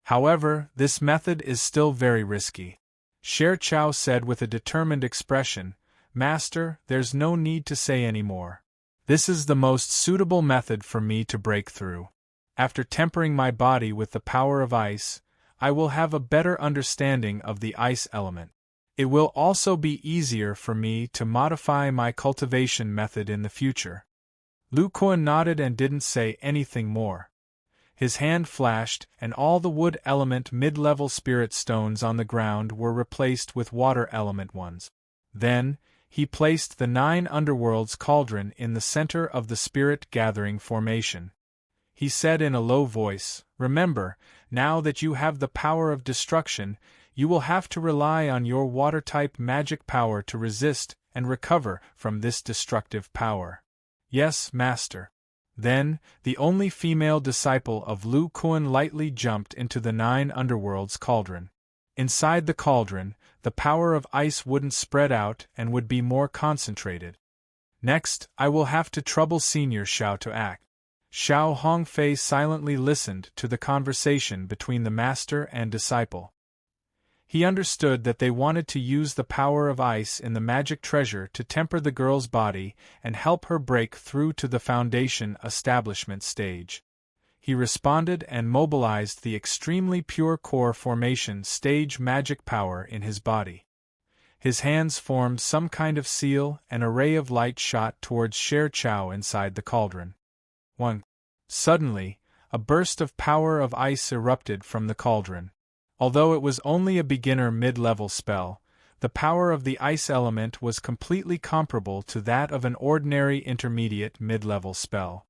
However, this method is still very risky. Sher Chao said with a determined expression, Master, there's no need to say any more. This is the most suitable method for me to break through. After tempering my body with the power of ice, I will have a better understanding of the ice element. It will also be easier for me to modify my cultivation method in the future. Lu Kun nodded and didn't say anything more. His hand flashed, and all the wood element mid-level spirit stones on the ground were replaced with water element ones. Then, he placed the 9 underworlds cauldron in the center of the spirit gathering formation. He said in a low voice, Remember, now that you have the power of destruction, you will have to rely on your water-type magic power to resist and recover from this destructive power. Yes, Master. Then, the only female disciple of Lu Kun lightly jumped into the 9 underworlds cauldron. Inside the cauldron, the power of ice wouldn't spread out and would be more concentrated. Next, I will have to trouble Senior Xiao to act. Xiao Hongfei silently listened to the conversation between the master and disciple. He understood that they wanted to use the power of ice in the magic treasure to temper the girl's body and help her break through to the foundation establishment stage. He responded and mobilized the extremely pure core formation stage magic power in his body. His hands formed some kind of seal, and a ray of light shot towards Sher Chao inside the cauldron. 1. Suddenly, a burst of power of ice erupted from the cauldron. Although it was only a beginner mid-level spell, the power of the ice element was completely comparable to that of an ordinary intermediate mid-level spell.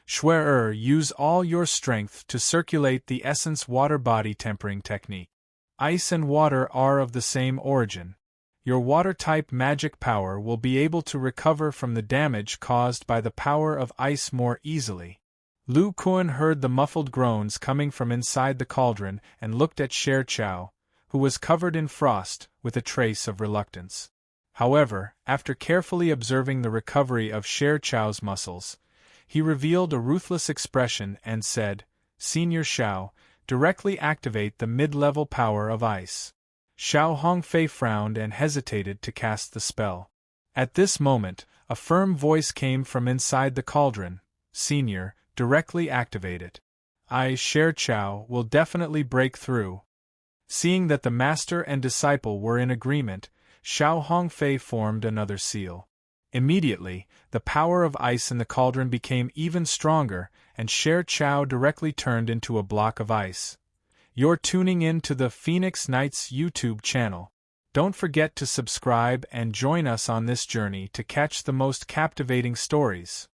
Schwerer, use all your strength to circulate the essence water body tempering technique. Ice and water are of the same origin. Your water-type magic power will be able to recover from the damage caused by the power of ice more easily. Lu Kuan heard the muffled groans coming from inside the cauldron and looked at Sher Chow, who was covered in frost, with a trace of reluctance. However, after carefully observing the recovery of Sher Chow's muscles, he revealed a ruthless expression and said, "Senior Xiao, directly activate the mid-level power of ice." Xiao Hongfei frowned and hesitated to cast the spell. At this moment, a firm voice came from inside the cauldron. "Senior, directly activate it. I, Sher Chow, will definitely break through." Seeing that the master and disciple were in agreement, Xiao Hongfei formed another seal. Immediately, the power of ice in the cauldron became even stronger, and Sher Chow directly turned into a block of ice. You're tuning in to the Phoenix Knights YouTube channel. Don't forget to subscribe and join us on this journey to catch the most captivating stories.